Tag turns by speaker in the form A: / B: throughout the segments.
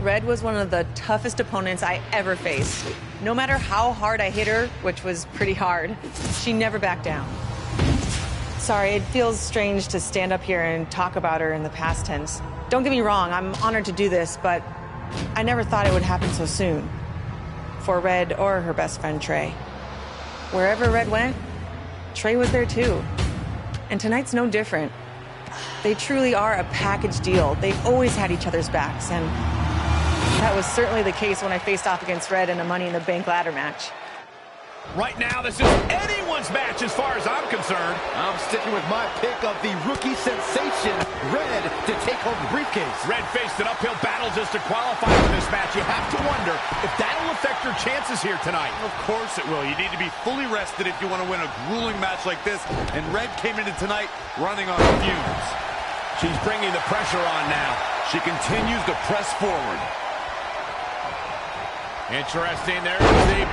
A: Red was one of the toughest opponents I ever faced. No matter how hard I hit her, which was pretty hard, she never backed down. Sorry, it feels strange to stand up here and talk about her in the past tense. Don't get me wrong, I'm honored to do this, but I never thought it would happen so soon. For Red or her best friend, Trey. Wherever Red went, Trey was there too. And tonight's no different. They truly are a package deal. They've always had each other's backs, and that was certainly the case when I faced off against Red in a Money in the Bank ladder match.
B: Right now, this is anyone's match as far as I'm concerned.
C: I'm sticking with my pick of the rookie sensation, Red, to take home the briefcase.
B: Red faced an uphill battle just to qualify for this match. You have to wonder if that'll affect her chances here tonight.
D: Of course it will. You need to be fully rested if you want to win a grueling match like this. And Red came into tonight running on fumes.
B: She's bringing the pressure on now.
D: She continues to press forward.
B: Interesting. There's the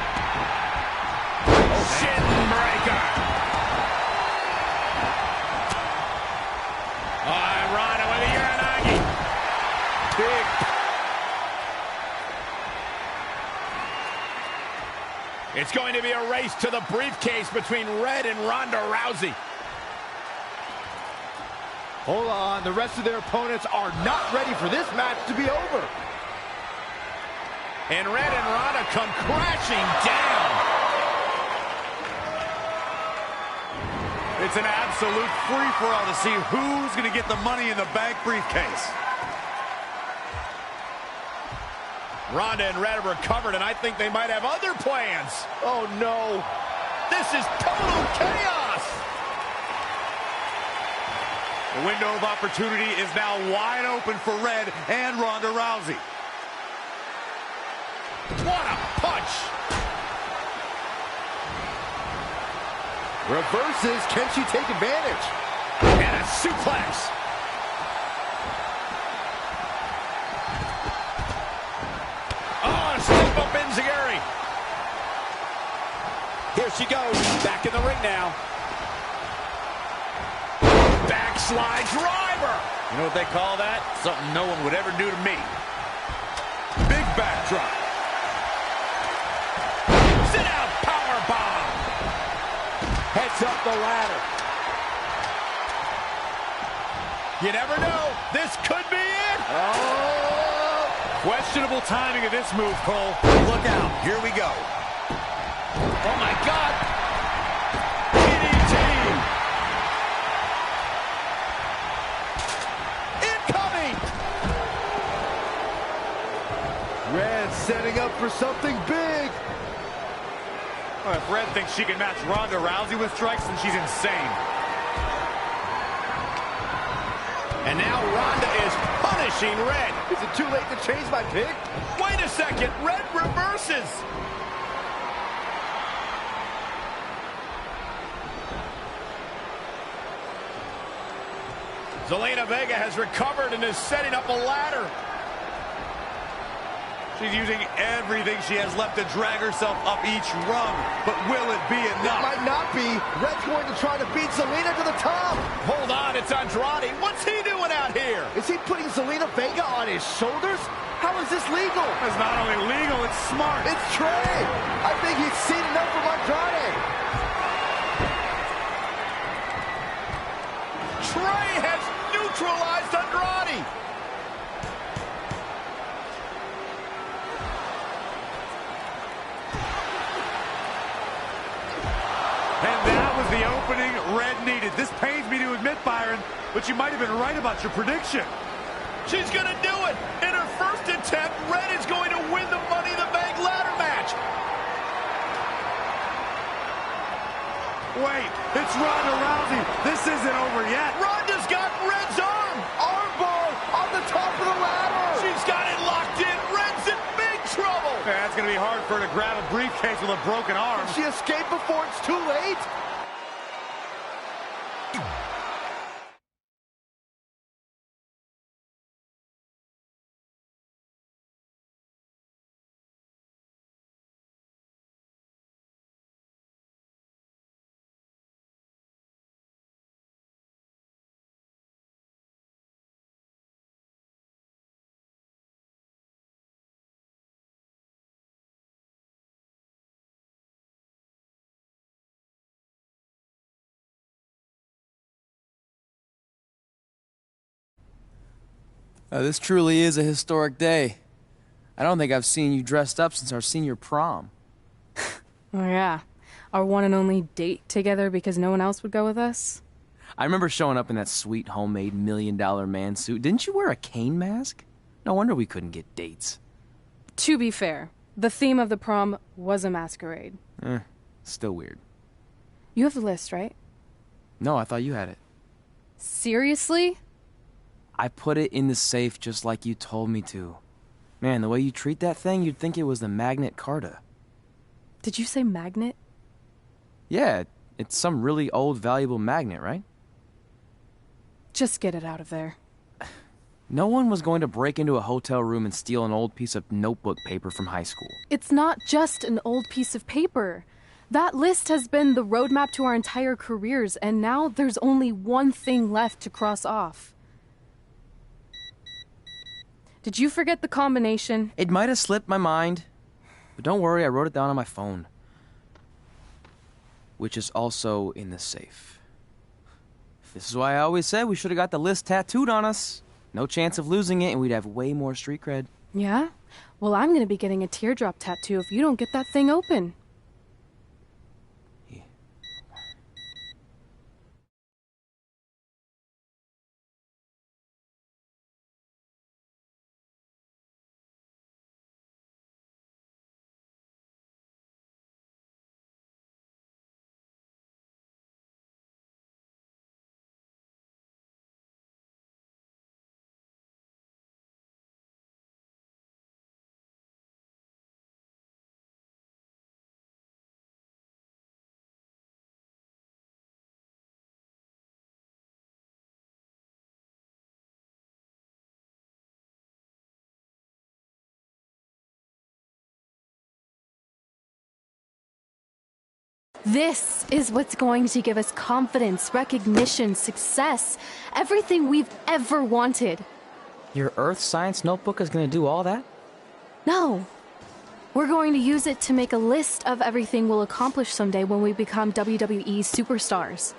B: shin breaker. Rana with a Uranagi. Big. It's going to be a race to the briefcase between Red and Ronda Rousey.
C: Hold on, the rest of their opponents are not ready for this match to be over.
B: And Red and Ronda come crashing down.
D: It's an absolute free-for-all to see who's going to get the Money in the Bank briefcase.
B: Ronda and Red have recovered, and I think they might have other plans.
C: Oh, no.
B: This is total chaos.
D: The window of opportunity is now wide open for Red and Ronda Rousey.
B: What a punch.
C: Reverses, can she take advantage?
B: And a suplex. Oh, a slip up enziguri.
C: Here she goes, back in the ring now.
B: Backslide driver.
D: You know what they call that? Something no one would ever do to me. Big backdrop.
B: Sit out power bomb.
C: Heads up the ladder.
B: You never know. This could be it.
D: Oh! Questionable timing of this move, Cole. Look out. Here we go.
B: Oh, my God. DDT. Incoming.
C: Red setting up for something big.
D: Well, if Red thinks she can match Ronda Rousey with strikes, then she's insane.
B: And now Ronda is punishing Red.
C: Is it too late to change my pick?
B: Wait a second. Red reverses. Zelina Vega has recovered and is setting up a ladder.
D: She's using everything she has left to drag herself up each rung. But will it be enough?
C: It might not be. Red's going to try to beat Zelina to the top.
B: Hold on, it's Andrade. What's he doing out here?
C: Is he putting Zelina Vega on his shoulders? How is this legal?
D: It's not only legal, it's smart.
C: It's Trey. I think he's seen enough from Andrade.
B: Trey has neutralized Andrade.
D: And that was the opening Red needed. This pains me to admit, Byron, but you might have been right about your prediction.
B: She's going to do it. In her first attempt, Red is going to win the Money in the Bank ladder match.
D: Wait, it's Ronda Rousey. This isn't over yet.
B: Ronda's got Red's arm.
C: Armbar on the top of the ladder.
B: She's got it locked in. Red's in big trouble.
D: Yeah, it's going to be hard for her to grab a briefcase with a broken arm.
C: Can she escape before it's too late?
E: This truly is a historic day. I don't think I've seen you dressed up since our senior prom.
F: Oh yeah, our one and only date together because no one else would go with us?
E: I remember showing up in that sweet homemade $1 million man suit. Didn't you wear a cane mask? No wonder we couldn't get dates.
F: To be fair, the theme of the prom was a masquerade.
E: Still weird.
F: You have the list, right?
E: No, I thought you had it.
F: Seriously?
E: I put it in the safe just like you told me to. Man, the way you treat that thing, you'd think it was the Magnet Carta.
F: Did you say magnet?
E: Yeah, it's some really old, valuable magnet, right?
F: Just get it out of there.
E: No one was going to break into a hotel room and steal an old piece of notebook paper from high school.
F: It's not just an old piece of paper. That list has been the roadmap to our entire careers, and now there's only one thing left to cross off. Did you forget the combination?
E: It might have slipped my mind, but don't worry, I wrote it down on my phone. Which is also in the safe. This is why I always said we should have got the list tattooed on us. No chance of losing it, and we'd have way more street cred.
F: Yeah? Well, I'm gonna be getting a teardrop tattoo if you don't get that thing open. This is what's going to give us confidence, recognition, success, everything we've ever wanted.
E: Your Earth Science notebook is going to do all that?
F: No. We're going to use it to make a list of everything we'll accomplish someday when we become WWE superstars.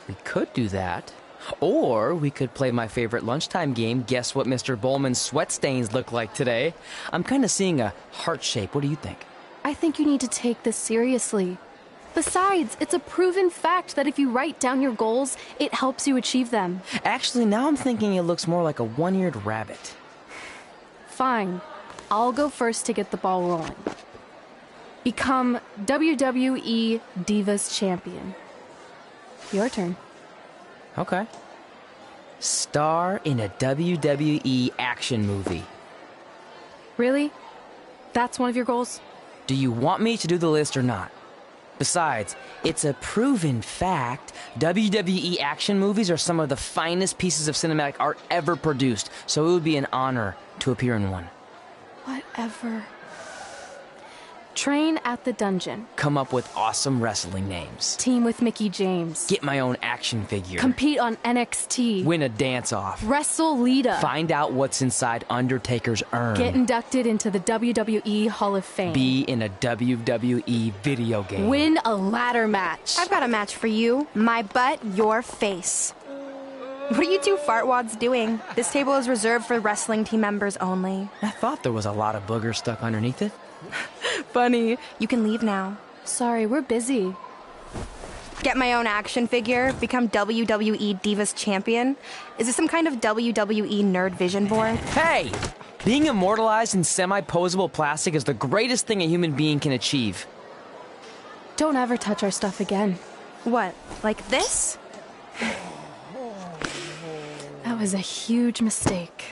G: We could do that. Or we could play my favorite lunchtime game, Guess What Mr. Bowman's Sweat Stains Look Like Today. I'm kind of seeing a heart shape. What do you think?
F: I think you need to take this seriously. Besides, it's a proven fact that if you write down your goals, it helps you achieve them.
G: Actually, now I'm thinking it looks more like a one-eared rabbit.
F: Fine. I'll go first to get the ball rolling. Become WWE Divas Champion. Your turn.
G: Okay. Star in a WWE action movie.
F: Really? That's one of your goals?
G: Do you want me to do the list or not? Besides, it's a proven fact, WWE action movies are some of the finest pieces of cinematic art ever produced, so it would be an honor to appear in one.
F: Whatever. Train at the dungeon.
G: Come up with awesome wrestling names.
F: Team with Mickey James.
G: Get my own action figure.
F: Compete on NXT.
G: Win a dance-off.
F: Wrestle Lita.
G: Find out what's inside Undertaker's urn.
F: Get inducted into the WWE Hall of Fame.
G: Be in a WWE video game.
F: Win a ladder match.
H: I've got a match for you. My butt, your face. What are you two fartwads doing? This table is reserved for wrestling team members only.
G: I thought there was a lot of boogers stuck underneath it.
H: Funny. You can leave now.
F: Sorry, we're busy.
H: Get my own action figure, become WWE Divas Champion. Is this some kind of WWE nerd vision board?
G: Hey! Being immortalized in semi-posable plastic is the greatest thing a human being can achieve.
F: Don't ever touch our stuff again.
H: What, like this?
F: That was a huge mistake.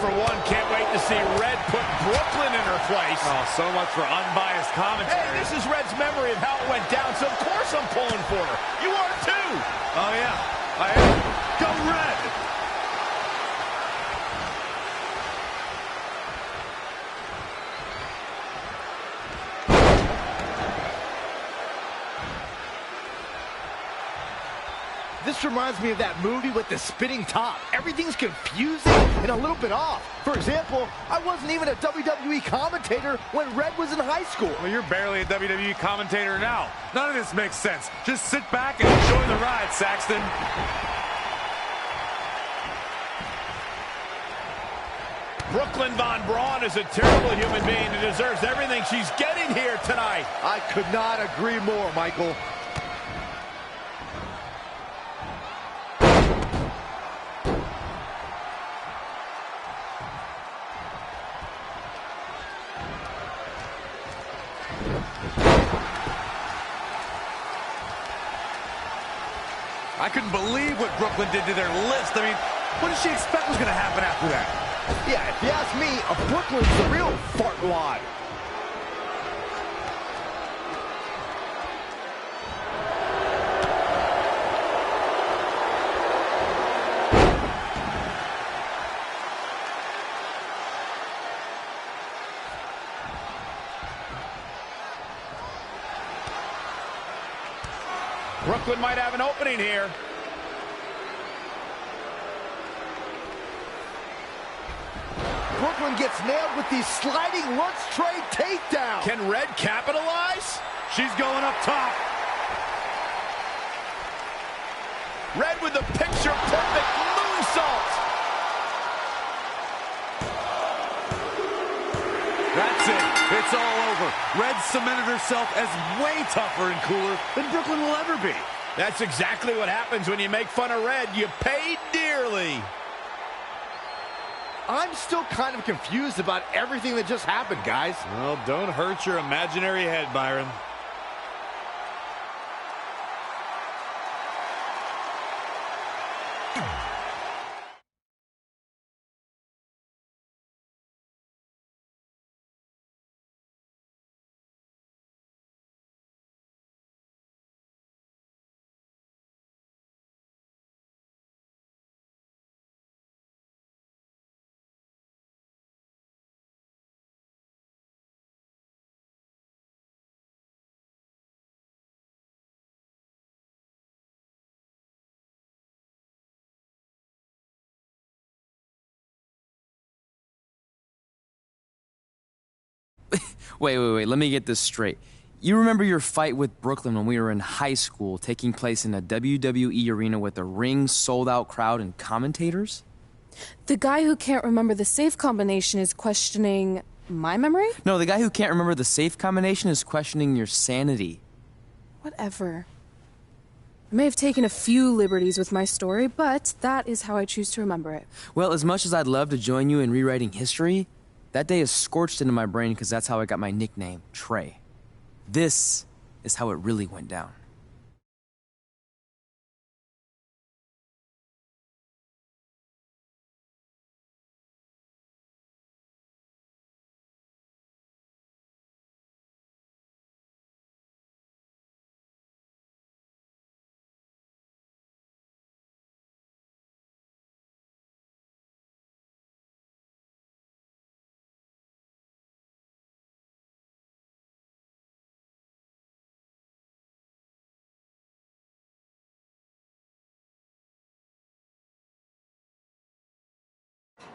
B: for one, can't wait to see Red put Brooklyn in her place.
D: Oh, so much for unbiased commentary.
B: Hey, this is Red's memory of how it went down, so of course I'm pulling for her. You are too.
D: Oh, yeah. I am. Go Red!
C: This reminds me of that movie with the spinning top. Everything's confusing and a little bit off. For example, I wasn't even a WWE commentator when Red was in high school.
D: Well, you're barely a WWE commentator now. None of this makes sense. Just sit back and enjoy the ride, Saxton.
B: Brooklyn Von Braun is a terrible human being and deserves everything she's getting here tonight.
C: I could not agree more, Michael.
D: I couldn't believe what Brooklyn did to their list. I mean, what did she expect was going to happen after that?
C: Yeah, if you ask me, Brooklyn's the real fartwad.
B: Brooklyn might have an opening here.
C: Brooklyn gets nailed with these sliding lunch tray takedowns.
B: Can Red capitalize?
D: She's going up top.
B: Red with the picture-perfect moonsault.
D: That's it. It's all over. Red cemented herself as way tougher and cooler than Brooklyn will ever be.
B: That's exactly what happens when you make fun of Red. You pay dearly.
C: I'm still kind of confused about everything that just happened, guys.
D: Well, don't hurt your imaginary head, Byron.
E: Wait, let me get this straight. You remember your fight with Brooklyn when we were in high school, taking place in a WWE arena with a ring, sold-out crowd, and commentators?
F: The guy who can't remember the safe combination is questioning my memory?
E: No, the guy who can't remember the safe combination is questioning your sanity.
F: Whatever. I may have taken a few liberties with my story, but that is how I choose to remember it.
E: Well, as much as I'd love to join you in rewriting history, that day is scorched into my brain because that's how I got my nickname, Trey. This is how it really went down.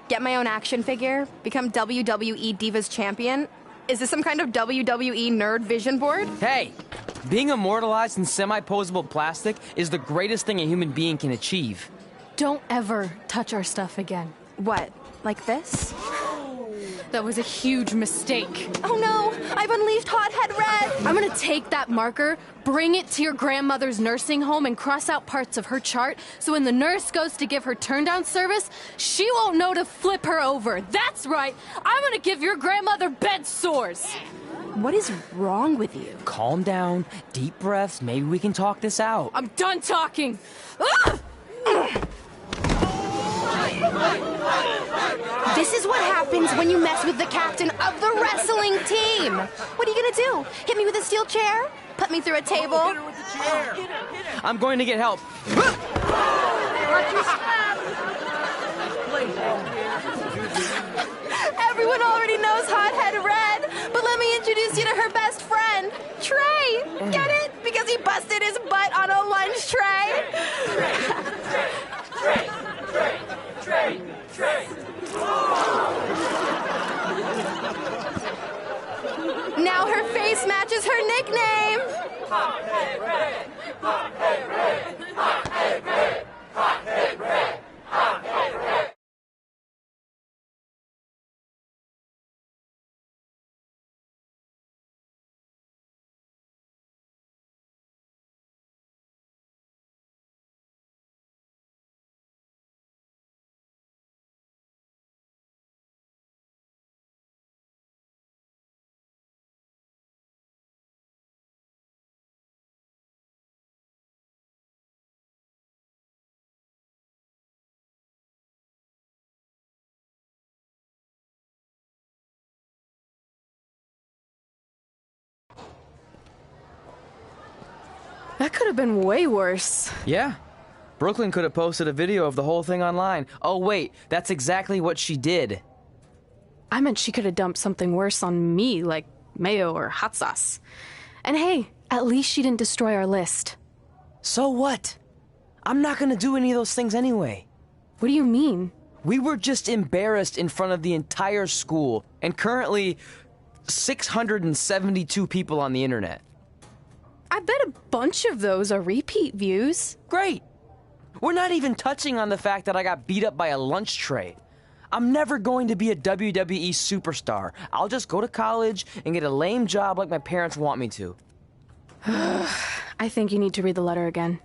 H: Get my own action figure? Become WWE Divas Champion? Is this some kind of WWE nerd vision board?
G: Hey, being immortalized in semi-posable plastic is the greatest thing a human being can achieve.
F: Don't ever touch our stuff again.
H: What, like this?
F: That was a huge mistake.
H: Oh no, I've unleashed Hothead Red!
F: I'm gonna take that marker, bring it to your grandmother's nursing home, and cross out parts of her chart so when the nurse goes to give her turn-down service, she won't know to flip her over. That's right, I'm gonna give your grandmother bed sores.
H: What is wrong with you?
G: Calm down, deep breaths, maybe we can talk this out.
F: I'm done talking.
H: This is what happens when you mess with the captain of the wrestling team. What are you gonna do? Hit me with a steel chair? Put me through a table?
C: Hit her with the chair.
G: I'm going to get help.
H: Everyone already knows Hothead Red, but let me introduce you to her best friend, Trey. Get it? Because he busted his butt on a lunch tray. Now her face matches her nickname.
I: Hothead Red! Hothead Red! Hothead Red! Hothead Red! Hothead Red!
F: That could have been way worse.
G: Yeah. Brooklyn could have posted a video of the whole thing online. Oh, wait, that's exactly what she did.
F: I meant she could have dumped something worse on me, like mayo or hot sauce. And hey, at least she didn't destroy our list.
G: So what? I'm not gonna do any of those things anyway.
F: What do you mean?
G: We were just embarrassed in front of the entire school, and currently 672 people on the internet.
F: I bet a bunch of those are repeat views.
G: Great! We're not even touching on the fact that I got beat up by a lunch tray. I'm never going to be a WWE superstar. I'll just go to college and get a lame job like my parents want me to.
F: I think you need to read the letter again.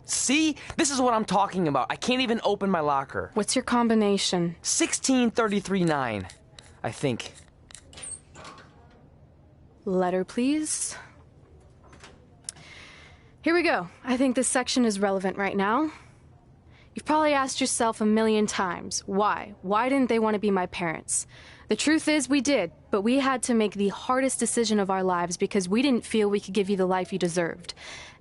G: See? This is what I'm talking about. I can't even open my locker.
F: What's your combination?
G: 1633-9, I think.
F: Letter, please. Here we go. I think this section is relevant right now. You've probably asked yourself a million times, why? Why didn't they want to be my parents? The truth is we did, but we had to make the hardest decision of our lives because we didn't feel we could give you the life you deserved.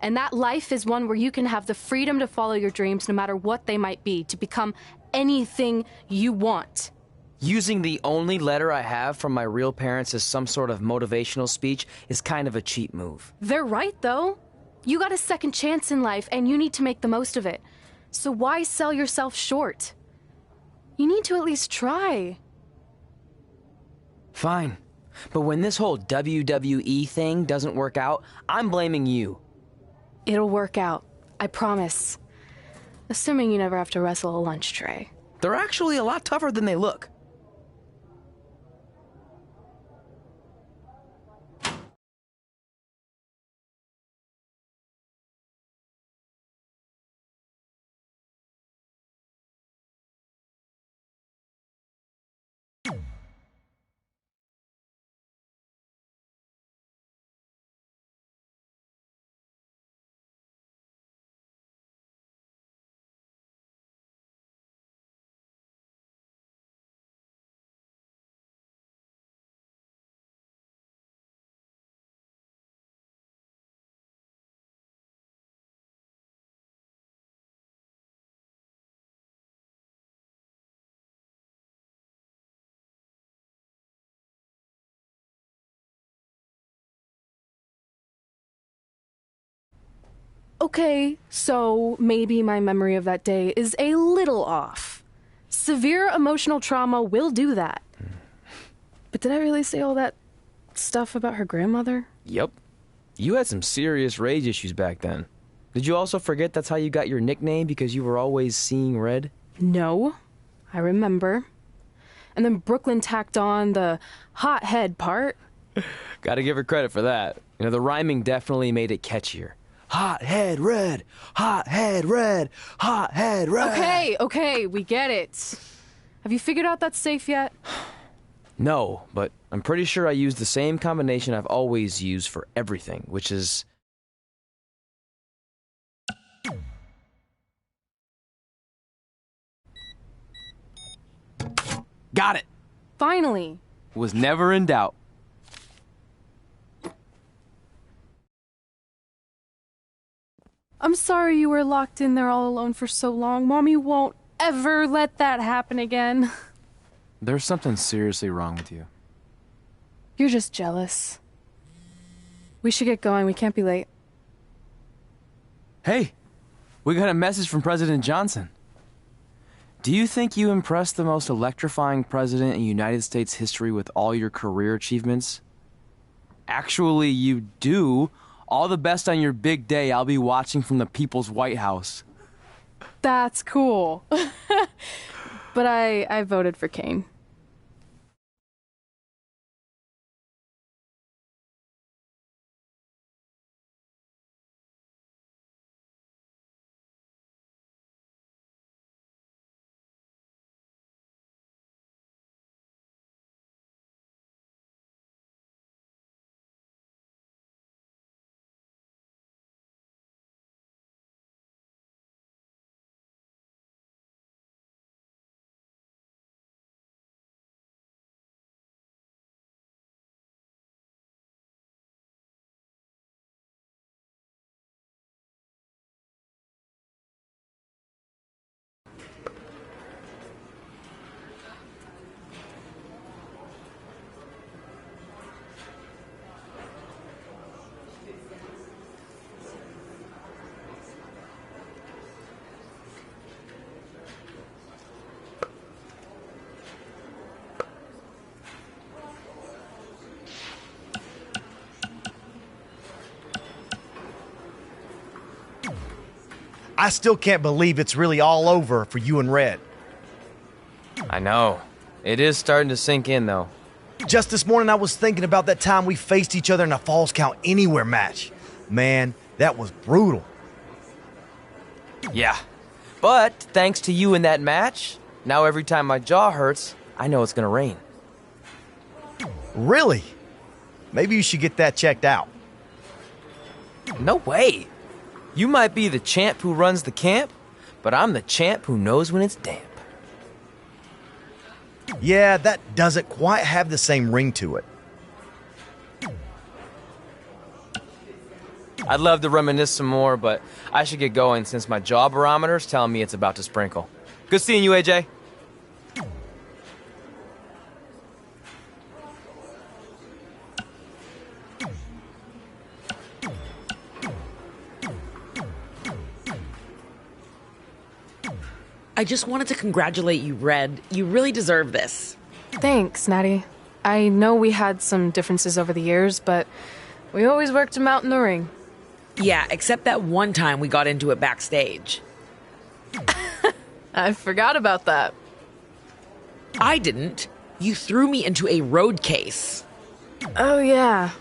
F: And that life is one where you can have the freedom to follow your dreams no matter what they might be, to become anything you want.
G: Using the only letter I have from my real parents as some sort of motivational speech is kind of a cheap move.
F: They're right, though. You got a second chance in life, and you need to make the most of it. So why sell yourself short? You need to at least try.
G: Fine. But when this whole WWE thing doesn't work out, I'm blaming you.
F: It'll work out. I promise. Assuming you never have to wrestle a lunch tray.
G: They're actually a lot tougher than they look.
F: Okay, so maybe my memory of that day is a little off. Severe emotional trauma will do that. But did I really say all that stuff about her grandmother?
G: Yep. You had some serious rage issues back then. Did you also forget that's how you got your nickname because you were always seeing red?
F: No, I remember. And then Brooklyn tacked on the hot head part.
G: Gotta give her credit for that. You know, the rhyming definitely made it catchier. Hot head red, hot head red, hot head red.
F: Okay, we get it. Have you figured out that's safe yet?
G: No, but I'm pretty sure I used the same combination I've always used for everything, which is...
E: Got it.
F: Finally.
E: Was never in doubt.
F: I'm sorry you were locked in there all alone for so long. Mommy won't ever let that happen again.
E: There's something seriously wrong with you.
F: You're just jealous. We should get going. We can't be late.
E: Hey, we got a message from President Johnson. Do you think you impressed the most electrifying president in United States history with all your career achievements? Actually, you do. All the best on your big day. I'll be watching from the People's White House.
F: That's cool. But I voted for Kane.
C: I still can't believe it's really all over for you and Red.
G: I know. It is starting to sink in, though.
C: Just this morning, I was thinking about that time we faced each other in a Falls Count Anywhere match. Man, that was brutal.
G: Yeah. But thanks to you in that match, now every time my jaw hurts, I know it's gonna rain.
C: Really? Maybe you should get that checked out.
G: No way. You might be the champ who runs the camp, but I'm the champ who knows when it's damp.
C: Yeah, that doesn't quite have the same ring to it.
G: I'd love to reminisce some more, but I should get going since my jaw barometer's telling me it's about to sprinkle. Good seeing you, AJ.
J: I just wanted to congratulate you, Red. You really deserve this.
F: Thanks, Natty. I know we had some differences over the years, but we always worked them out in the ring.
J: Yeah, except that one time we got into it backstage.
F: I forgot about that.
J: I didn't. You threw me into a road case.
F: Oh, yeah.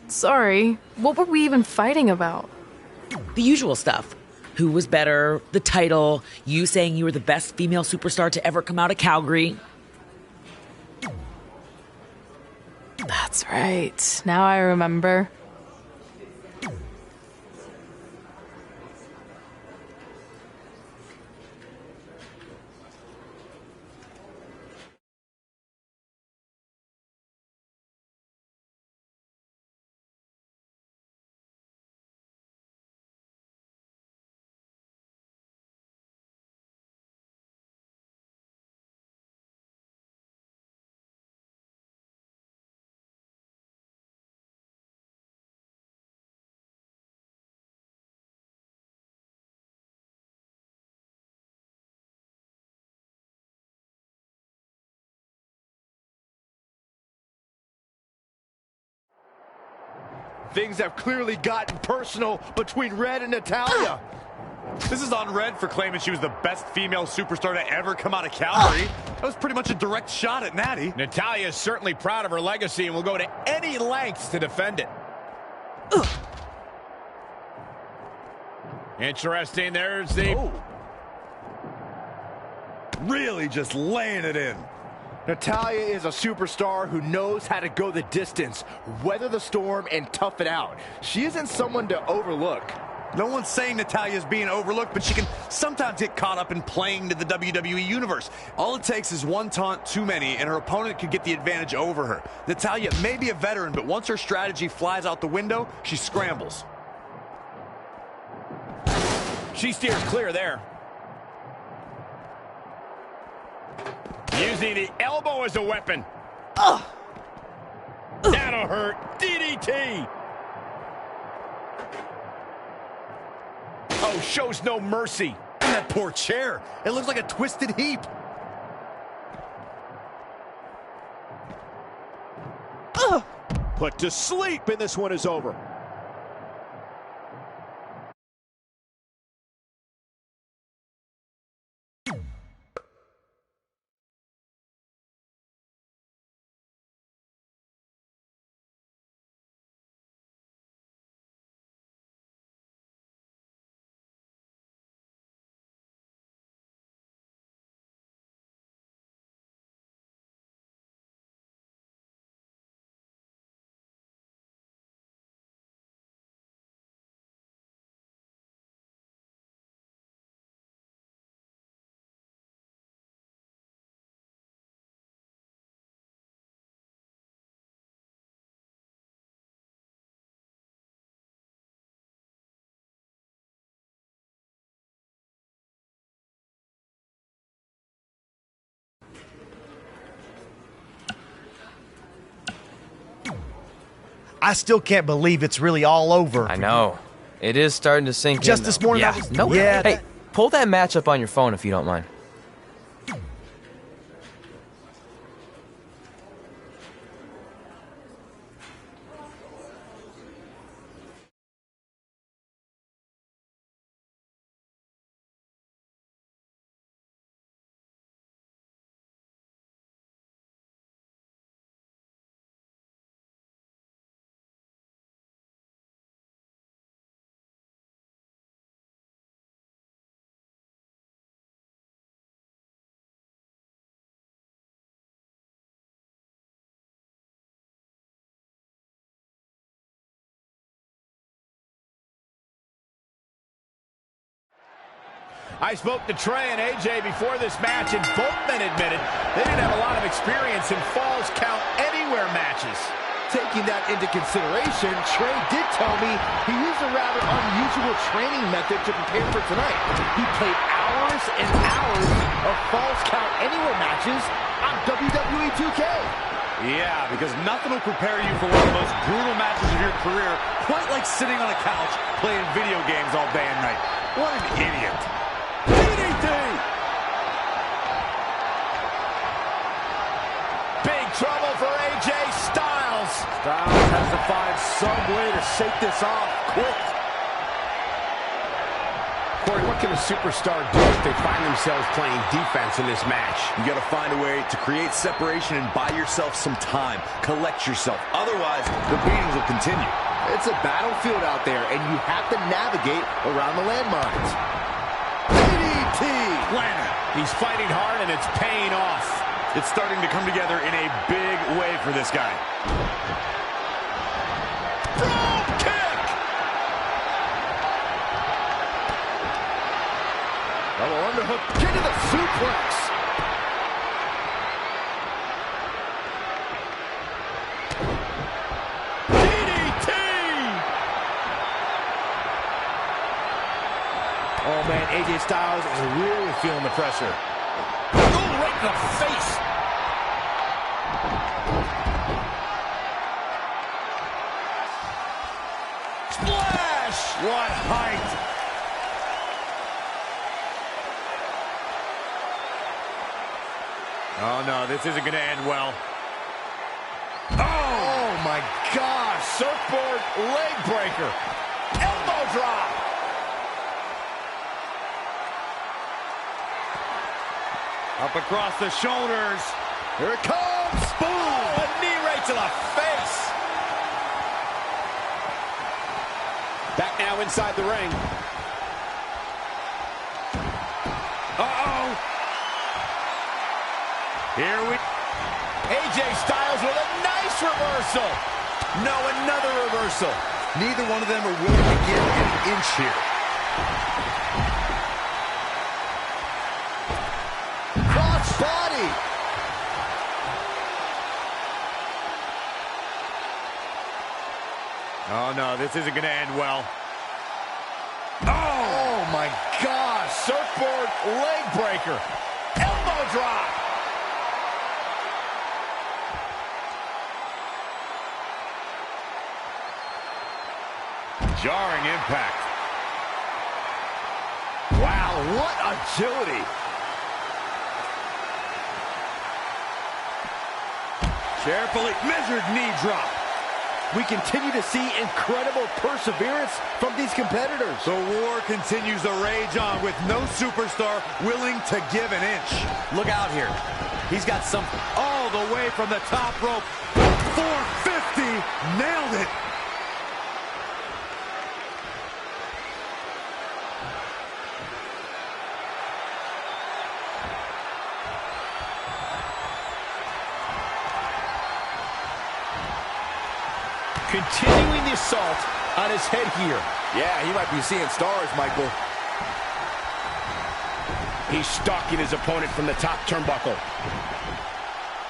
F: Sorry. What were we even fighting about?
J: The usual stuff. Who was better, the title, you saying you were the best female superstar to ever come out of Calgary.
F: That's right. Now I remember.
C: Things have clearly gotten personal between Red and Natalia.
D: This is on Red for claiming she was the best female superstar to ever come out of Calgary. That was pretty much a direct shot at Natty.
B: Natalia is certainly proud of her legacy and will go to any lengths to defend it. Interesting, there's the...
D: Oh. Really just laying it in.
C: Natalia is a superstar who knows how to go the distance, weather the storm, and tough it out. She isn't someone to overlook.
D: No one's saying Natalya's being overlooked, but she can sometimes get caught up in playing to the WWE Universe. All it takes is one taunt too many, and her opponent could get the advantage over her. Natalya may be a veteran, but once her strategy flies out the window, she scrambles.
B: She steers clear there. Using the elbow as a weapon. That'll hurt. DDT. Oh, shows no mercy.
D: And that poor chair. It looks like a twisted heap.
B: Put to sleep, and this one is over.
C: I still can't believe it's really all over.
E: I know. It is starting to sink in.
C: Just this morning,
E: Yeah.
C: no. Yeah.
E: Hey, pull that match up on your phone if you don't mind.
B: I spoke to Trey and AJ before this match, and both men admitted they didn't have a lot of experience in Falls Count Anywhere matches.
C: Taking that into consideration, Trey did tell me he used a rather unusual training method to prepare for tonight. He played hours and hours of Falls Count Anywhere matches on WWE 2K.
D: Yeah, because nothing will prepare you for one of the most brutal matches of your career, quite like sitting on a couch playing video games all day and night. What an idiot.
B: DDT! Big trouble for AJ Styles.
K: Styles has to find some way to shake this off quick.
B: Corey, what can a superstar do if they find themselves playing defense in this match?
L: You got to find a way to create separation and buy yourself some time. Collect yourself. Otherwise, the beatings will continue.
C: It's a battlefield out there, and you have to navigate around the landmines. DDT!
B: Planner. He's fighting hard, and it's paying off.
D: It's starting to come together in a big way for this guy.
B: Drop kick!
C: Double underhook into the suplex.
B: DDT!
K: Oh, man, AJ Styles is really feeling the pressure.
B: Oh, right in the face! Splash!
D: What height! Oh, no, this isn't going to end well.
B: Oh, my gosh! Surfboard leg breaker. Elbow drop.
D: Up across the shoulders.
B: Here it comes. Boom! Oh, a knee right to the face. Back now inside the ring. Uh-oh.
D: Here we...
B: AJ Styles with a nice reversal. No, another reversal.
L: Neither one of them are willing to give an inch here.
C: Cross body.
B: Oh, no, this isn't going to end well.
C: Oh my gosh.
B: Surfboard leg breaker. Elbow drop. Jarring impact.
C: Wow, what agility.
L: Carefully measured knee drop.
C: We continue to see incredible perseverance from these competitors.
D: The war continues to rage on with no superstar willing to give an inch.
L: Look out here. He's got something
D: All the way from the top rope. 450. Nailed it.
B: Continuing the assault on his head here.
L: Yeah, he might be seeing stars, Michael.
B: He's stalking his opponent from the top turnbuckle.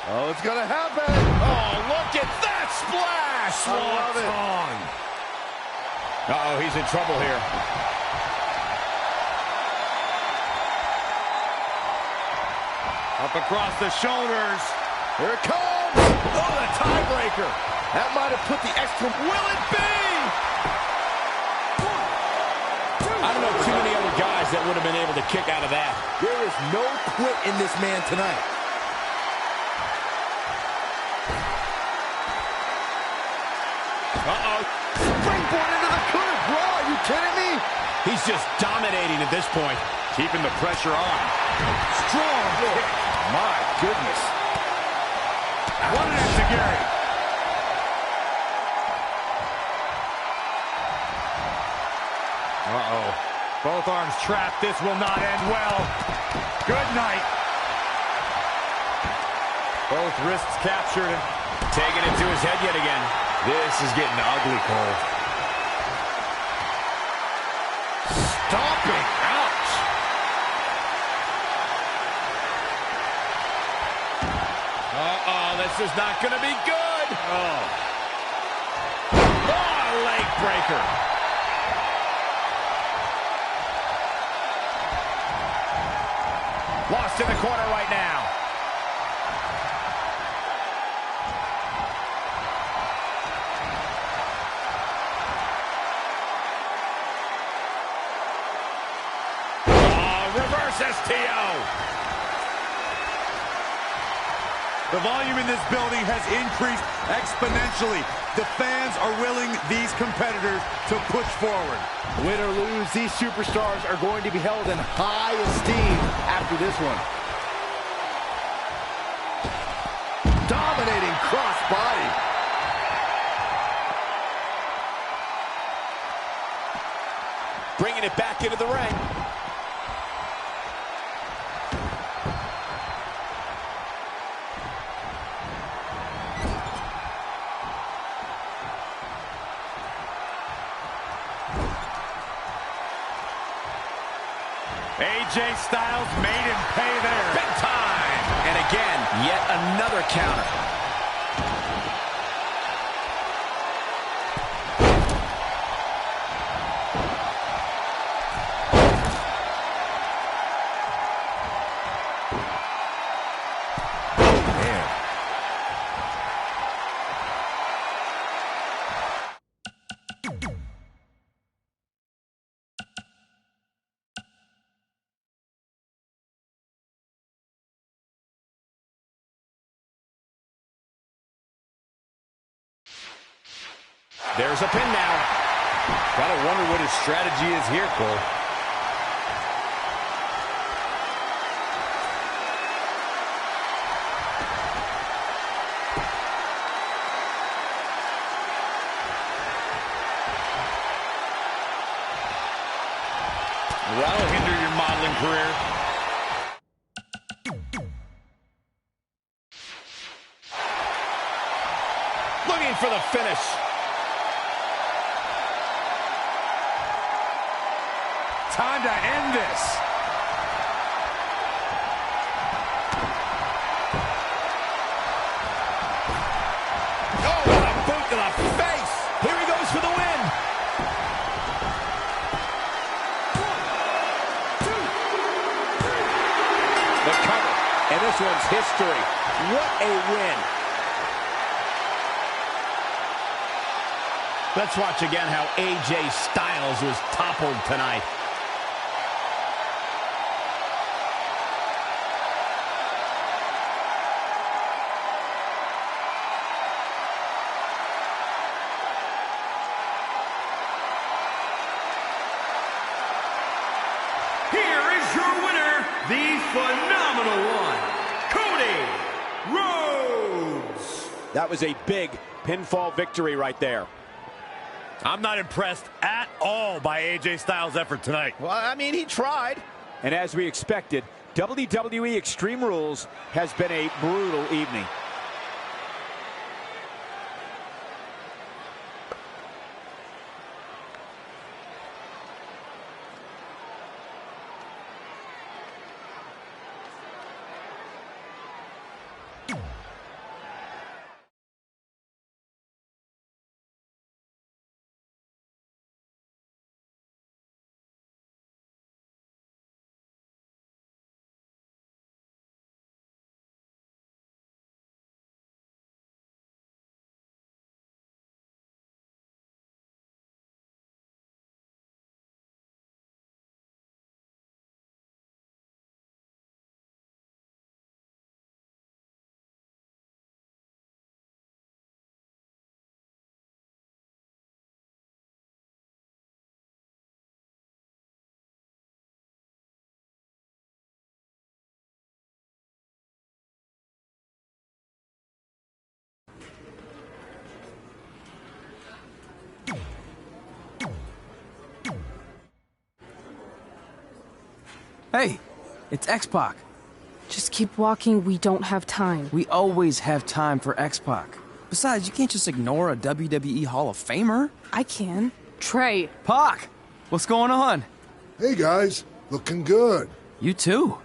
C: Oh, it's gonna happen.
B: Oh, look at that splash!
C: I love it.
B: Uh-oh, he's in trouble here.
C: Up across the shoulders. Here it comes.
B: Oh, the tiebreaker.
C: That might have put the exclamation.
B: Will it be? I don't know too many other guys that would have been able to kick out of that.
C: There is no quit in this man tonight.
B: Uh-oh.
C: Springboard into the coup de grace. Are you kidding me?
B: He's just dominating at this point.
L: Keeping the pressure on.
C: Strong kick. My goodness.
B: What an enziguri.
C: Uh-oh. Both arms trapped. This will not end well. Good night. Both wrists captured and
B: Taking it to his head yet again.
L: This is getting ugly, Cole.
C: stomping. Ouch.
B: Uh-oh, this is not going to be good. Oh, leg breaker. Lost in the corner right now. Reverse STO.
D: The volume in this building has increased exponentially. The fans are willing these competitors to push forward.
C: Win or lose, these superstars are going to be held in high esteem after this one. Dominating crossbody.
B: Bringing it back into the ring.
C: AJ Styles made him pay there.
B: Big time. And again, yet another counter. There's a pin now.
L: Gotta wonder what his strategy is here, Cole.
B: That'll hinder your modeling career. Looking for the finish.
D: time to end this.
B: Oh, what a boot to the face. Here he goes for the win.
I: 1, 2, 3.
B: The cover, and this one's history. What a win. Let's watch again how AJ Styles was toppled tonight.
I: Here is your winner, the phenomenal one, Cody Rhodes.
B: That was a big pinfall victory right there.
D: I'm not impressed at all by AJ Styles' effort tonight.
B: Well, I mean, he tried. And as we expected, WWE Extreme Rules has been a brutal evening.
E: Hey, it's X-Pac.
F: Just keep walking, we don't have time.
E: We always have time for X-Pac. Besides, you can't just ignore a WWE Hall of Famer.
F: I can. Trey.
E: Pac, what's going on?
M: Hey guys, looking good.
E: You too.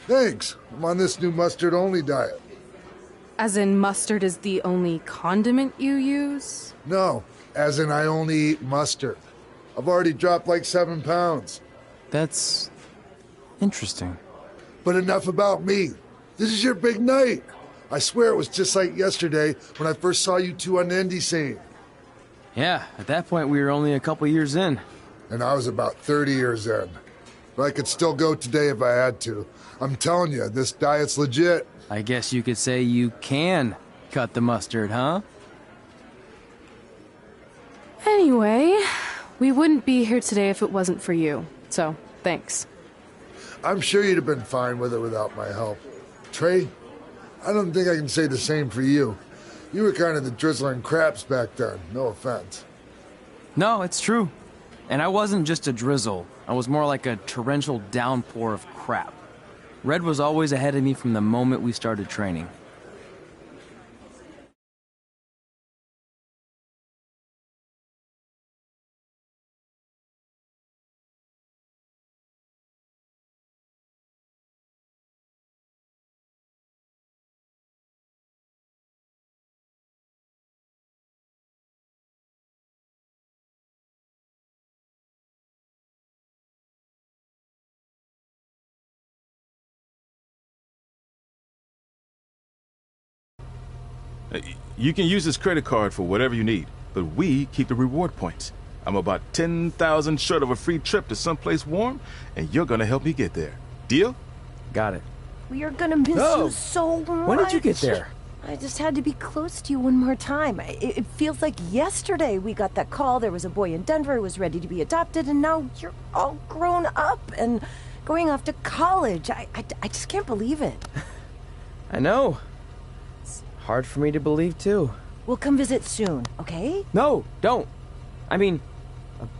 M: Thanks. I'm on this new mustard-only diet.
F: As in mustard is the only condiment you use?
M: No, as in I only eat mustard. I've already dropped like 7 pounds.
E: That's interesting.
M: But enough about me. This is your big night. I swear it was just like yesterday when I first saw you two on the indie scene.
E: Yeah, at that point we were only a couple years in.
M: And I was about 30 years in. But I could still go today if I had to. I'm telling you, this diet's legit.
E: I guess you could say you can cut the mustard, huh?
F: Anyway, we wouldn't be here today if it wasn't for you. So, thanks.
M: I'm sure you'd have been fine with it without my help. Trey, I don't think I can say the same for you. You were kind of the drizzling craps back then, no offense.
E: No, it's true. And I wasn't just a drizzle. I was more like a torrential downpour of crap. Red was always ahead of me from the moment we started training.
N: You can use this credit card for whatever you need, but we keep the reward points. I'm about 10,000 short of a free trip to someplace warm, and you're gonna help me get there. Deal?
E: Got it.
O: We are gonna miss you so much.
E: When did you get there?
O: I just had to be close to you one more time. It feels like yesterday we got that call. There was a boy in Denver who was ready to be adopted, and now you're all grown up and going off to college. I just can't believe it.
G: I know. Hard for me to believe, too.
O: We'll come visit soon, okay?
G: No, don't. I mean,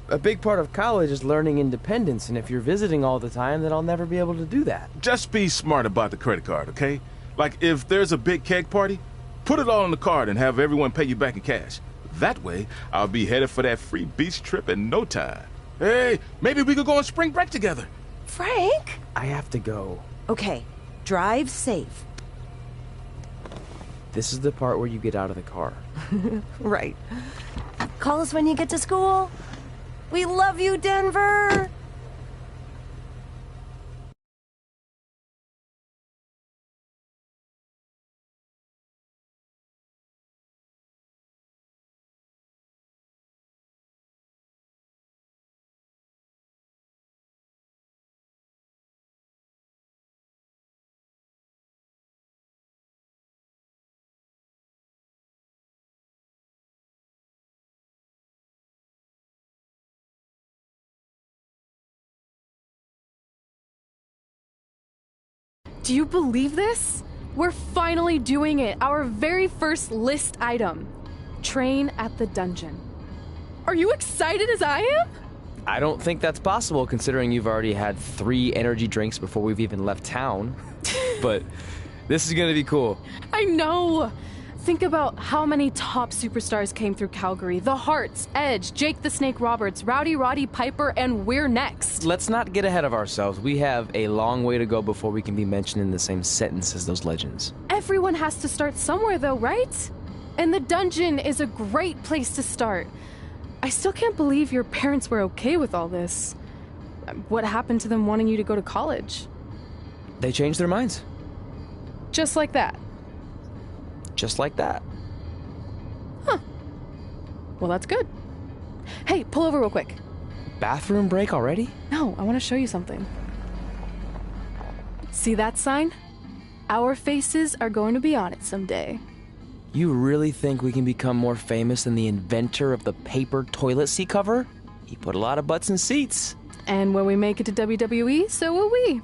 G: a big part of college is learning independence, and if you're visiting all the time, then I'll never be able to do that.
N: Just be smart about the credit card, okay? Like, if there's a big keg party, put it all on the card and have everyone pay you back in cash. That way, I'll be headed for that free beach trip in no time. Hey, maybe we could go on spring break together.
O: Frank?
E: I have to go.
O: Okay, drive safe.
E: This is the part where you get out of the car.
O: Right. Call us when you get to school. We love you, Denver!
F: Do you believe this? We're finally doing it. Our very first list item. Train at the dungeon. Are you excited as I am?
E: I don't think that's possible considering you've already had 3 energy drinks before we've even left town. But this is gonna be cool.
F: I know. Think about how many top superstars came through Calgary. The Hearts, Edge, Jake the Snake Roberts, Rowdy Roddy Piper, and we're next.
E: Let's not get ahead of ourselves. We have a long way to go before we can be mentioned in the same sentence as those legends.
F: Everyone has to start somewhere though, right? And the dungeon is a great place to start. I still can't believe your parents were okay with all this. What happened to them wanting you to go to college?
E: They changed their minds.
F: Just like that.
E: Just like that.
F: Huh. Well, that's good. Hey, pull over real quick.
E: Bathroom break already?
F: No, I want to show you something. See that sign? Our faces are going to be on it someday.
E: You really think we can become more famous than the inventor of the paper toilet seat cover? He put a lot of butts in seats.
F: And when we make it to WWE, so will we.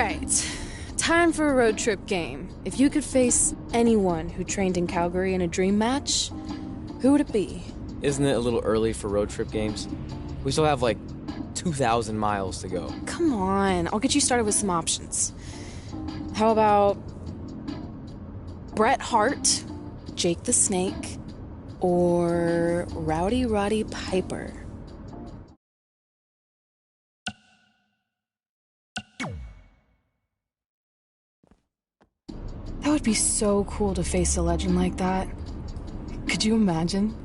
F: right. Time for a road trip game. If you could face anyone who trained in Calgary in a dream match, who would it be?
E: Isn't it a little early for road trip games? We still have like 2,000 miles to go.
F: Come on, I'll get you started with some options. How about Bret Hart, Jake the Snake, or Rowdy Roddy Piper? That would be so cool to face a legend like that. Could you imagine?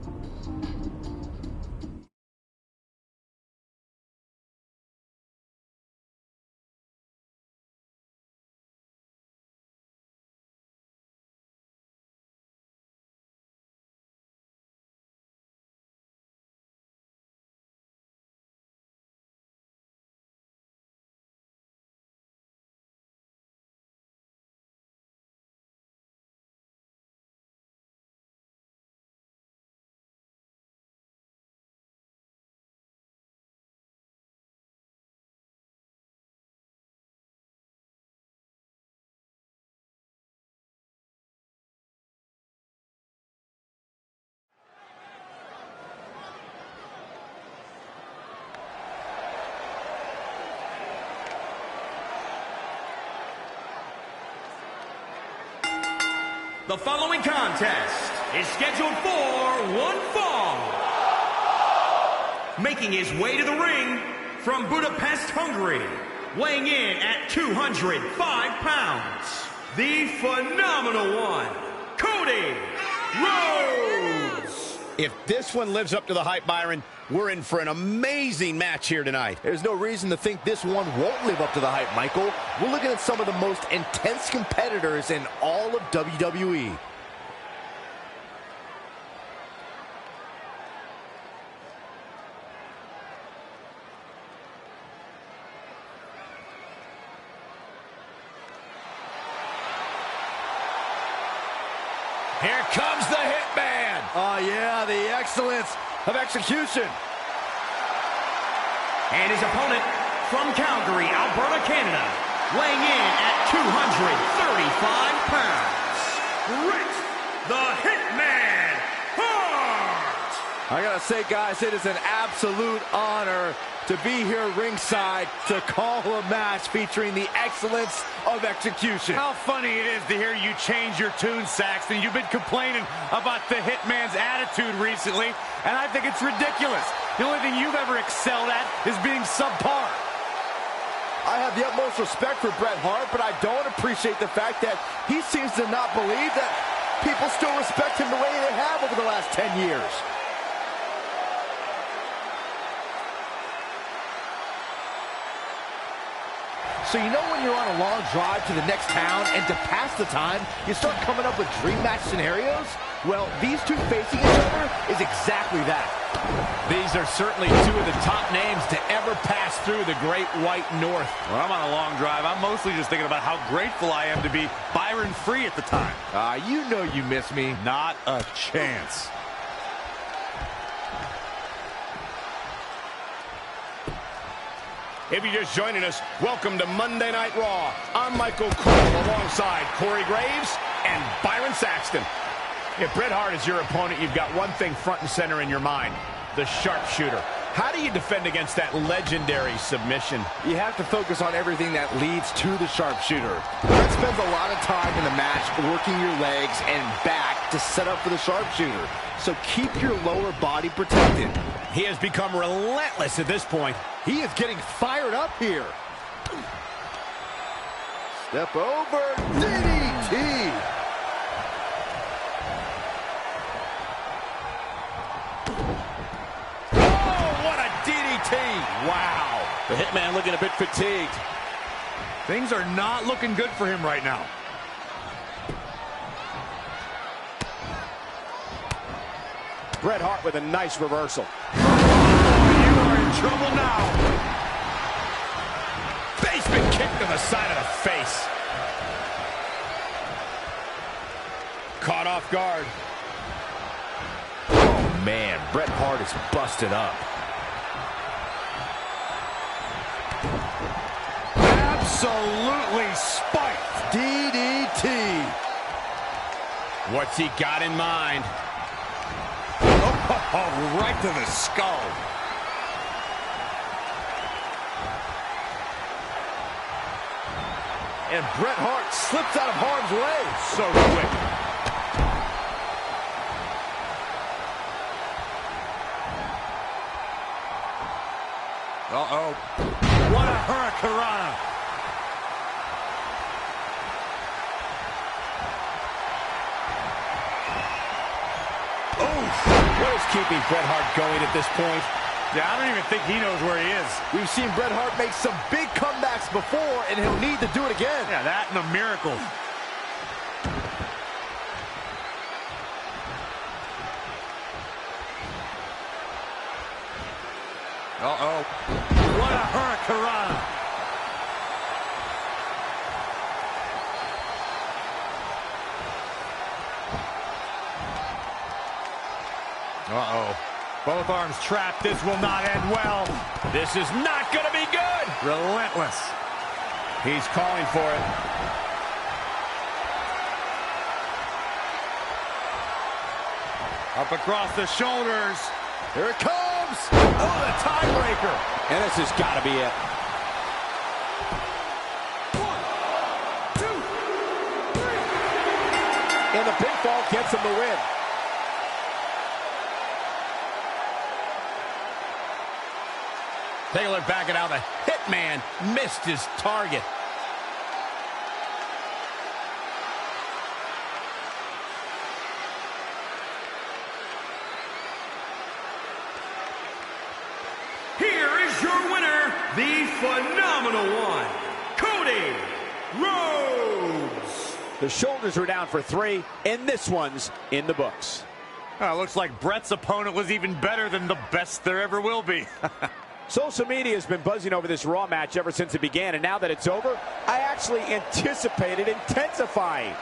I: The following contest is scheduled for one fall. Making his way to the ring from Budapest, Hungary, weighing in at 205 pounds, the phenomenal one, Cody Rhodes.
B: If this one lives up to the hype, Byron, we're in for an amazing match here tonight.
C: There's no reason to think this one won't live up to the hype, Michael. We're looking at some of the most intense competitors in all of WWE.
B: Here comes the Hitman.
C: Oh, yeah, the excellence of execution.
I: And his opponent from Calgary, Alberta, Canada, weighing in at 235 pounds, Bret the Hitman Hart.
C: I gotta say, guys, it is an absolute honor to be here ringside to call a match featuring the excellence of execution.
K: How funny it is to hear you change your tune, Saxton. You've been complaining about the Hitman's attitude recently, and I think it's ridiculous. The only thing you've ever excelled at is being subpar.
C: I have the utmost respect for Bret Hart, but I don't appreciate the fact that he seems to not believe that people still respect him the way they have over the last 10 years. So you know when you're on a long drive to the next town and to pass the time, you start coming up with dream match scenarios? Well, these two facing each other is exactly that.
B: These are certainly two of the top names to ever pass through the Great White North.
K: When I'm on a long drive, I'm mostly just thinking about how grateful I am to be Byron free at the time.
C: You know you miss me.
K: Not a chance.
B: If you're just joining us, welcome to Monday Night Raw. I'm Michael Cole alongside Corey Graves and Byron Saxton. If Bret Hart is your opponent, you've got one thing front and center in your mind, the sharpshooter. How do you defend against that legendary submission?
C: You have to focus on everything that leads to the sharpshooter. Bret spends a lot of time in the match working your legs and back to set up for the sharpshooter. So keep your lower body protected.
B: He has become relentless at this point.
C: He is getting fired up here. Step over, DDT.
B: Wow.
K: The Hitman looking a bit fatigued. Things are not looking good for him right now.
B: Bret Hart with a nice reversal.
K: You are in trouble now.
B: Basement kick to the side of the face. Caught off guard.
C: Oh, man. Bret Hart is busted up.
K: Absolutely spiked.
C: DDT.
B: What's he got in mind?
K: Oh, right to the skull.
C: And Bret Hart slips out of harm's way.
B: So quick.
K: Uh-oh. What a hurricanrana.
B: What is keeping Bret Hart going at this point?
K: Yeah, I don't even think he knows where he is.
C: We've seen Bret Hart make some big comebacks before, and he'll need to do it again.
K: Yeah, that and a miracle. Uh-oh. What a hurricanrana. Uh-oh. Both arms trapped. This will not end well.
B: This is not going to be good.
K: Relentless.
B: He's calling for it.
K: Up across the shoulders.
C: Here it comes. Oh, the tiebreaker.
B: And this has got to be it.
C: 1, 2, 3. And the pinfall gets him the win.
B: Take a look back at how the Hitman missed his target.
I: Here is your winner, the phenomenal one, Cody Rhodes.
C: The shoulders were down for 3, and this one's in the books.
K: Looks like Bret's opponent was even better than the best there ever will be.
C: Social media has been buzzing over this Raw match ever since it began, and now that it's over, I actually anticipate it intensifying.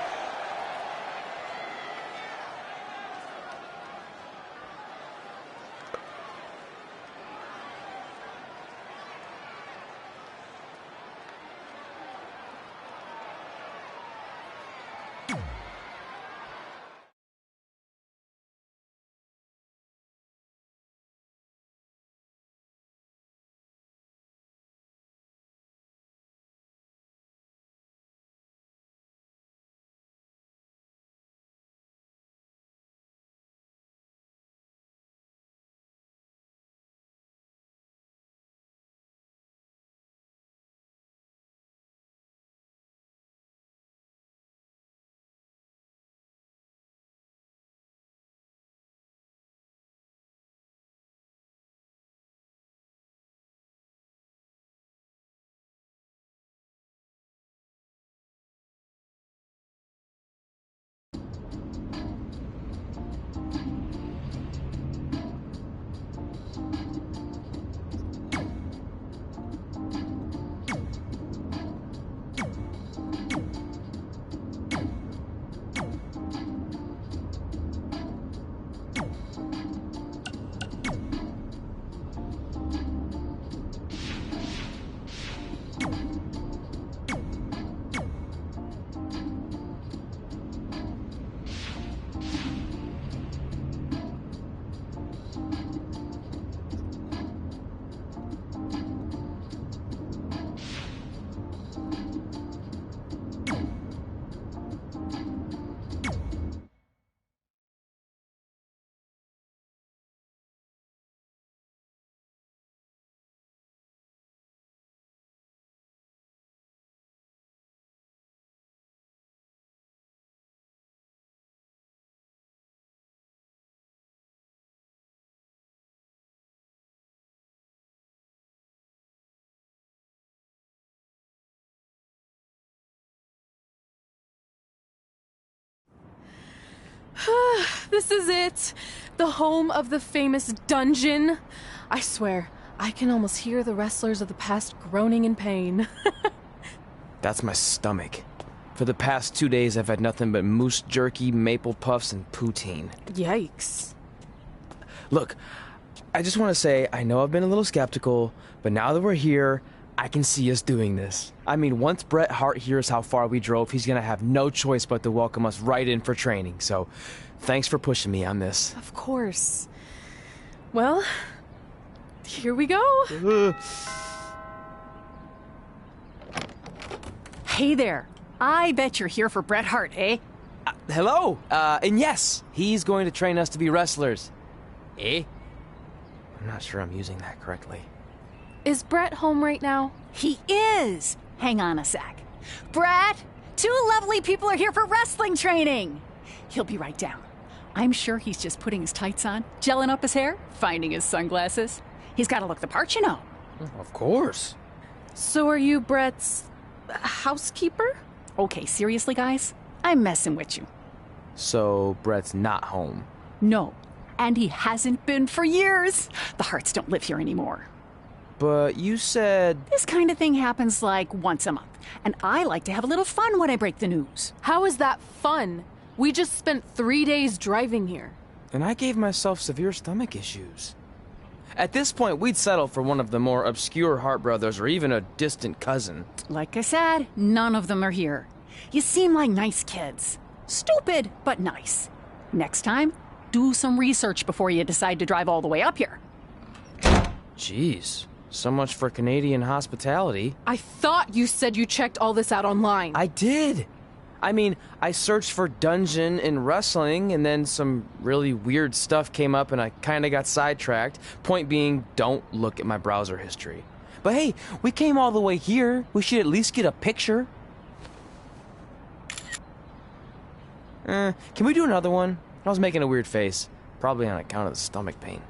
F: This is it. The home of the famous dungeon. I swear, I can almost hear the wrestlers of the past groaning in pain.
E: That's my stomach. For the past 2 days, I've had nothing but moose jerky, maple puffs, and poutine.
F: Yikes.
E: Look, I just want to say, I know I've been a little skeptical, but now that we're here, I can see us doing this. I mean, once Bret Hart hears how far we drove, he's gonna have no choice but to welcome us right in for training. So, thanks for pushing me on this.
F: Of course. Well, here we go.
P: Hey there. I bet you're here for Bret Hart, eh?
E: Hello. And yes, he's going to train us to be wrestlers. Eh? I'm not sure I'm using that correctly.
F: Is Bret home right now?
P: He is. Hang on a sec. Bret, 2 lovely people are here for wrestling training. He'll be right down. I'm sure he's just putting his tights on, gelling up his hair, finding his sunglasses. He's got to look the part, you know.
E: Of course.
F: So are you Bret's housekeeper?
P: Okay, seriously, guys? I'm messing with you.
E: So Bret's not home?
P: No, and he hasn't been for years. The Harts don't live here anymore.
E: But you said...
P: This kind of thing happens like once a month, and I like to have a little fun when I break the news.
F: How is that fun? We just spent 3 days driving here.
E: And I gave myself severe stomach issues. At this point, we'd settle for one of the more obscure Hart brothers or even a distant cousin.
P: Like I said, none of them are here. You seem like nice kids. Stupid, but nice. Next time, do some research before you decide to drive all the way up here.
E: Jeez, so much for Canadian hospitality.
F: I thought you said you checked all this out online.
E: I did. I mean, I searched for dungeon in wrestling, and then some really weird stuff came up, and I kind of got sidetracked. Point being, don't look at my browser history. But hey, we came all the way here. We should at least get a picture. Can we do another one? I was making a weird face. Probably on account of the stomach pain.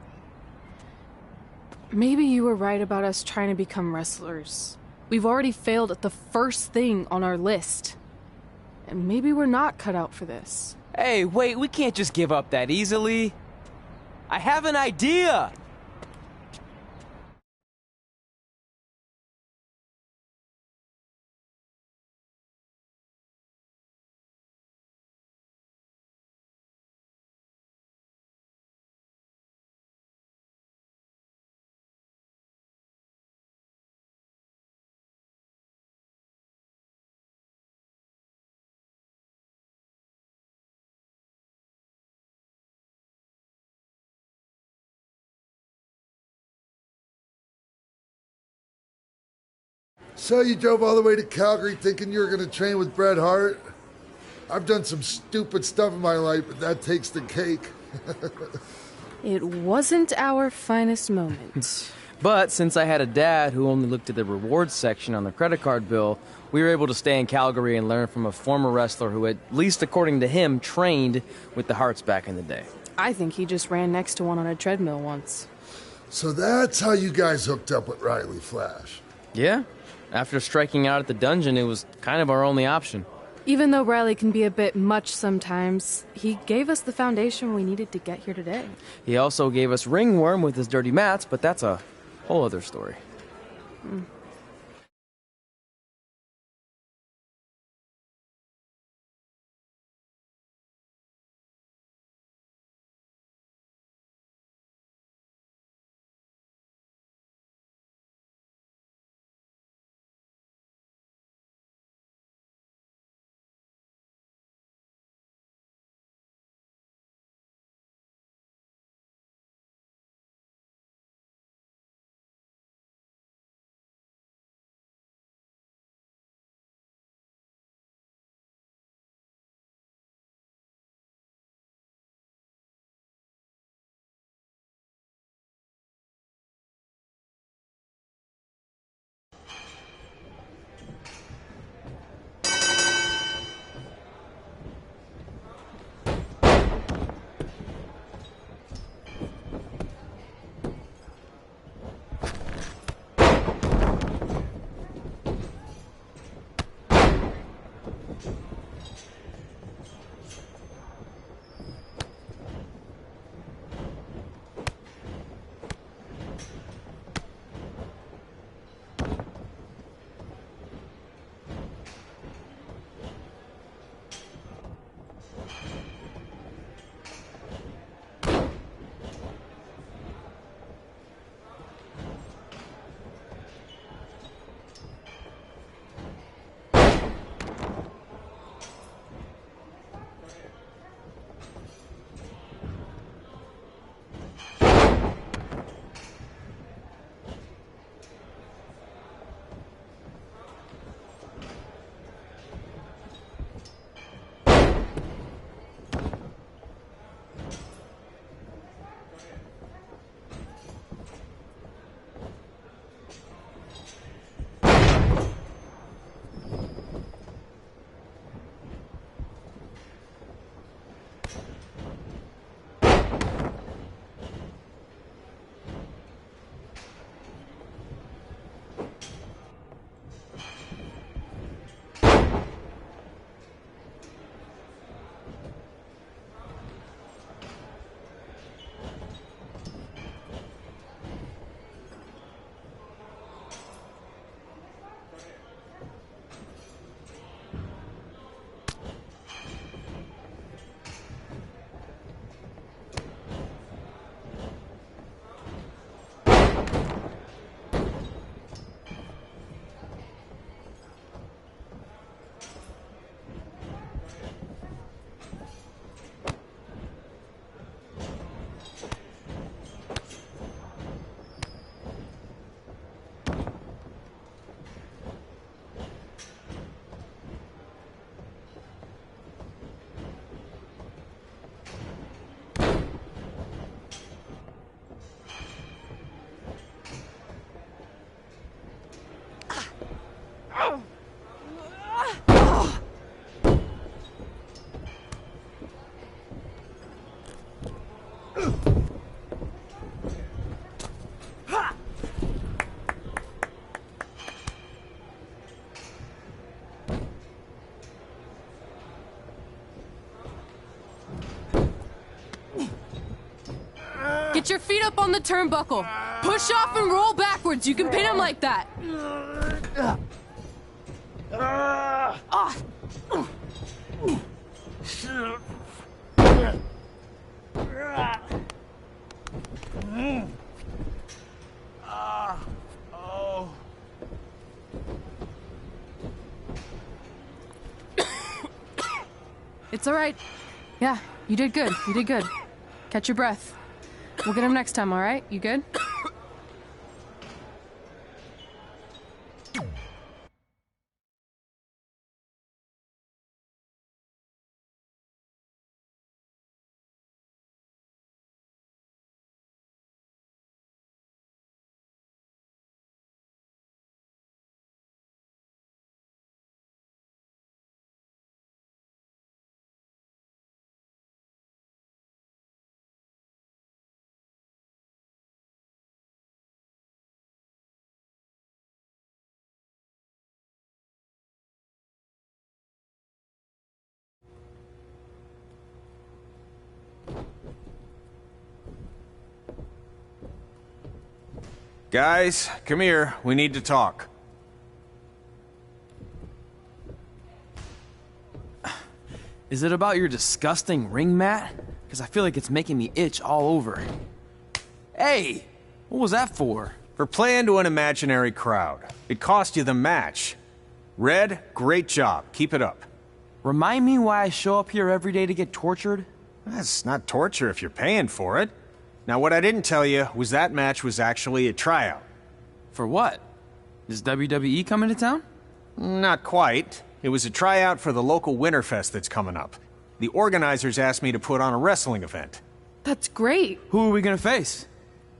F: Maybe you were right about us trying to become wrestlers. We've already failed at the first thing on our list. And maybe we're not cut out for this.
E: Hey, wait, we can't just give up that easily. I have an idea!
M: So you drove all the way to Calgary thinking you were going to train with Bret Hart? I've done some stupid stuff in my life, but that takes the cake.
F: It wasn't our finest moment.
E: But since I had a dad who only looked at the rewards section on the credit card bill, we were able to stay in Calgary and learn from a former wrestler who, at least according to him, trained with the Harts back in the day.
F: I think he just ran next to one on a treadmill once.
M: So that's how you guys hooked up with Riley Flash.
E: Yeah. After striking out at the dungeon, it was kind of our only option.
F: Even though Riley can be a bit much sometimes, he gave us the foundation we needed to get here today.
E: He also gave us Ringworm with his dirty mats, but that's a whole other story.
F: Get your feet up on the turnbuckle. Push off and roll backwards. You can pin him like that. It's all right. Yeah, you did good. You did good. Catch your breath. We'll get him next time, all right? You good?
Q: Guys, come here. We need to talk.
E: Is it about your disgusting ring mat? Because I feel like it's making me itch all over. Hey! What was that for?
Q: For playing to an imaginary crowd. It cost you the match. Red, great job. Keep it up.
E: Remind me why I show up here every day to get tortured?
Q: That's not torture if you're paying for it. Now, what I didn't tell you was that match was actually a tryout.
E: For what? Is WWE coming to town?
Q: Not quite. It was a tryout for the local Winterfest that's coming up. The organizers asked me to put on a wrestling event.
F: That's great.
E: Who are we gonna face?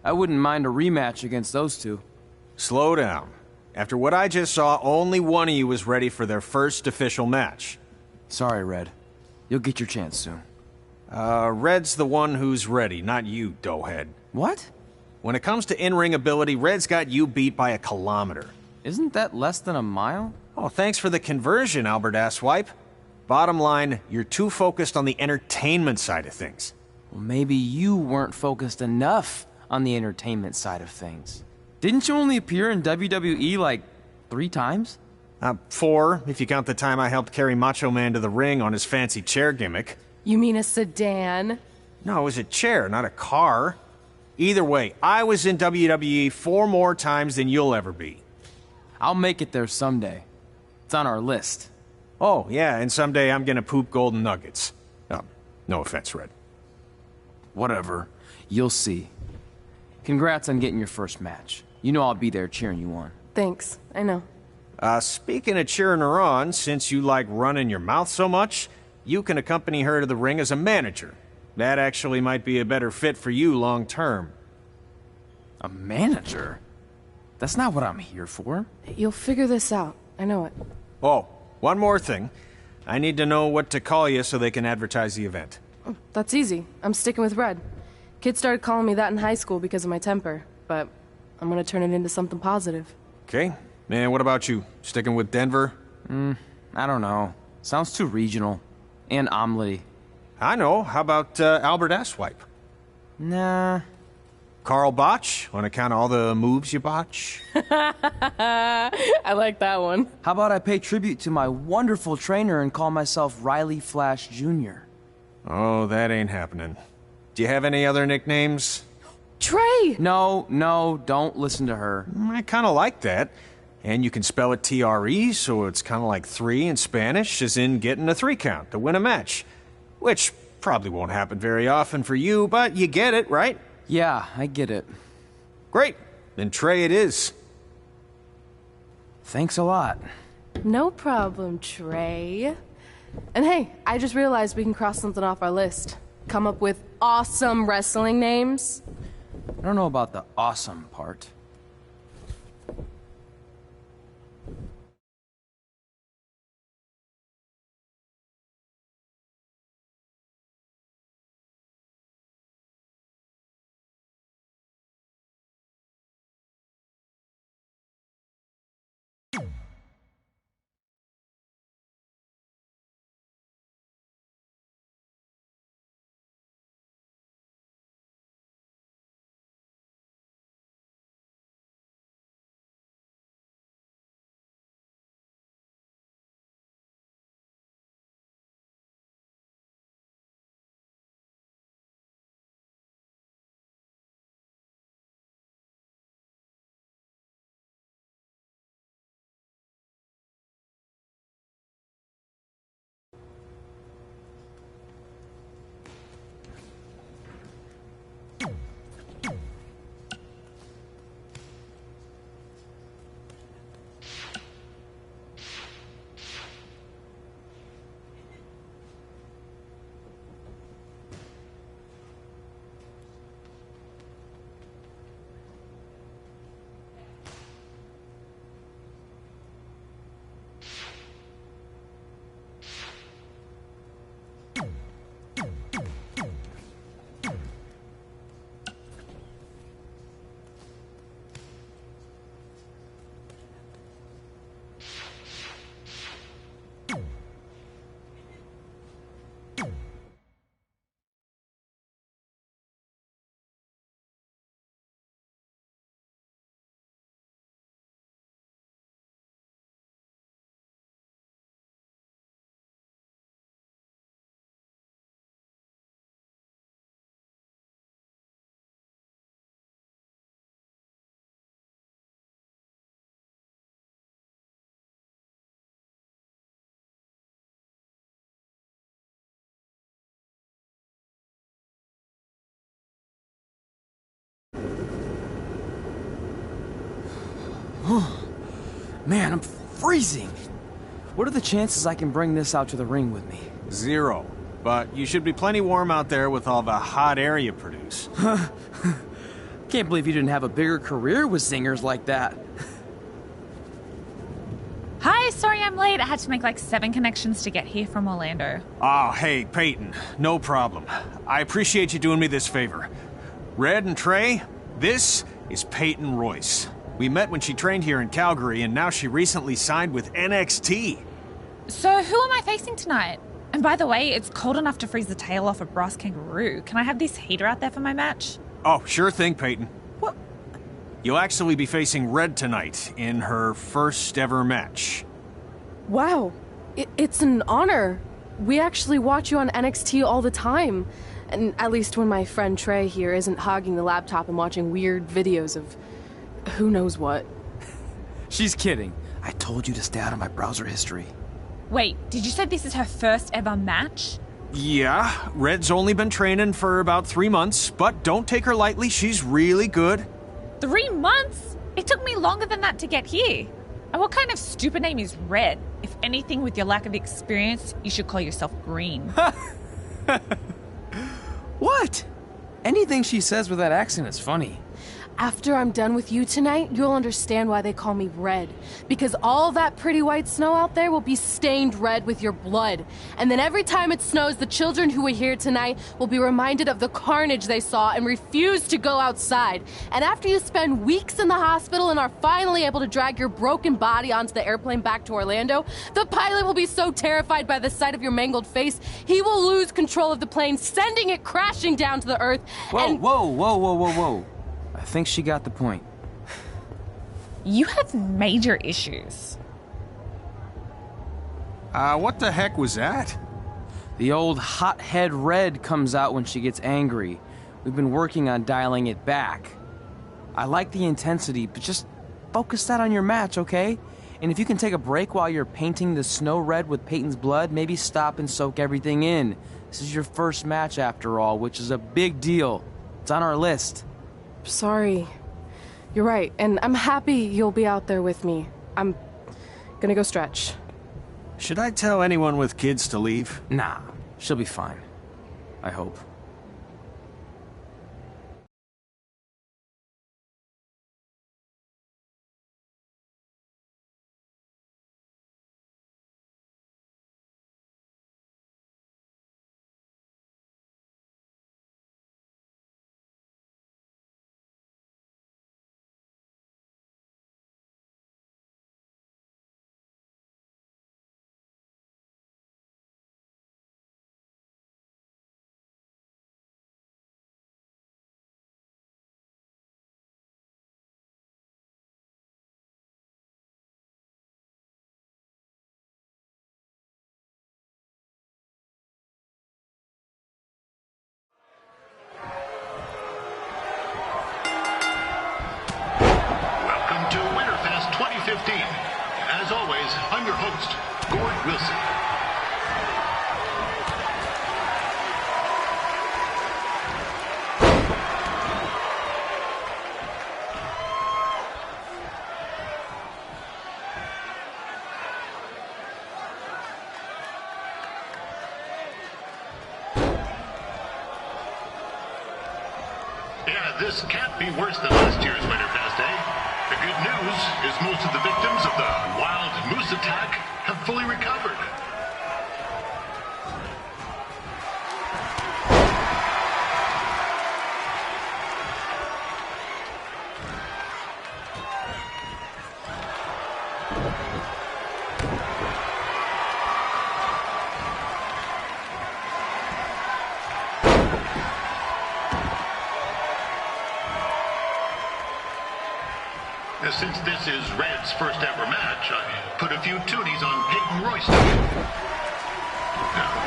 E: I wouldn't mind a rematch against those two.
Q: Slow down. After what I just saw, only one of you was ready for their first official match.
E: Sorry, Red. You'll get your chance soon.
Q: Red's the one who's ready, not you, doughhead.
E: What?
Q: When it comes to in-ring ability, Red's got you beat by a kilometer.
E: Isn't that less than a mile?
Q: Oh, thanks for the conversion, Albert Asswipe. Bottom line, you're too focused on the entertainment side of things.
E: Well, maybe you weren't focused enough on the entertainment side of things. Didn't you only appear in WWE like 3 times?
Q: 4, if you count the time I helped carry Macho Man to the ring on his fancy chair gimmick.
F: You mean a sedan?
Q: No, it was a chair, not a car. Either way, I was in WWE 4 more times than you'll ever be.
E: I'll make it there someday. It's on our list.
Q: Oh, yeah, and someday I'm gonna poop golden nuggets. No offense, Red.
E: Whatever. You'll see. Congrats on getting your first match. You know I'll be there cheering you on.
F: Thanks. I know.
Q: Speaking of cheering her on, since you like running your mouth so much, you can accompany her to the ring as a manager. That actually might be a better fit for you long term.
E: A manager? That's not what I'm here for.
F: You'll figure this out. I know it.
Q: Oh, one more thing. I need to know what to call you so they can advertise the event.
F: Oh, that's easy. I'm sticking with Red. Kids started calling me that in high school because of my temper, but I'm gonna turn it into something positive.
Q: Okay. And what about you? Sticking with Denver?
E: I don't know. Sounds too regional. And omelette.
Q: I know. How about Albert Asswipe?
E: Nah.
Q: Carl Botch, on account of all the moves you botch?
F: I like that one.
E: How about I pay tribute to my wonderful trainer and call myself Riley Flash Jr.?
Q: Oh, that ain't happening. Do you have any other nicknames?
F: Trey!
E: No, don't listen to her.
Q: I kind of like that. And you can spell it T-R-E, so it's kind of like 3 in Spanish, as in getting a 3 count to win a match. Which probably won't happen very often for you, but you get it, right?
E: Yeah, I get it.
Q: Great. Then Trey it is.
E: Thanks a lot.
F: No problem, Trey. And hey, I just realized we can cross something off our list. Come up with awesome wrestling names.
E: I don't know about the awesome part. Man, I'm freezing. What are the chances I can bring this out to the ring with me?
Q: 0. But you should be plenty warm out there with all the hot air you produce.
E: Can't believe you didn't have a bigger career with zingers like that.
R: Hi, sorry I'm late. I had to make like 7 connections to get here from Orlando.
Q: Oh, hey, Peyton. No problem. I appreciate you doing me this favor. Red and Trey, this is Peyton Royce. We met when she trained here in Calgary, and now she recently signed with NXT.
R: So who am I facing tonight? And by the way, it's cold enough to freeze the tail off a brass kangaroo. Can I have this heater out there for my match?
Q: Oh, sure thing, Peyton.
R: What?
Q: You'll actually be facing Red tonight in her first ever match.
F: Wow, it's an honor. We actually watch you on NXT all the time. And at least when my friend Trey here isn't hogging the laptop and watching weird videos of who knows what.
E: She's kidding. I told you to stay out of my browser history.
R: Wait, did you say this is her first ever match?
Q: Yeah, Red's only been training for about 3 months, but don't take her lightly, she's really good.
R: 3 months? It took me longer than that to get here. And what kind of stupid name is Red? If anything, with your lack of experience, you should call yourself Green.
E: What? Anything she says with that accent is funny.
F: After I'm done with you tonight, you'll understand why they call me Red. Because all that pretty white snow out there will be stained red with your blood. And then every time it snows, the children who were here tonight will be reminded of the carnage they saw and refuse to go outside. And after you spend weeks in the hospital and are finally able to drag your broken body onto the airplane back to Orlando, the pilot will be so terrified by the sight of your mangled face, he will lose control of the plane, sending it crashing down to the earth.
E: Whoa. I think she got the point.
R: You have major issues.
Q: What the heck was that?
E: The old hothead Red comes out when she gets angry. We've been working on dialing it back. I like the intensity, but just focus that on your match, okay? And if you can take a break while you're painting the snow red with Peyton's blood, maybe stop and soak everything in. This is your first match after all, which is a big deal. It's on our list.
F: Sorry. You're right, and I'm happy you'll be out there with me. I'm gonna go stretch.
Q: Should I tell anyone with kids to leave?
E: Nah, she'll be fine. I hope.
S: As always, I'm your host, Gord Wilson. Yeah, this can't be worse than last year's Winterfest, eh? The good news is most of the victims of the wild moose attack have fully recovered. Since this is Red's first ever match, I put a few toonies on Peyton Royce to win.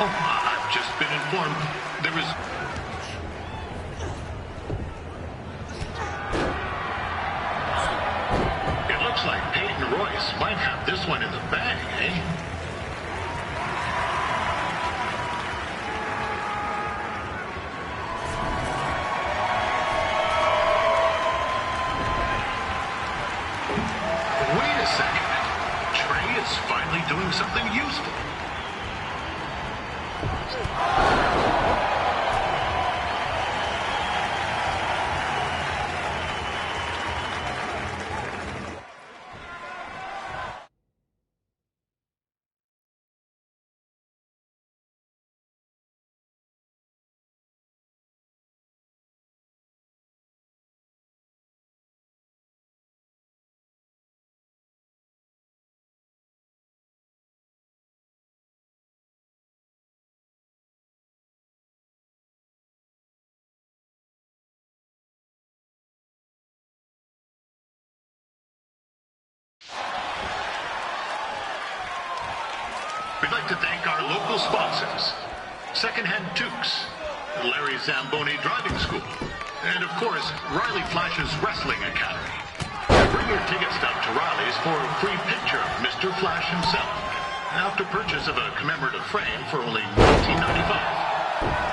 S: I've just been informed there is... It looks like Peyton Royce might have this one in the bag, eh? is finally doing something useful. We'd like to thank our local sponsors, Secondhand Tukes, Larry Zamboni Driving School, and of course, Riley Flash's Wrestling Academy. Bring your ticket stub to Riley's for a free picture of Mr. Flash himself, after purchase of a commemorative frame for only $19.95.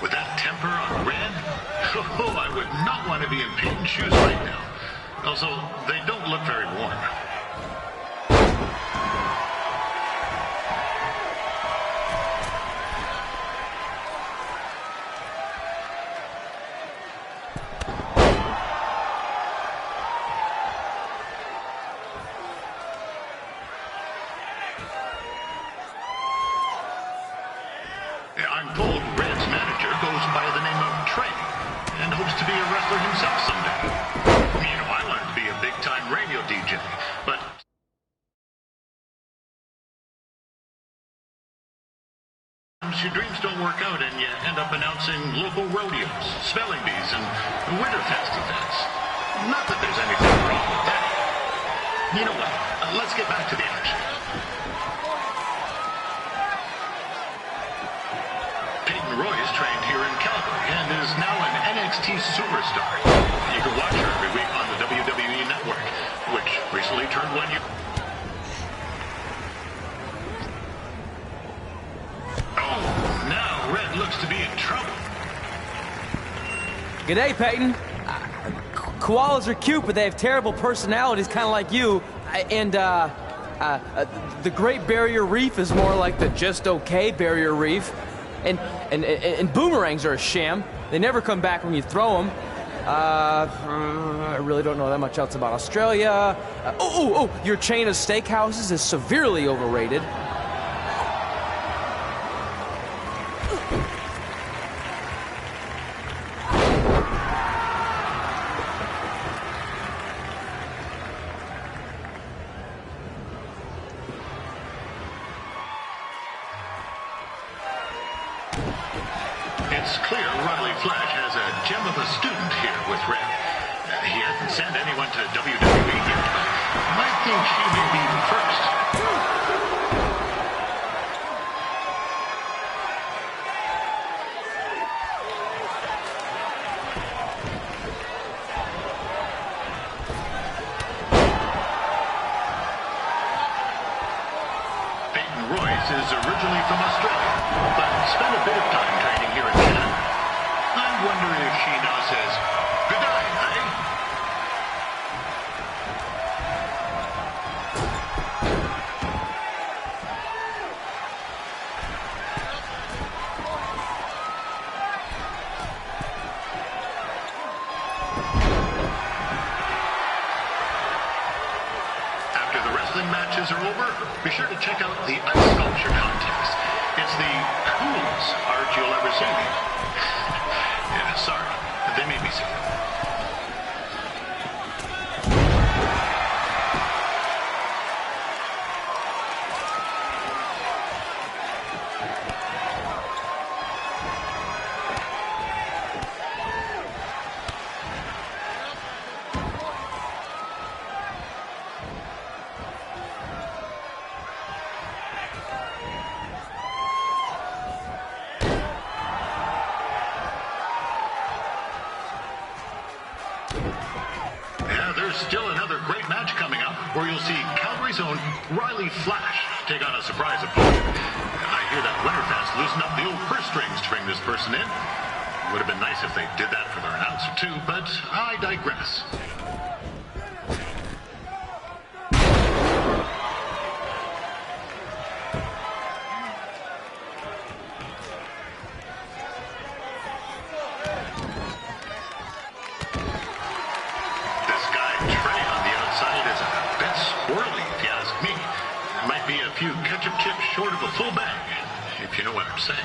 S: With that temper on Red, oh, I would not want to be in Peyton's shoes right now. Also, they don't look very warm. I'm told Red's manager goes by the name of Trey and hopes to be a wrestler himself someday. You know, I wanted to be a big-time radio DJ, but your dreams don't work out and you end up announcing local rodeos, spelling bees, and Winterfest events. Not that there's anything wrong with that. You know what? Let's get back to the action. Roy's trained here in Calgary and is now an NXT superstar. You can watch her every week on the WWE Network, which recently turned 1 year. Oh, now Red looks to be in trouble.
E: G'day, Peyton. Koalas are cute, but they have terrible personalities, kind of like you. And, the Great Barrier Reef is more like the just okay Barrier Reef. And boomerangs are a sham. They never come back when you throw them. I really don't know that much else about Australia. Your chain of steakhouses is severely overrated.
S: It's clear Riley Flash has a gem of a student here with Red. He hasn't sent anyone to WWE yet, but I think she may be the first. Peyton Royce is originally from Australia, but spent a bit of time training here in Canada. I wonder if she now says, good day, eh? After the wrestling matches are over, be sure to check out the ice sculpture contest. It's the coolest art you'll ever see. Yeah, sorry. They made me say that. Yeah, there's still another great match coming up where you'll see Calgary Larry's own Riley Flash take on a surprise opponent. And I hear that Winterfest loosened up the old purse strings to bring this person in. Would have been nice if they did that for their announcer too, but I digress. Ketchup chips short of a full bag, if you know what I'm saying.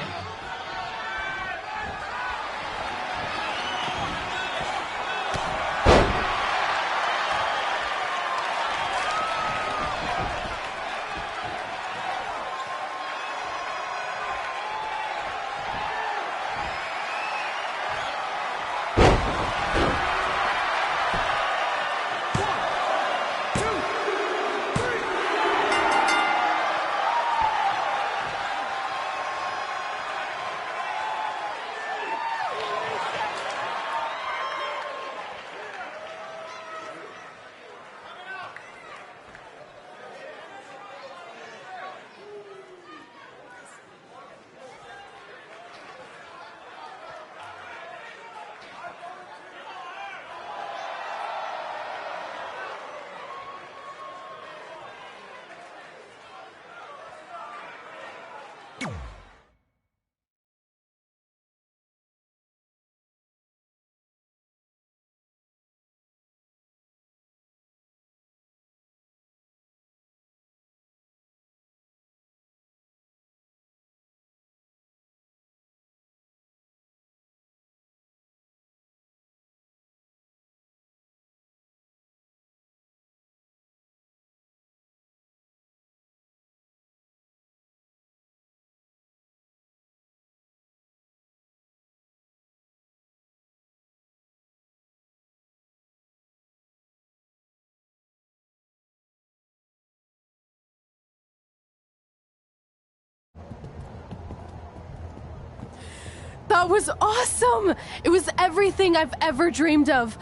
F: That was awesome! It was everything I've ever dreamed of.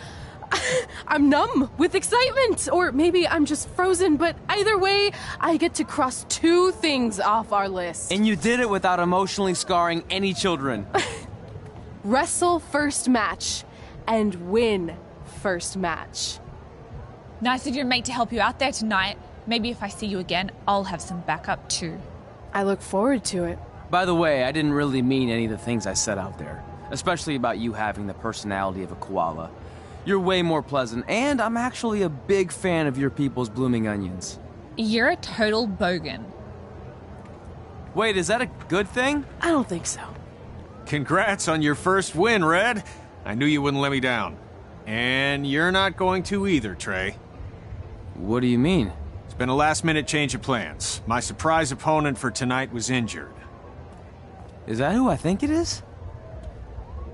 F: I'm numb with excitement, or maybe I'm just frozen, but either way, I get to cross 2 things off our list.
E: And you did it without emotionally scarring any children.
F: Wrestle first match and win first match.
R: Nice of your mate to help you out there tonight. Maybe if I see you again, I'll have some backup too.
F: I look forward to it.
E: By the way, I didn't really mean any of the things I said out there, especially about you having the personality of a koala. You're way more pleasant, and I'm actually a big fan of your people's blooming onions.
R: You're a total bogan.
E: Wait, is that a good thing?
F: I don't think so.
Q: Congrats on your first win, Red. I knew you wouldn't let me down. And you're not going to either, Trey.
E: What do you mean?
Q: It's been a last-minute change of plans. My surprise opponent for tonight was injured.
E: Is that who I think it is?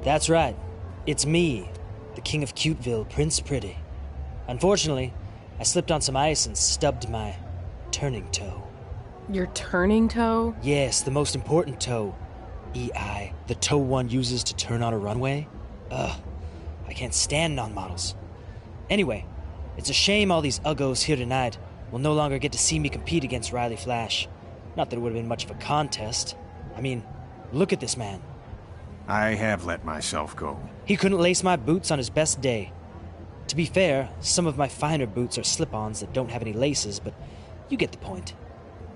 T: That's right. It's me, the King of Cuteville, Prince Pretty. Unfortunately, I slipped on some ice and stubbed my turning toe.
F: Your turning toe?
T: Yes, the most important toe. EI, the toe one uses to turn on a runway. Ugh, I can't stand non-models. Anyway, it's a shame all these uggos here tonight will no longer get to see me compete against Riley Flash. Not that it would have been much of a contest. I mean, look at this man.
Q: I have let myself go.
T: He couldn't lace my boots on his best day. To be fair, some of my finer boots are slip-ons that don't have any laces, but you get the point.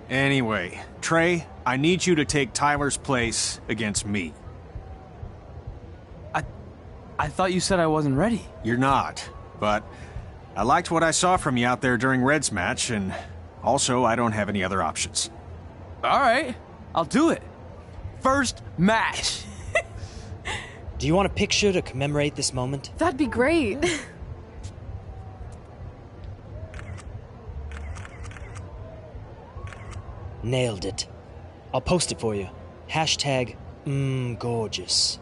Q: Anyway, Trey, I need you to take Tyler's place against me.
E: I thought you said I wasn't ready.
Q: You're not, but I liked what I saw from you out there during Red's match, and also I don't have any other options.
E: All right, I'll do it. First match.
T: Do you want a picture to commemorate this moment?
F: That'd be great.
T: Nailed it. I'll post it for you. Hashtag gorgeous.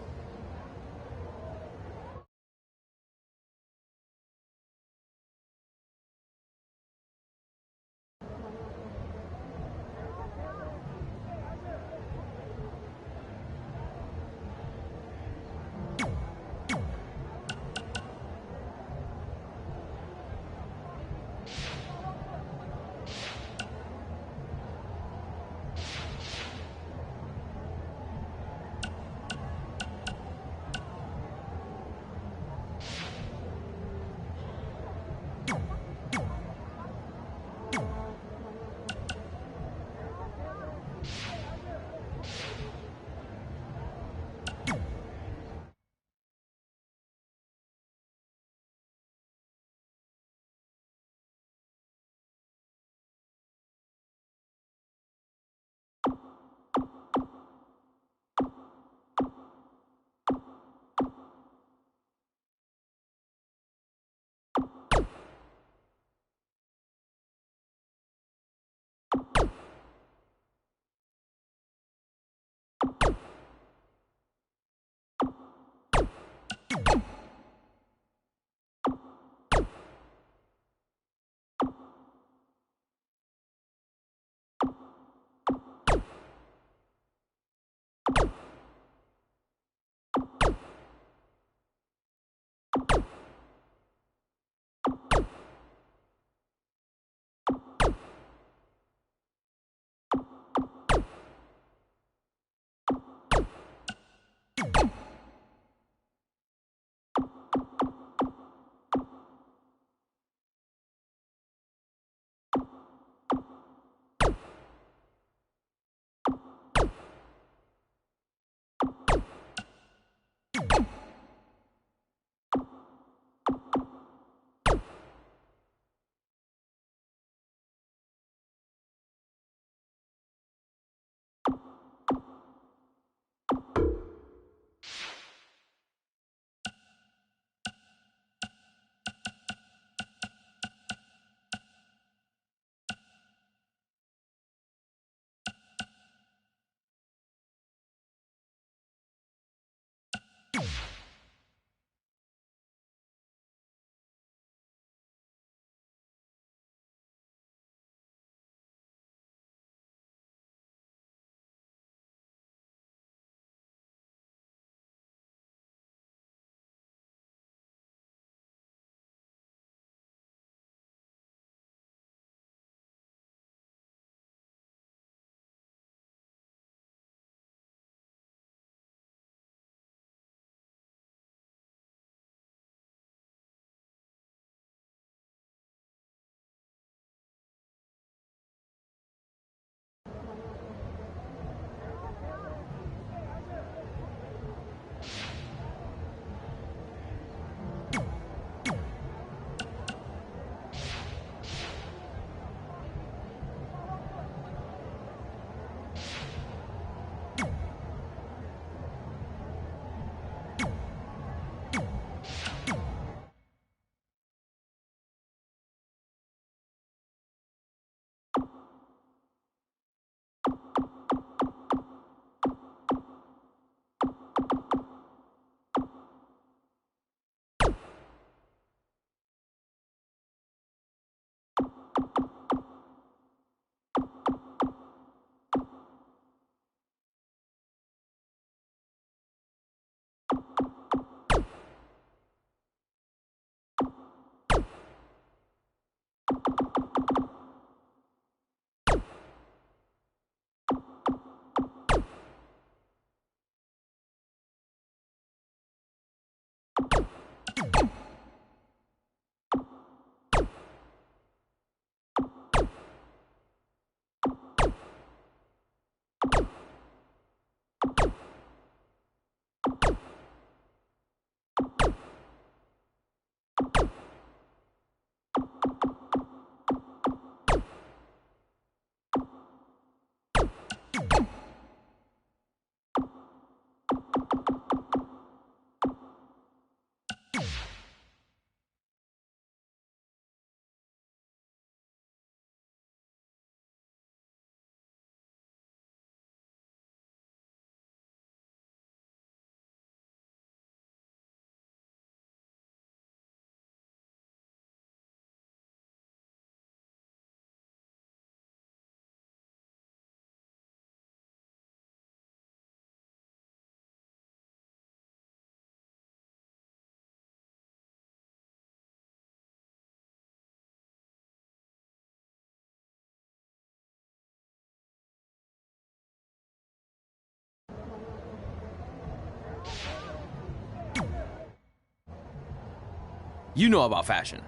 E: You know about fashion.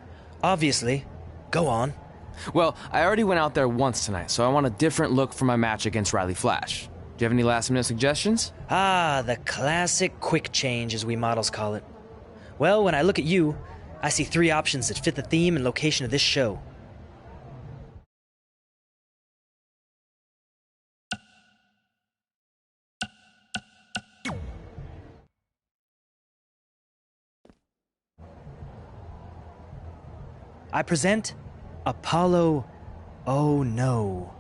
T: Obviously. Go on.
E: Well, I already went out there once tonight, so I want a different look for my match against Riley Flash. Do you have any last-minute suggestions?
T: Ah, the classic quick change, as we models call it. Well, when I look at you, I see 3 options that fit the theme and location of this show. I present Apollo Oh No.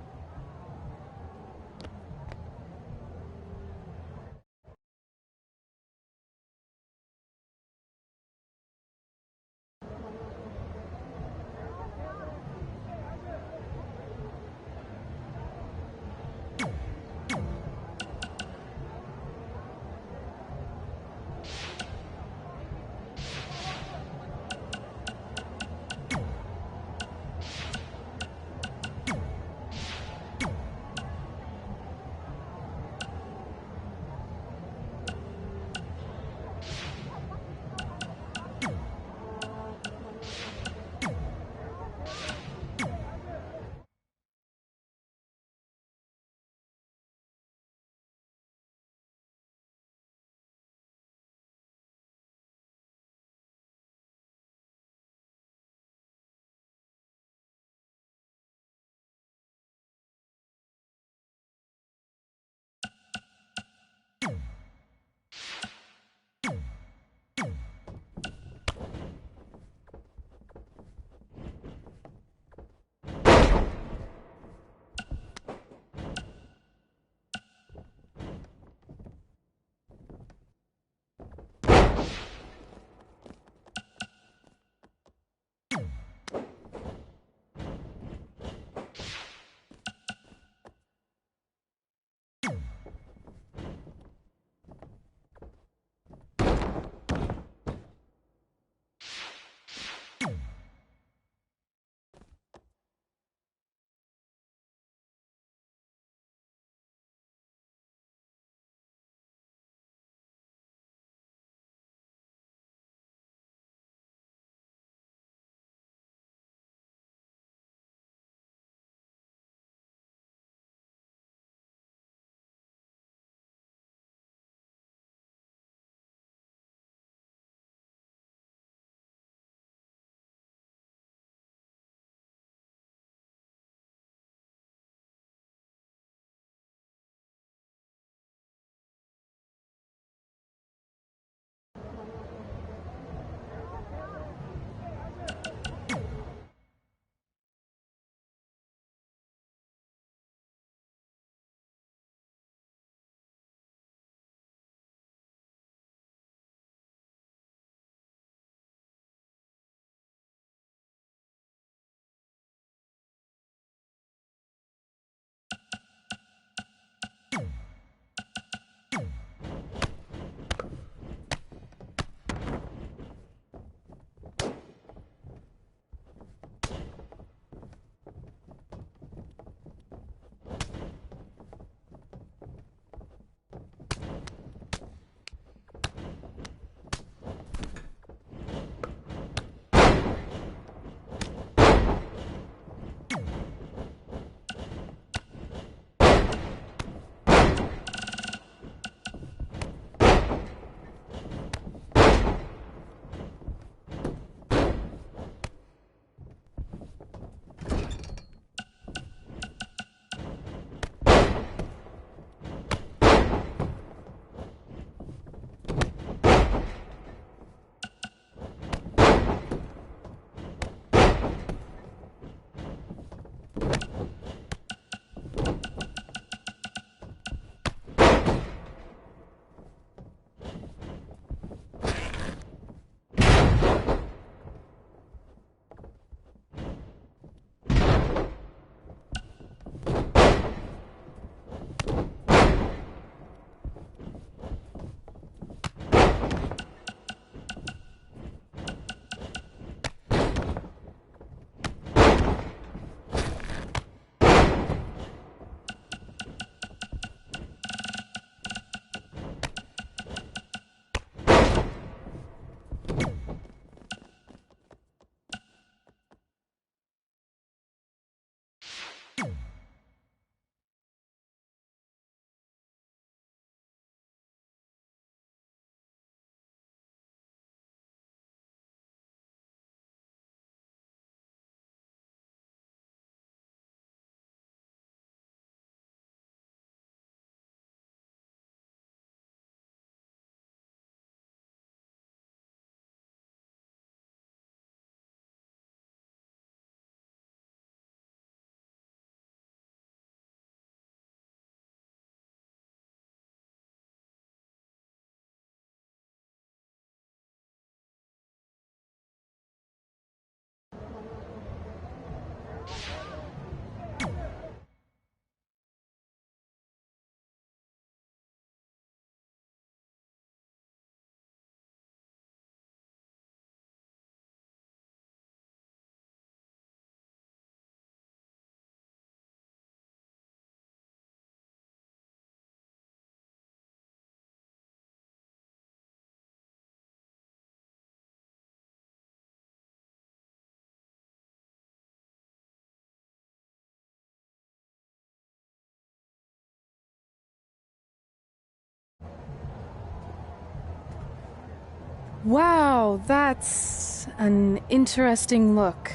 F: Wow, that's an interesting look.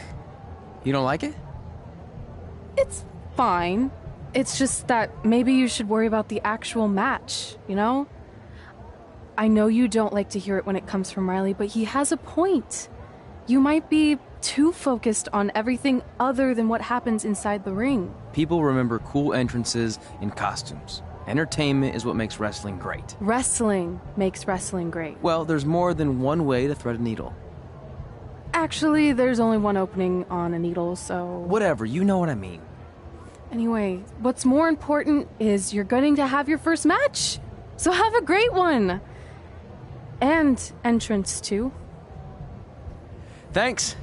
E: You don't like it?
F: It's fine. It's just that maybe you should worry about the actual match, you know? I know you don't like to hear it when it comes from Riley, but he has a point. You might be too focused on everything other than what happens inside the ring.
E: People remember cool entrances and costumes. Entertainment is what makes wrestling great.
F: Wrestling makes wrestling great.
E: Well, there's more than one way to thread a needle.
F: Actually, there's only one opening on a needle, so...
E: Whatever, you know what I mean.
F: Anyway, what's more important is you're going to have your first match. So have a great one. And entrance, too.
E: Thanks.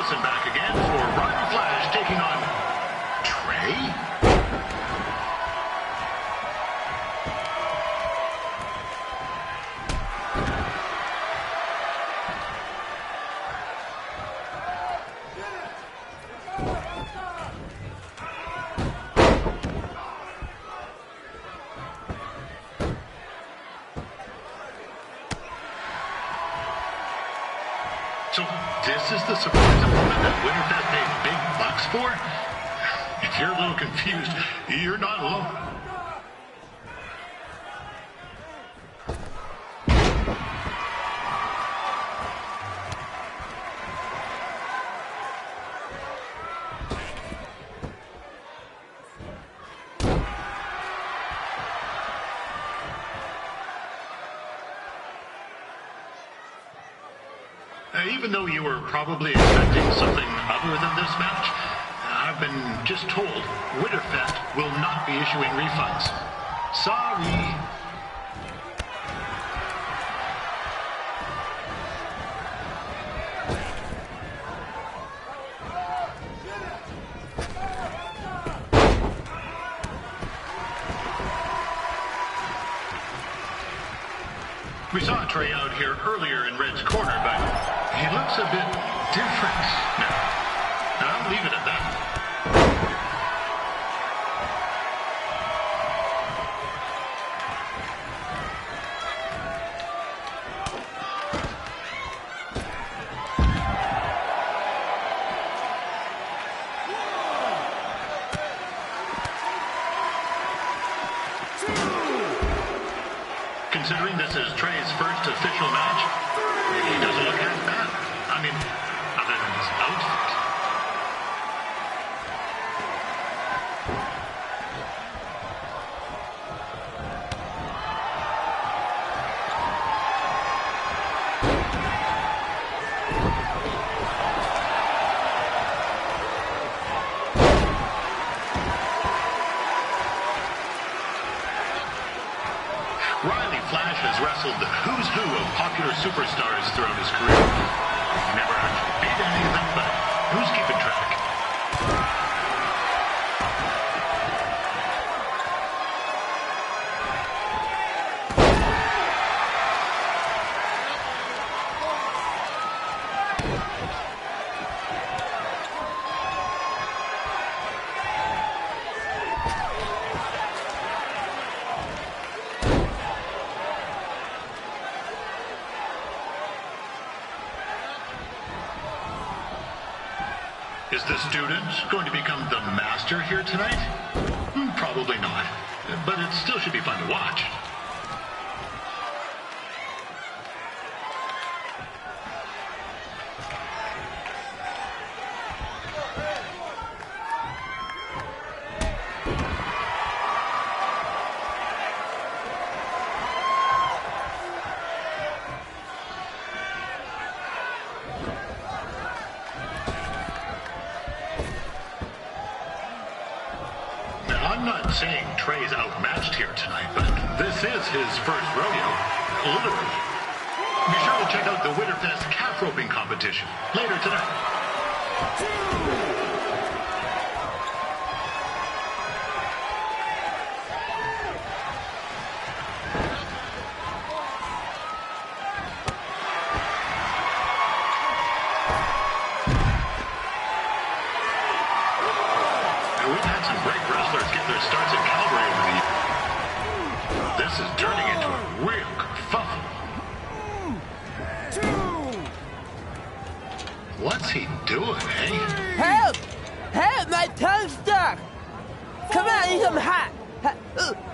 S: Wilson back again for Riley Flash taking on Trey. So this is the surprise opponent that Winterfest paid big bucks for? If you're a little confused, you're not alone. Even though you were probably expecting something other than this match, I've been just told Winterfest will not be issuing refunds. Sorry. We saw Trey out here earlier in Red's corner, but he looks a bit different now. I'll leave it at that. Considering this is Trey's first official match, he doesn't look half bad. I mean, other than his outfit. Riley Flash has wrestled the who's who of popular superstars throughout his career. He never actually beat any of them, but who's keeping track? Is the student going to become the master here tonight? Probably not, but it still should be fun to watch. I'm not saying Trey's outmatched here tonight, but this is his first rodeo, literally. Be sure to check out the Winterfest calf roping competition later tonight. We've had some great wrestlers get their starts at Calgary over the years. This is turning into a real kerfuffle. What's he doing, eh?
G: Help! Help! My tongue's stuck! Come on, I need some hot!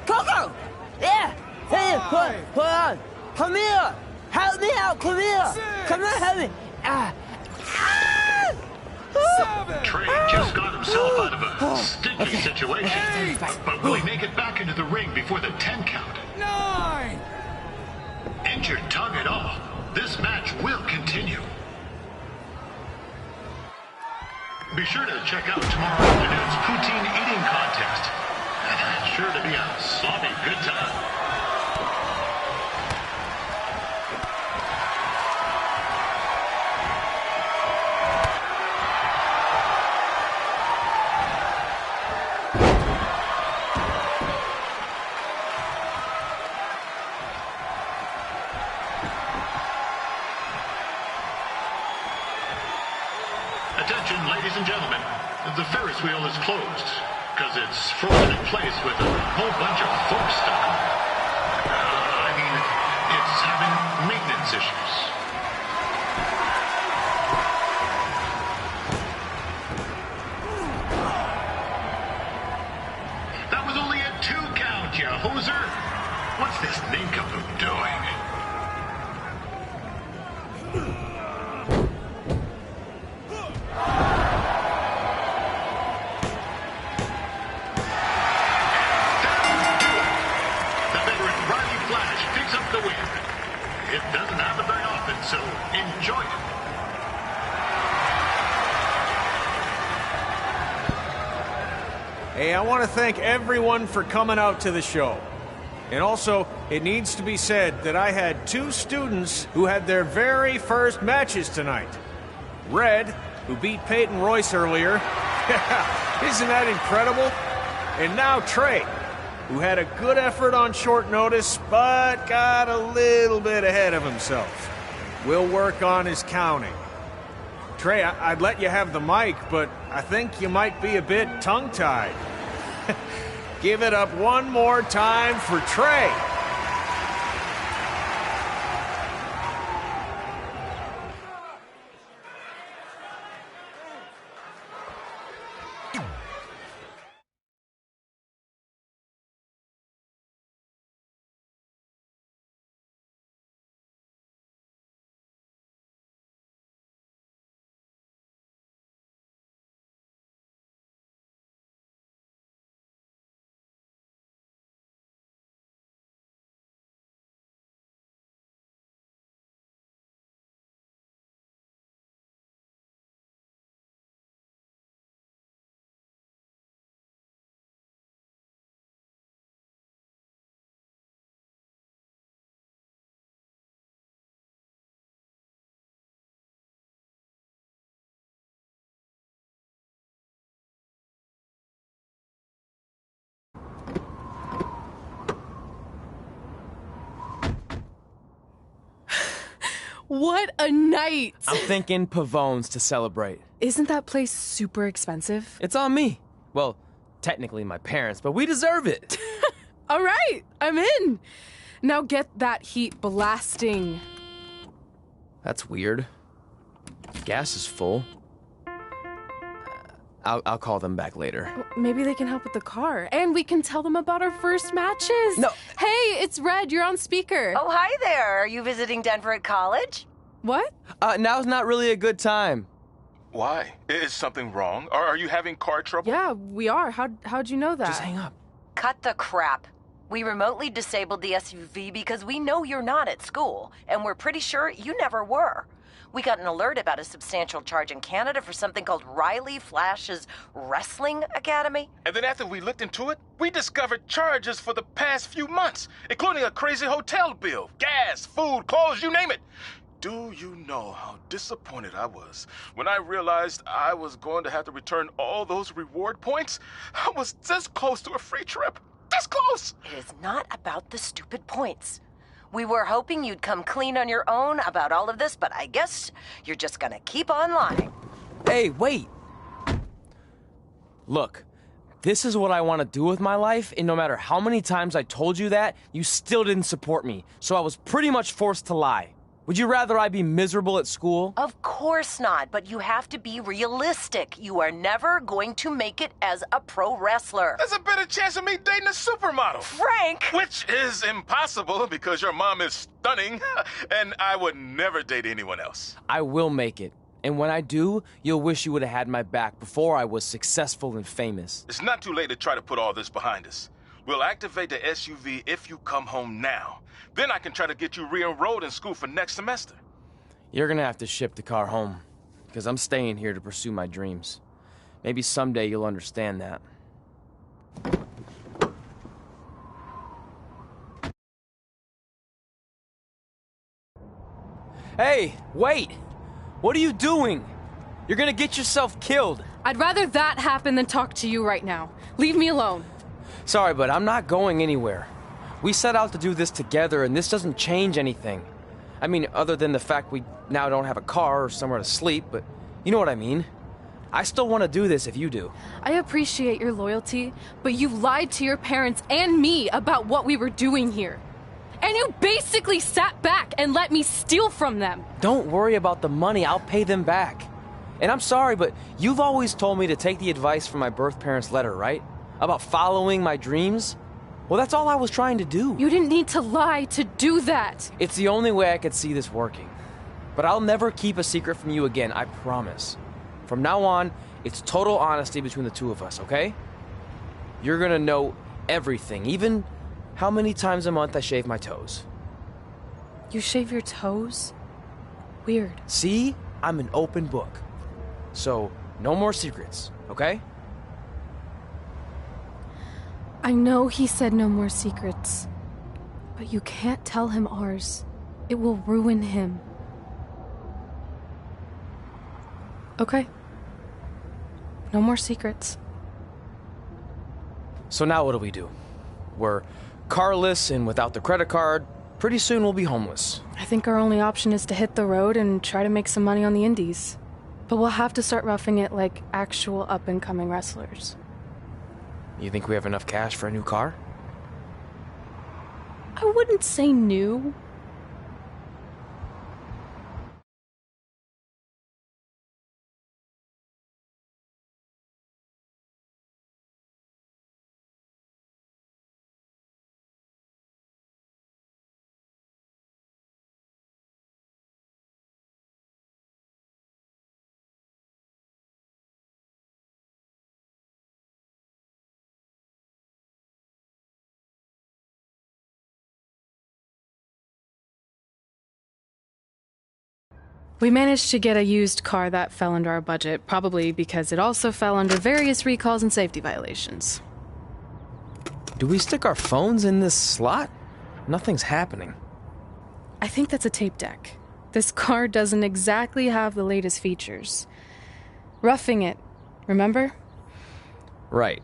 G: Coco! Yeah! Hey, hold on! Come here! Help me out! Come here! Come on, help me!
S: Trey just got himself out of a sticky situation. But will he make it back into the ring before the 10 count? 9! Injured tongue at all. This match will continue. Be sure to check out tomorrow afternoon's poutine eating contest. It's sure to be a sloppy good time. Attention, ladies and gentlemen. The Ferris wheel is closed because it's frozen in place with a whole bunch of folks stuck on it. I mean, it's having maintenance issues. That was only a 2 count, you hoser. What's this nincompoop doing? It doesn't happen very often, so enjoy it.
Q: I want to thank everyone for coming out to the show. And also, it needs to be said that I had 2 students who had their very first matches tonight. Red, who beat Peyton Royce earlier. Isn't that incredible? And now Trey, who had a good effort on short notice, but got a little bit ahead of himself. We'll work on his counting. Trey, I'd let you have the mic, but I think you might be a bit tongue-tied. Give it up one more time for Trey.
F: What a night!
E: I'm thinking Pavone's to celebrate.
F: Isn't that place super expensive?
E: It's on me. Well, technically my parents, but we deserve it.
F: All right, I'm in. Now get that heat blasting.
E: That's weird. Gas is full. I'll call them back later.
F: Maybe they can help with the car. And we can tell them about our first matches.
E: No.
F: Hey, it's Red. You're on speaker.
O: Oh, hi there. Are you visiting Denver at college?
F: What?
E: Now's not really a good time.
N: Why? Is something wrong? Are you having car trouble?
F: Yeah, we are. How'd you know that?
E: Just hang up.
O: Cut the crap. We remotely disabled the SUV because we know you're not at school, and we're pretty sure you never were. We got an alert about a substantial charge in Canada for something called Riley Flash's Wrestling Academy.
N: And then after we looked into it, we discovered charges for the past few months, including a crazy hotel bill, gas, food, clothes, you name it. Do you know how disappointed I was when I realized I was going to have to return all those reward points? I was this close to a free trip. This close!
O: It is not about the stupid points. We were hoping you'd come clean on your own about all of this, but I guess you're just gonna keep on lying.
E: Hey, wait! Look, this is what I want to do with my life, and no matter how many times I told you that, you still didn't support me, so I was pretty much forced to lie. Would you rather I be miserable at school?
O: Of course not, but you have to be realistic. You are never going to make it as a pro wrestler.
N: There's a better chance of me dating a supermodel.
O: Frank!
N: Which is impossible because your mom is stunning, and I would never date anyone else.
E: I will make it. And when I do, you'll wish you would have had my back before I was successful and famous.
N: It's not too late to try to put all this behind us. We'll activate the SUV if you come home now. Then I can try to get you re-enrolled in school for next semester.
E: You're gonna have to ship the car home, because I'm staying here to pursue my dreams. Maybe someday you'll understand that. Hey, wait! What are you doing? You're gonna get yourself killed.
F: I'd rather that happen than talk to you right now. Leave me alone.
E: Sorry, but I'm not going anywhere. We set out to do this together, and this doesn't change anything. I mean, other than the fact we now don't have a car or somewhere to sleep, but you know what I mean. I still want to do this if you do.
F: I appreciate your loyalty, but you lied to your parents and me about what we were doing here. And you basically sat back and let me steal from them.
E: Don't worry about the money, I'll pay them back. And I'm sorry, but you've always told me to take the advice from my birth parents' letter, right? About following my dreams? Well, that's all I was trying to do.
F: You didn't need to lie to do that.
E: It's the only way I could see this working. But I'll never keep a secret from you again, I promise. From now on, it's total honesty between the two of us, okay? You're gonna know everything, even how many times a month I shave my toes.
F: You shave your toes? Weird.
E: See? I'm an open book. So, no more secrets, okay?
F: I know he said no more secrets, but you can't tell him ours. It will ruin him. Okay. No more secrets.
E: So now what do? We're carless and without the credit card. Pretty soon we'll be homeless.
F: I think our only option is to hit the road and try to make some money on the indies. But we'll have to start roughing it like actual up-and-coming wrestlers.
E: You think we have enough cash for a new car?
F: I wouldn't say new. We managed to get a used car that fell under our budget, probably because it also fell under various recalls and safety violations.
E: Do we stick our phones in this slot? Nothing's happening.
F: I think that's a tape deck. This car doesn't exactly have the latest features. Roughing it, remember?
E: Right.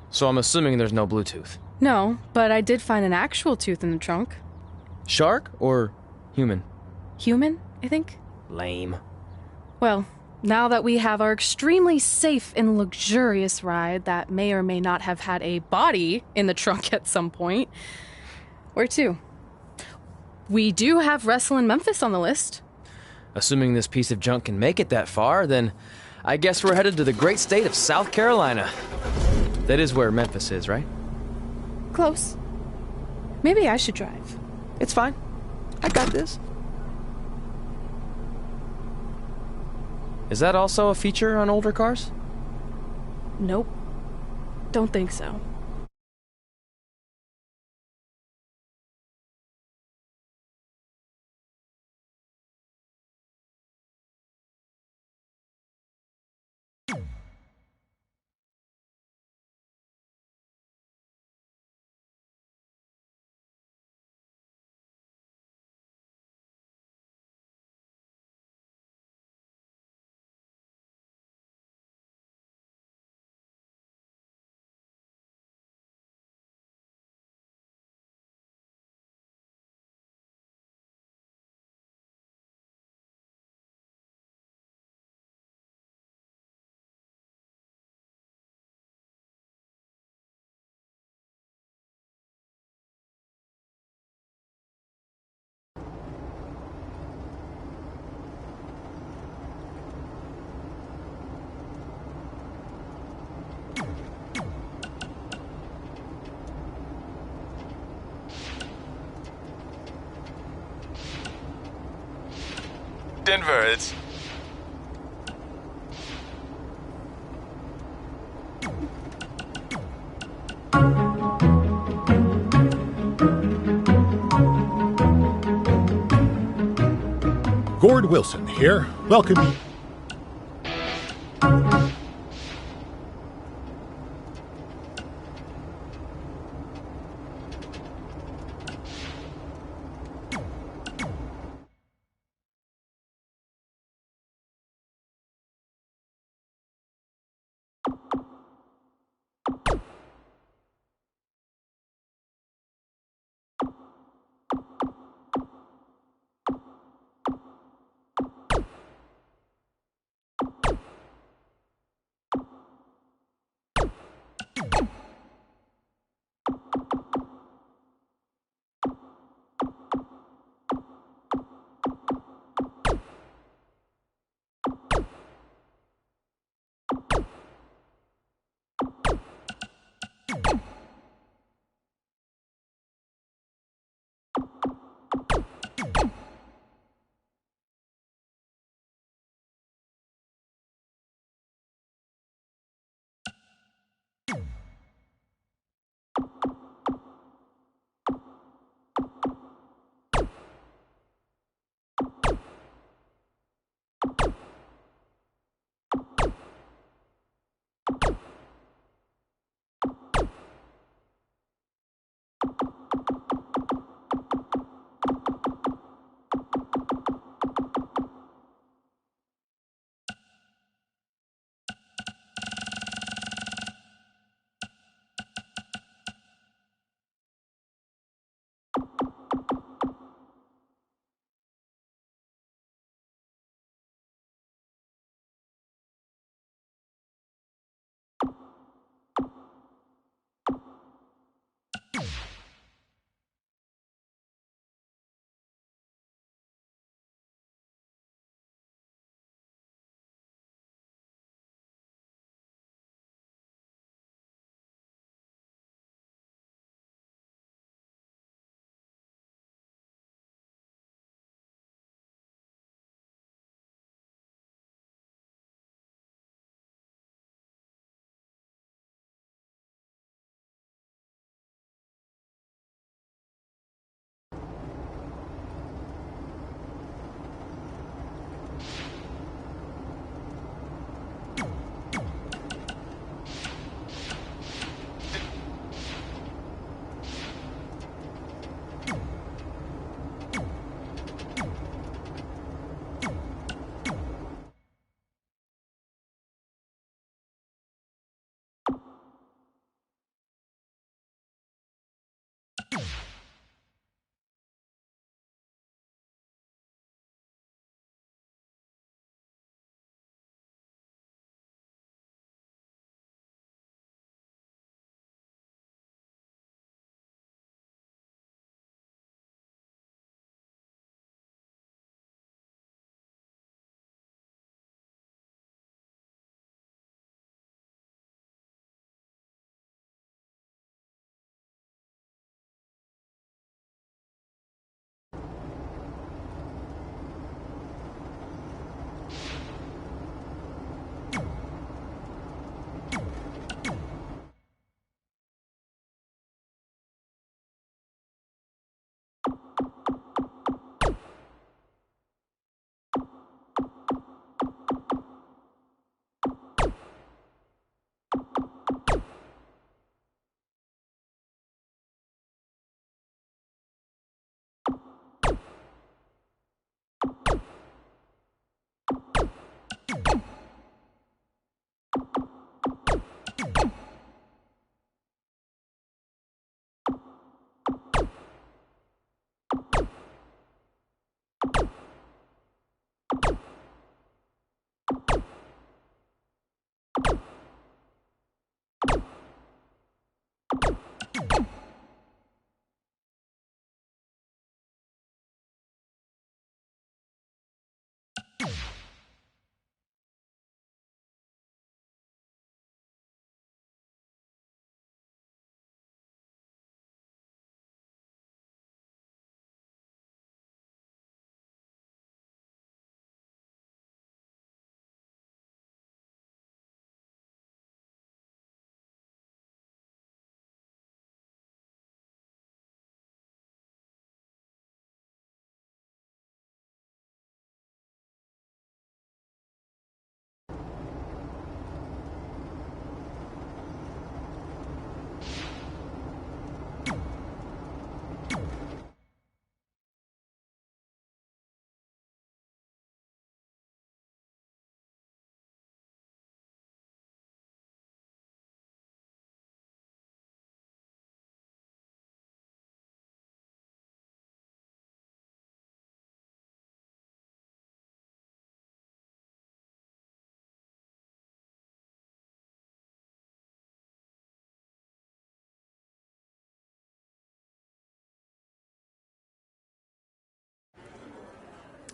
E: So I'm assuming there's no Bluetooth.
F: No, but I did find an actual tooth in the trunk.
E: Shark or human?
F: Human, I think.
E: Lame.
F: Well, now that we have our extremely safe and luxurious ride that may or may not have had a body in the trunk at some point, where to? We do have Wrestle in Memphis on the list.
E: Assuming this piece of junk can make it that far, then I guess we're headed to the great state of South Carolina. That is where Memphis is, right?
F: Close. Maybe I should drive.
E: It's fine. I got this. Is that also a feature on older cars?
F: Nope. Don't think so.
N: Denver, it's...
U: Gord Wilson here. Welcome you.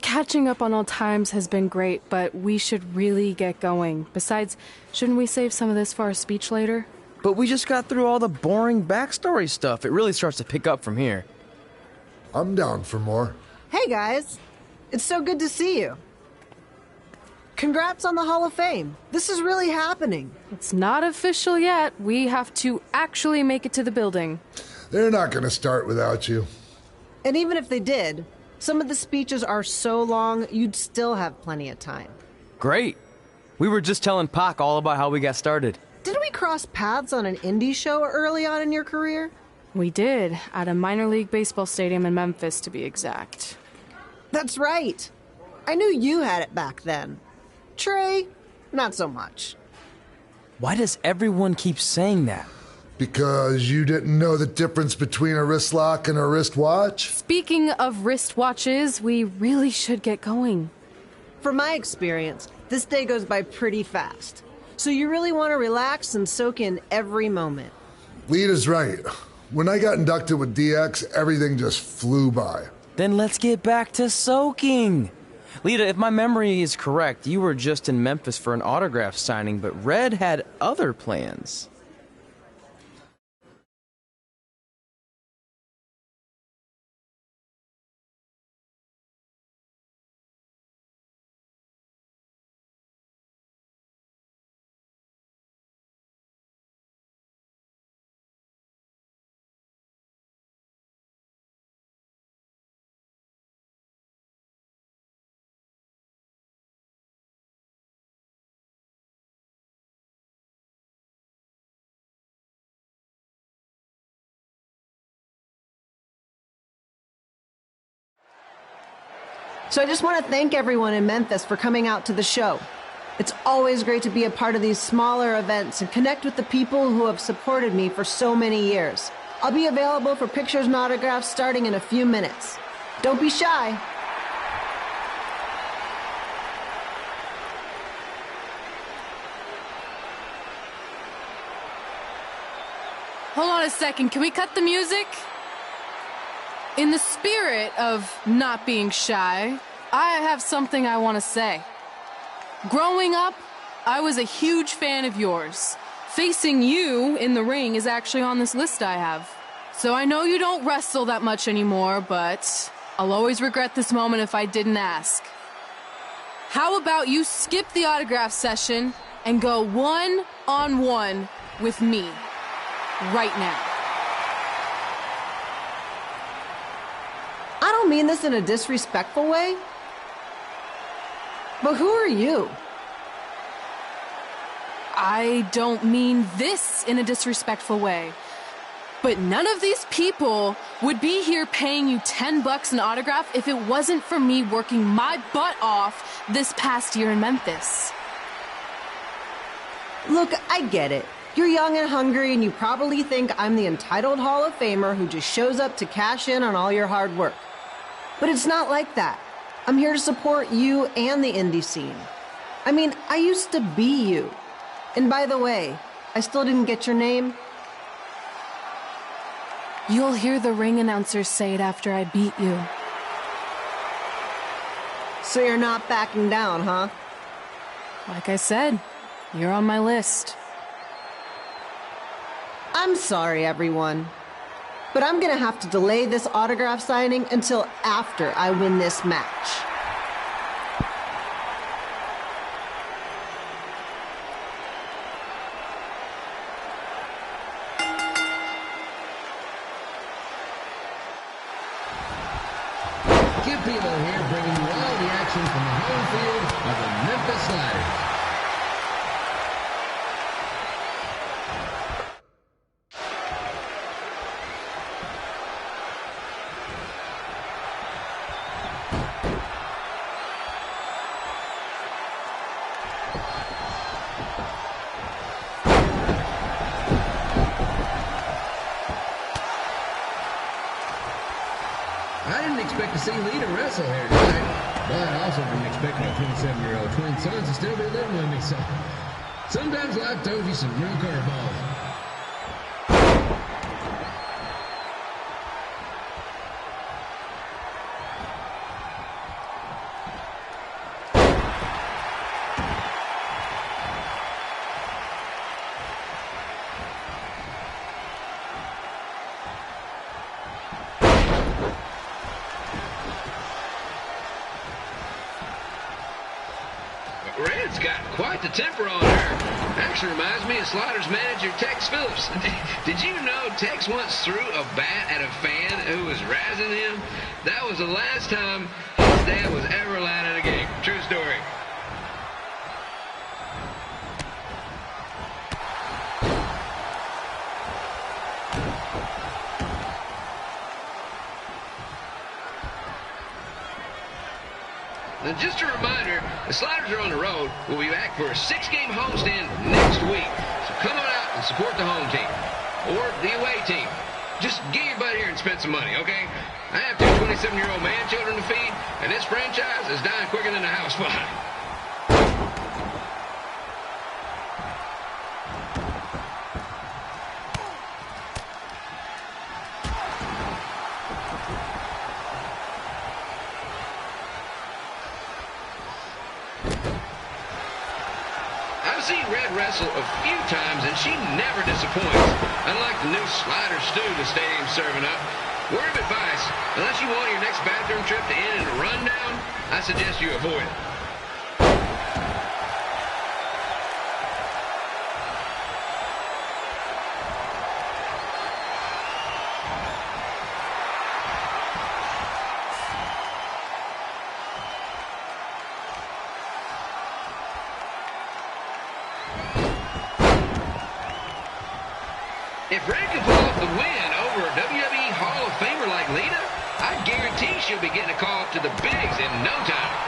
F: Catching up on old times has been great, but we should really get going. Besides, shouldn't we save some of this for our speech later?
E: But we just got through all the boring backstory stuff. It really starts to pick up from here.
M: I'm down for more.
A: Hey guys, it's so good to see you. Congrats on the Hall of Fame. This is really happening.
F: It's not official yet. We have to actually make it to the building.
M: They're not going to start without you.
A: And even if they did, some of the speeches are so long, you'd still have plenty of time.
E: Great. We were just telling Pac all about how we got started.
A: Didn't we cross paths on an indie show early on in your career?
F: We did, at a minor league baseball stadium in Memphis, to be exact.
A: That's right. I knew you had it back then. Trey, not so much.
E: Why does everyone keep saying that?
M: Because you didn't know the difference between a wrist lock and a wristwatch?
F: Speaking of wristwatches, we really should get going.
A: From my experience, this day goes by pretty fast. So you really want to relax and soak in every moment.
M: Lita's right. When I got inducted with DX, everything just flew by.
E: Then let's get back to soaking. Lita, if my memory is correct, you were just in Memphis for an autograph signing, but Red had other plans.
A: So I just want to thank everyone in Memphis for coming out to the show. It's always great to be a part of these smaller events and connect with the people who have supported me for so many years. I'll be available for pictures and autographs starting in a few minutes. Don't be shy.
F: Hold on a second, can we cut the music? In the spirit of not being shy, I have something I want to say. Growing up, I was a huge fan of yours. Facing you in the ring is actually on this list I have. So I know you don't wrestle that much anymore, but I'll always regret this moment if I didn't ask. How about you skip the autograph session and go one-on-one with me right now?
A: I don't mean this in a disrespectful way, but who are you?
F: I don't mean this in a disrespectful way, but none of these people would be here paying you $10 an autograph if it wasn't for me working my butt off this past year in Memphis.
A: Look, I get it. You're young and hungry, and you probably think I'm the entitled Hall of Famer who just shows up to cash in on all your hard work. But it's not like that. I'm here to support you and the indie scene. I mean, I used to be you. And by the way, I still didn't get your name.
F: You'll hear the ring announcers say it after I beat you.
A: So you're not backing down, huh?
F: Like I said, you're on my list.
A: I'm sorry, everyone. But I'm gonna have to delay this autograph signing until after I win this match.
H: Skip Elo here, bringing you all the action from the home field of the Memphis Sliders. I didn't expect to see Lita wrestle here tonight, but I also didn't expect my 27-year-old twin sons to still be living with me, so sometimes life throws you some real curveballs.
V: Red's got quite the temper on her. Actually reminds me of Sliders manager Tex Phillips. Did you know Tex once threw a bat at a fan who was razzing him? That was the last time his dad was ever allowed in a game. True story. Now, just a reminder, the Sliders are on the road. We'll be back for a 6-game homestand next week. So come on out and support the home team or the away team. Just get your butt here and spend some money, okay? I have 2 27-year-old man children to feed, and this franchise is dying quicker than a house fire. I've seen Red wrestle a few times, and she never disappoints. Unlike the new Slider stew the stadium's serving up. Word of advice, unless you want your next bathroom trip to end in a rundown, I suggest you avoid it. If Red can pull off the win over a WWE Hall of Famer like Lita, I guarantee she'll be getting a call up to the bigs in no time.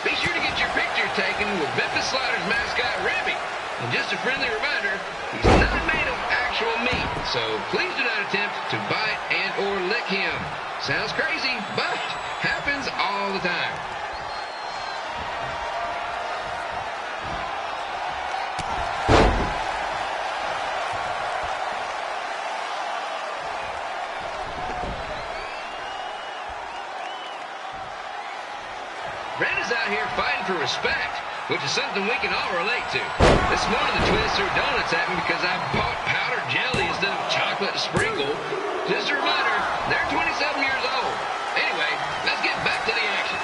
V: Be sure to get your picture taken with Memphis Sliders mascot Remy. And just a friendly reminder, he's not made of actual meat, so please do not attempt to bite and or lick him. Sounds crazy, but happens all the time. Red is out here fighting for respect, which is something we can all relate to. This morning the twins threw donuts at me because I bought powdered jelly instead of chocolate sprinkle. Just a reminder, they're 27 years old. Anyway, let's get back to the action.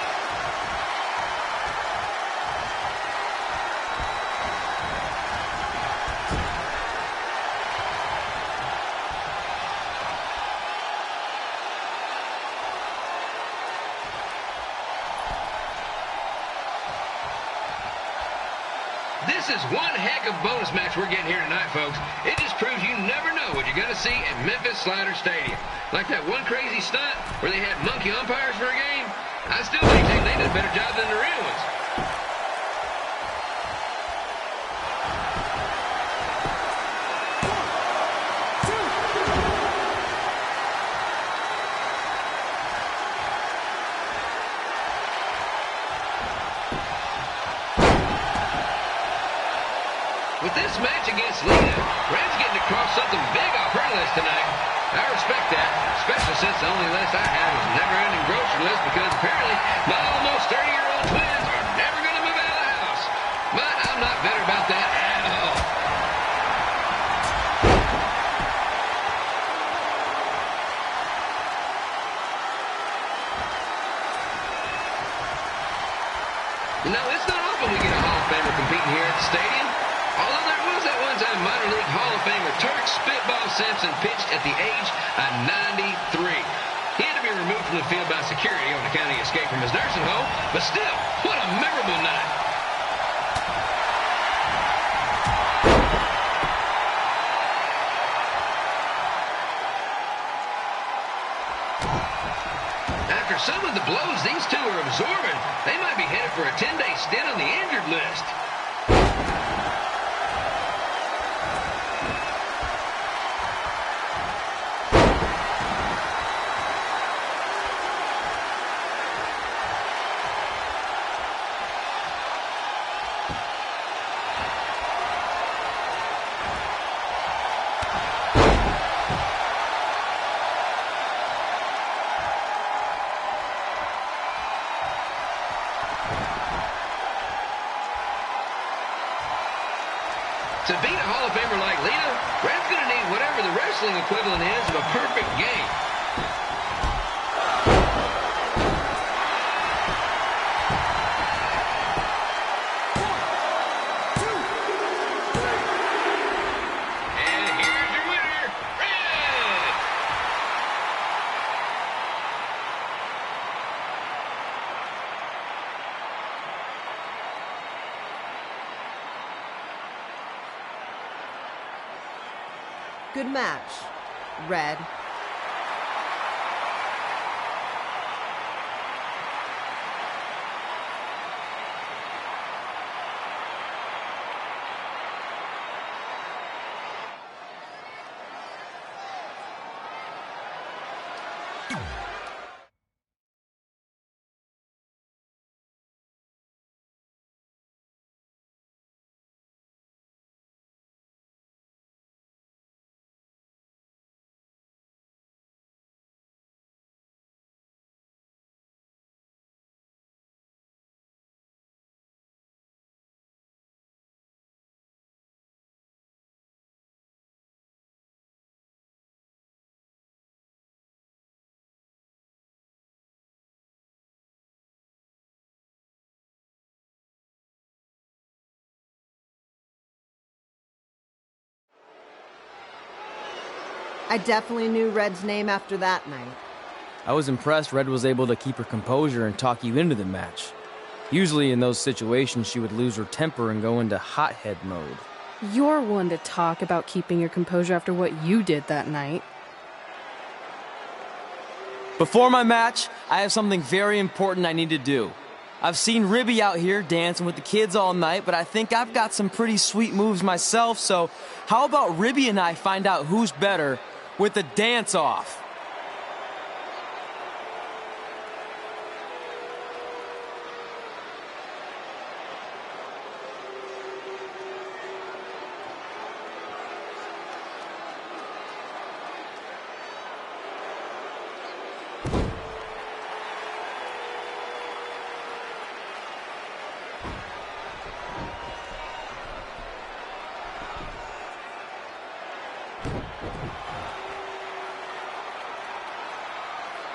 V: This is one heck of a bonus match we're getting here tonight, folks. It just proves you never know what you're going to see at Memphis Slider Stadium. Like that one crazy stunt where they had monkey umpires for a game. I still think they did a better job than the real ones. with this match against Lita, Red's getting across something big off her list tonight. I respect that, especially since the only list I have is a never-ending grocery list because apparently my almost 30-year-old twins are never going to move out of the house. But I'm not bitter about that at all. You know, it's not often we get a Hall of Famer competing here at the stadium. Although there was that one-time minor league Hall of Famer Turk Spitball Simpson pitched at the age of 93. He had to be removed from the field by security on account of escape from his nursing home, but still, what a memorable night. After some of the blows these two are absorbing, they might be headed for a 10-day stint on the injured list. To beat a Hall of Famer like Lita, Red's going to need whatever the wrestling equivalent is of a perfect game. And here's your winner, Red!
A: Good match, Red. I definitely knew Red's name after that night.
E: I was impressed Red was able to keep her composure and talk you into the match. Usually in those situations, she would lose her temper and go into hothead mode.
F: You're one to talk about keeping your composure after what you did that night.
E: Before my match, I have something very important I need to do. I've seen Ribby out here dancing with the kids all night, but I think I've got some pretty sweet moves myself, so how about Ribby and I find out who's better with the dance-off?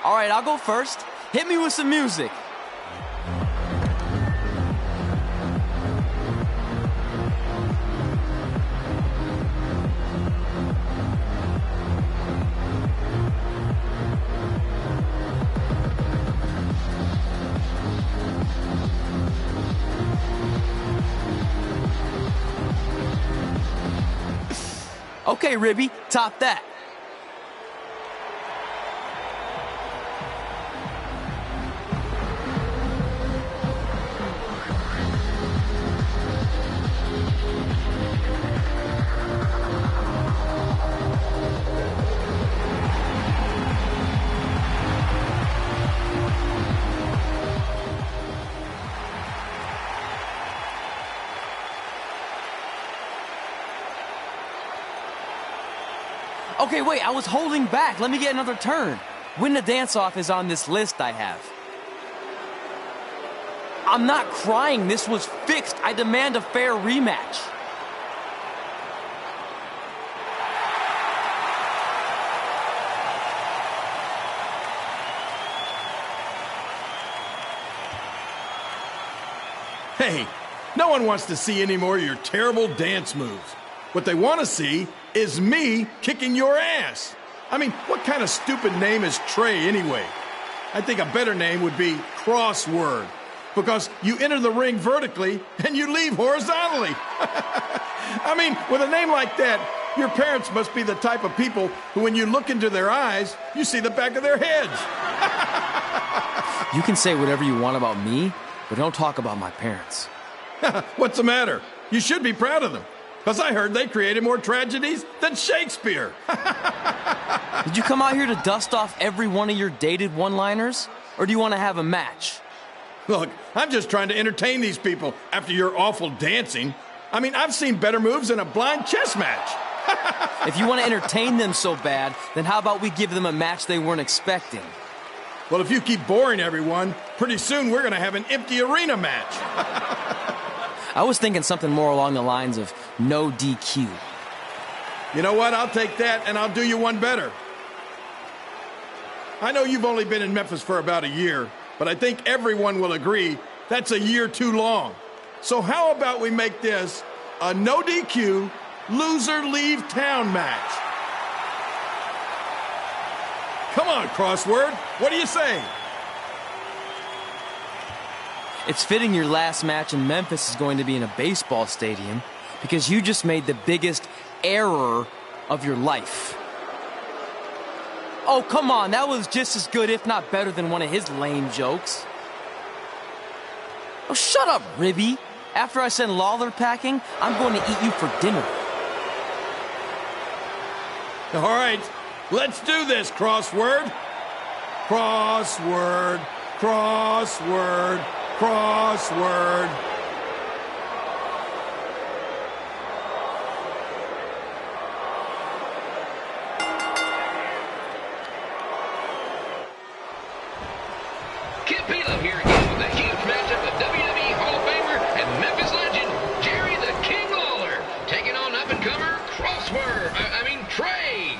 E: All right, I'll go first. Hit me with some music. Okay, Ribby, top that. Okay, wait, I was holding back. Let me get another turn. Win the dance-off is on this list I have. I'm not crying. This was fixed. I demand a fair rematch.
N: Hey, no one wants to see any more of your terrible dance moves. What they want to see is me kicking your ass. I mean, what kind of stupid name is Trey anyway? I think a better name would be Crossword, because you enter the ring vertically and you leave horizontally. I mean, with a name like that, your parents must be the type of people who, when you look into their eyes, you see the back of their heads.
E: You can say whatever you want about me, but don't talk about my parents.
N: What's the matter? You should be proud of them, because I heard they created more tragedies than Shakespeare.
E: Did you come out here to dust off every one of your dated one-liners? Or do you want to have a match?
N: Look, I'm just trying to entertain these people after your awful dancing. I mean, I've seen better moves in a blind chess match.
E: If you want to entertain them so bad, then how about we give them a match they weren't expecting?
N: Well, if you keep boring everyone, pretty soon we're going to have an empty arena match.
E: I was thinking something more along the lines of no DQ.
N: You know what? I'll take that, and I'll do you one better. I know you've only been in Memphis for about a year, but I think everyone will agree that's a year too long. So how about we make this a no DQ, loser leave town match? Come on, Crossword. What do you say?
E: It's fitting your last match in Memphis is going to be in a baseball stadium because you just made the biggest error of your life. Oh, come on. That was just as good, if not better, than one of his lame jokes. Oh, shut up, Ribby. After I send Lawler packing, I'm going to eat you for dinner.
N: All right. Let's do this, Crossword. Crossword, crossword, crossword.
V: Kip Pilo here again with a huge matchup of WWE Hall of Famer and Memphis legend Jerry the King Lawler taking on up-and-comer Trey.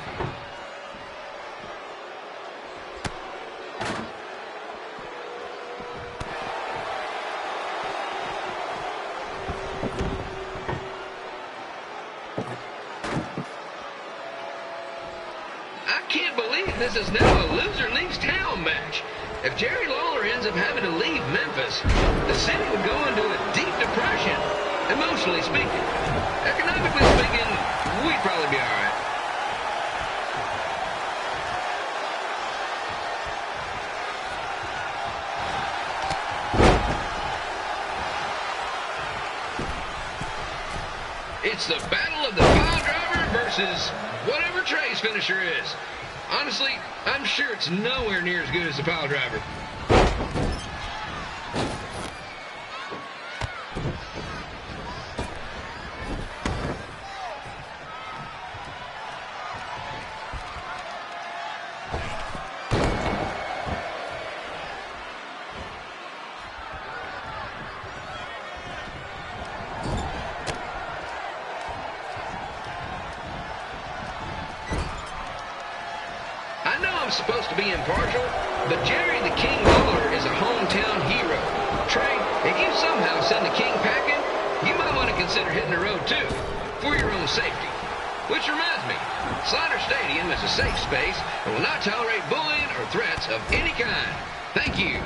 V: I can't believe this is now a loser leaves town match. If Jerry Lawler ends up having to leave Memphis, the city would go into a deep depression, emotionally speaking. Economically speaking, we'd probably be all right. It's the battle of the pile driver versus whatever Trey's finisher is. Honestly, I'm sure it's nowhere near as good as the pile driver. Supposed to be impartial, but Jerry the King Lawler is a hometown hero. Trey, if you somehow send the King packing, you might want to consider hitting the road too, for your own safety. Which reminds me, Slaughter Stadium is a safe space and will not tolerate bullying or threats of any kind. Thank you.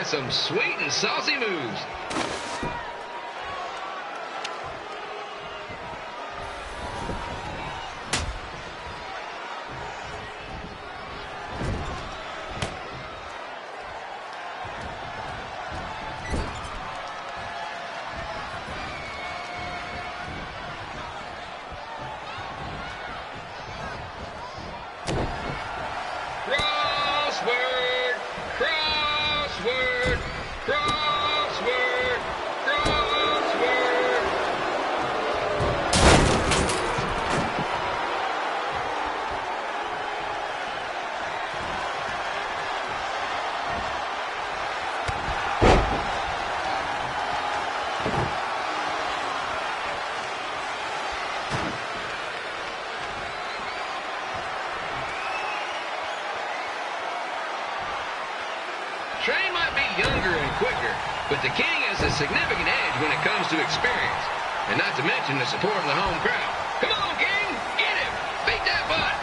V: Some sweet and saucy moves. Trey might be younger and quicker, but the King has a significant edge when it comes to experience. And not to mention the support of the home crowd. Come on, King! Get him! Beat that butt!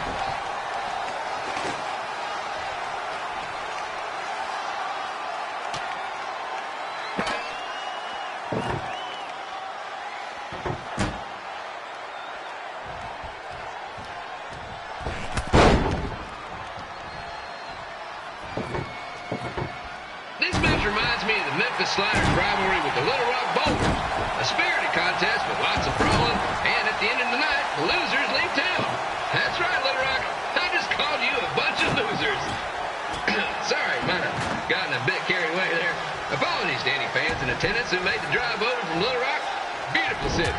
V: This match reminds me of the Memphis Sliders rivalry with the Little Rock Boulders. A spirited contest with lots of brawling, and at the end of the night, the losers leave town. That's right, Little Rock. I just called you a bunch of losers. Sorry, might have gotten a bit carried away there. Apologies to any fans in attendance who made the drive over from Little Rock. Beautiful city.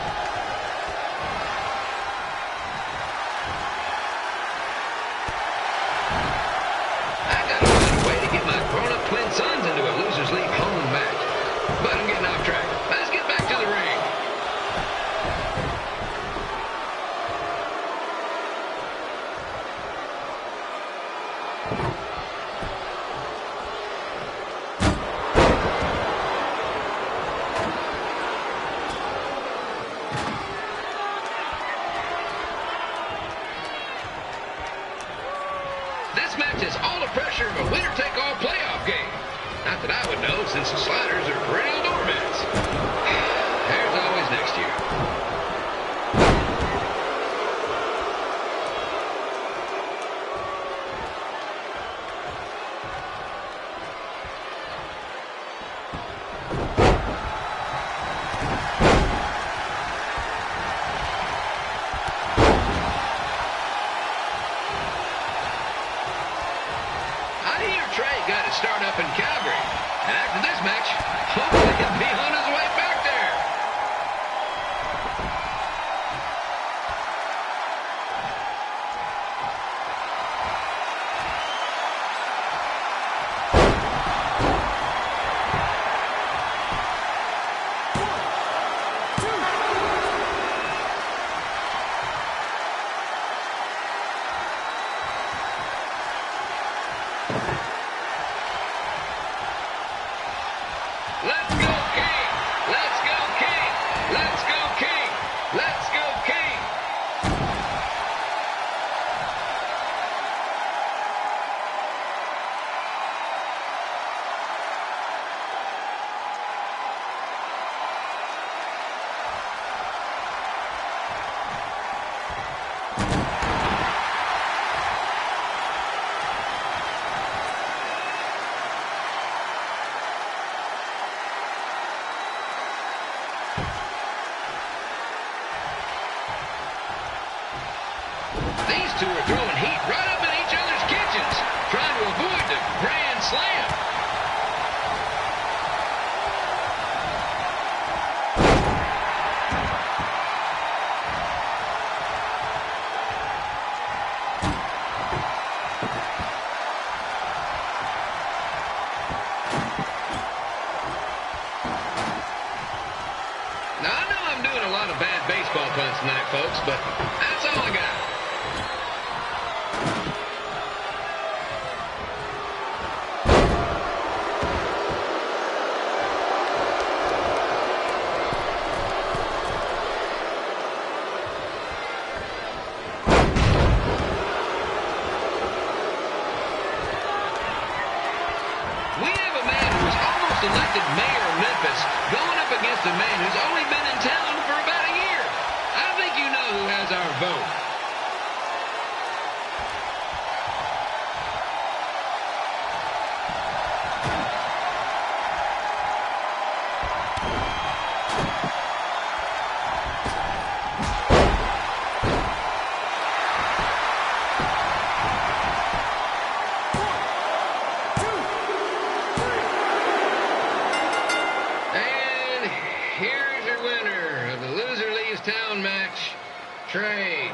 V: I gotta find a way to get my grown-up twin sons into a losers leave home match. But I'm getting off track. Let's get back to the ring. This match has all the pressure of a winner-take-all playoff game. Not that I would know, since the Sliders are perennial doormats. There's always next year. I hear Trey got his start up in Calgary. And after this match, hopefully he'll be on his way back there. Let's go, King! Let's go, King! Let's go, King! Let's go, King! These two are throwing heat right up in each other's kitchens, trying to avoid the Grand Slam. Now, I know I'm doing a lot of bad baseball puns tonight, folks, but that's all I got. We have a man who was almost elected mayor of Memphis going up against a man who's only been in town for about a year. I think you know who has our vote. And here's your winner of the Loser Leaves Town match, Trey.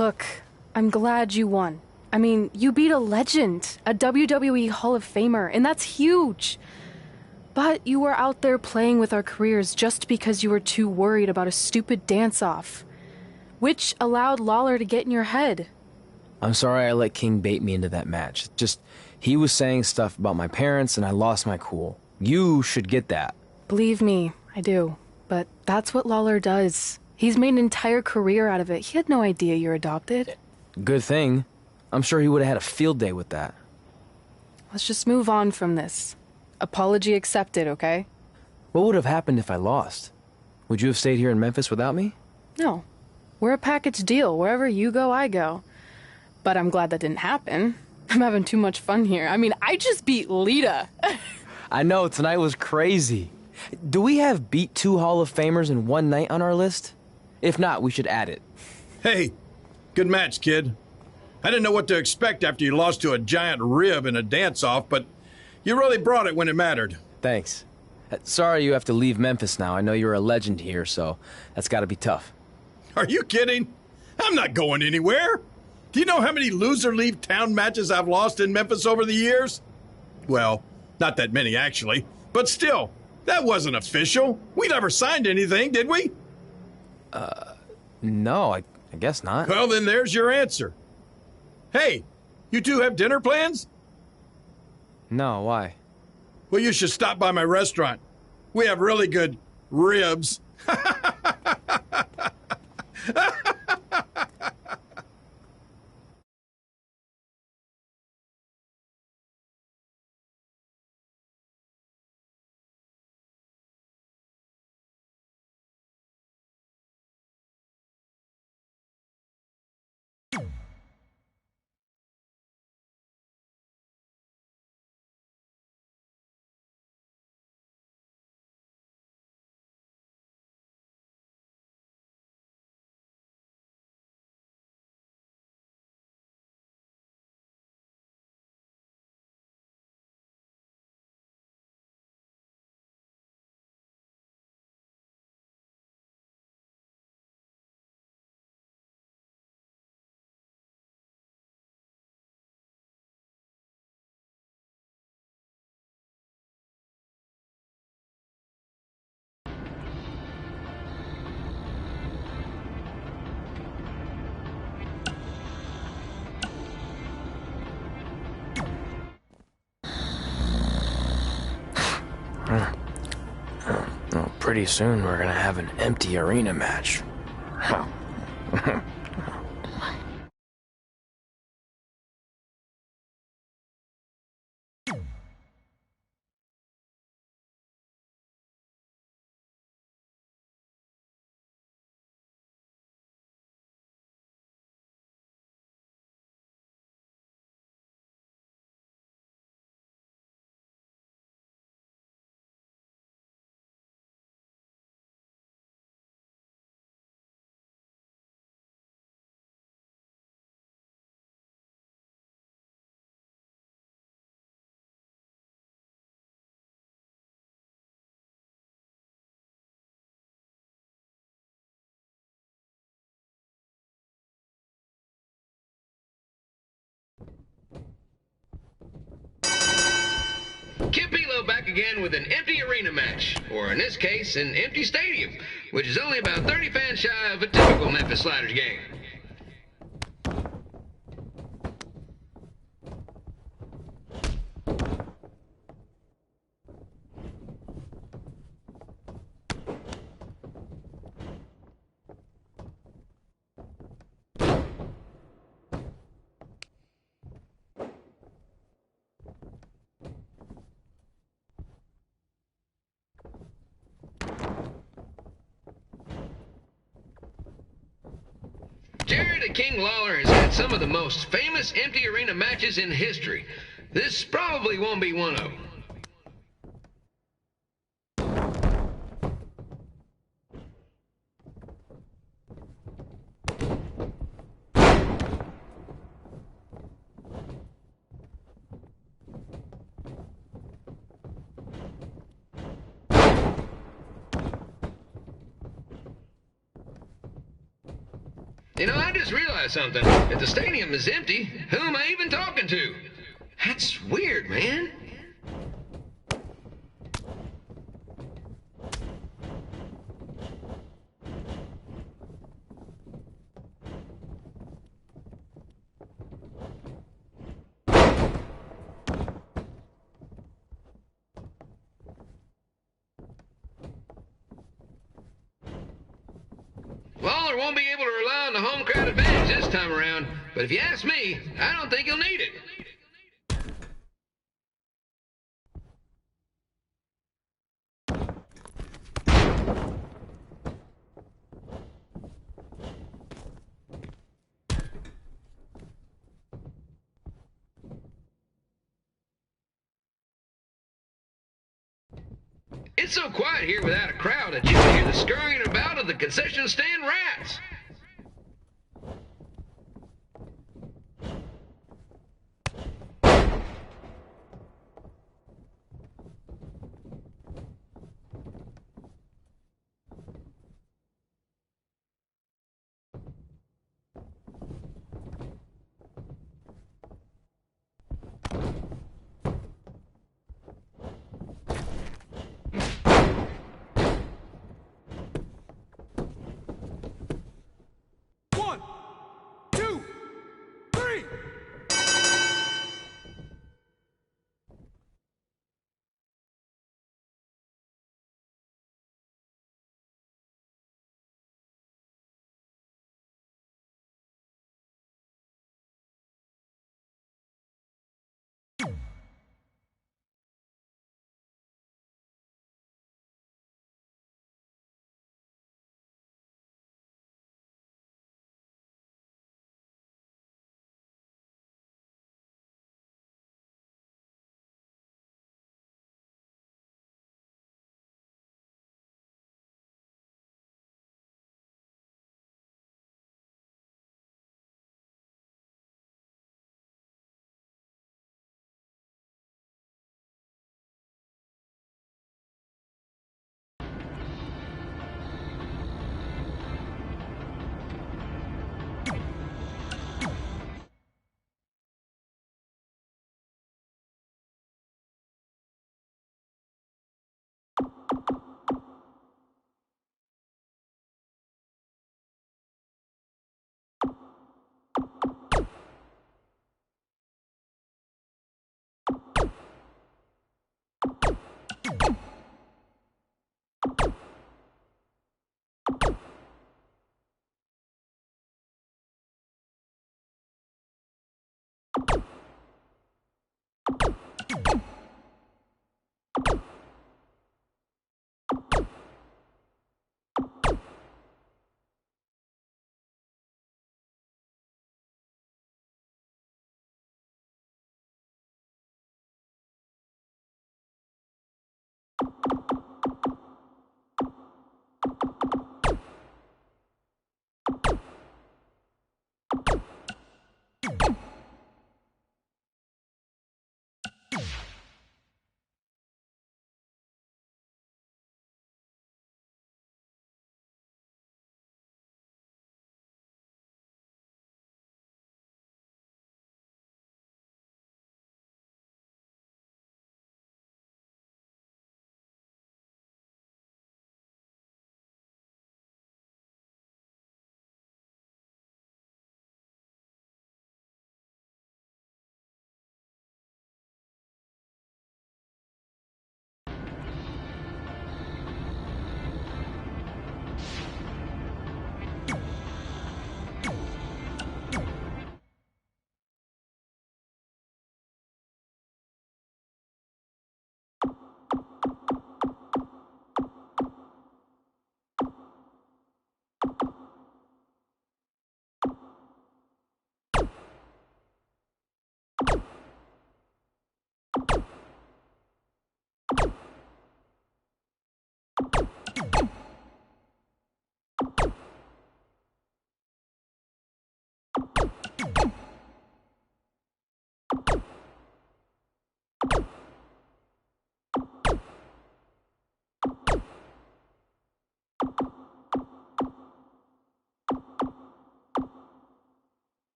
F: Look, I'm glad you won. I mean, you beat a legend, a WWE Hall of Famer, and that's huge. But you were out there playing with our careers just because you were too worried about a stupid dance-off, which allowed Lawler to get in your head.
E: I'm sorry I let King bait me into that match. Just, he was saying stuff about my parents and I lost my cool. You should get that.
F: Believe me, I do. But that's what Lawler does. He's made an entire career out of it. He had no idea you're adopted.
E: Good thing. I'm sure he would have had a field day with that.
F: Let's just move on from this. Apology accepted, okay?
E: What would have happened if I lost? Would you have stayed here in Memphis without me?
F: No. We're a package deal. Wherever you go, I go. But I'm glad that didn't happen. I'm having too much fun here. I mean, I just beat Lita.
E: I know, tonight was crazy. Do we have beat 2 Hall of Famers in one night on our list? If not, we should add it.
J: Hey, good match, kid. I didn't know what to expect after you lost to a giant rib in a dance-off, but you really brought it when it mattered.
E: Thanks. Sorry you have to leave Memphis now. I know you're a legend here, so that's gotta be tough.
J: Are you kidding? I'm not going anywhere. Do you know how many loser leave town matches I've lost in Memphis over the years? Well, not that many actually, but still, that wasn't official. We never signed anything, did we?
E: No, I guess not.
J: Well, then there's your answer. Hey, you two have dinner plans?
E: No, why?
J: Well, you should stop by my restaurant. We have really good ribs.
E: Pretty soon we're gonna have an empty arena match.
V: Kipilo back again with an empty arena match, or in this case, an empty stadium, which is only about 30 fans shy of a typical Memphis Sliders game. Jerry the King Lawler has had some of the most famous empty arena matches in history. This probably won't be one of them. You know, I just realized something. If the stadium is empty, who am I even talking to? That's weird, man. Lawler won't be able to rely on the home crowd advantage this time around, but if you ask me, I don't think he'll need it. It's so quiet here without a crowd that you can hear the scurrying about of the concession stand rats.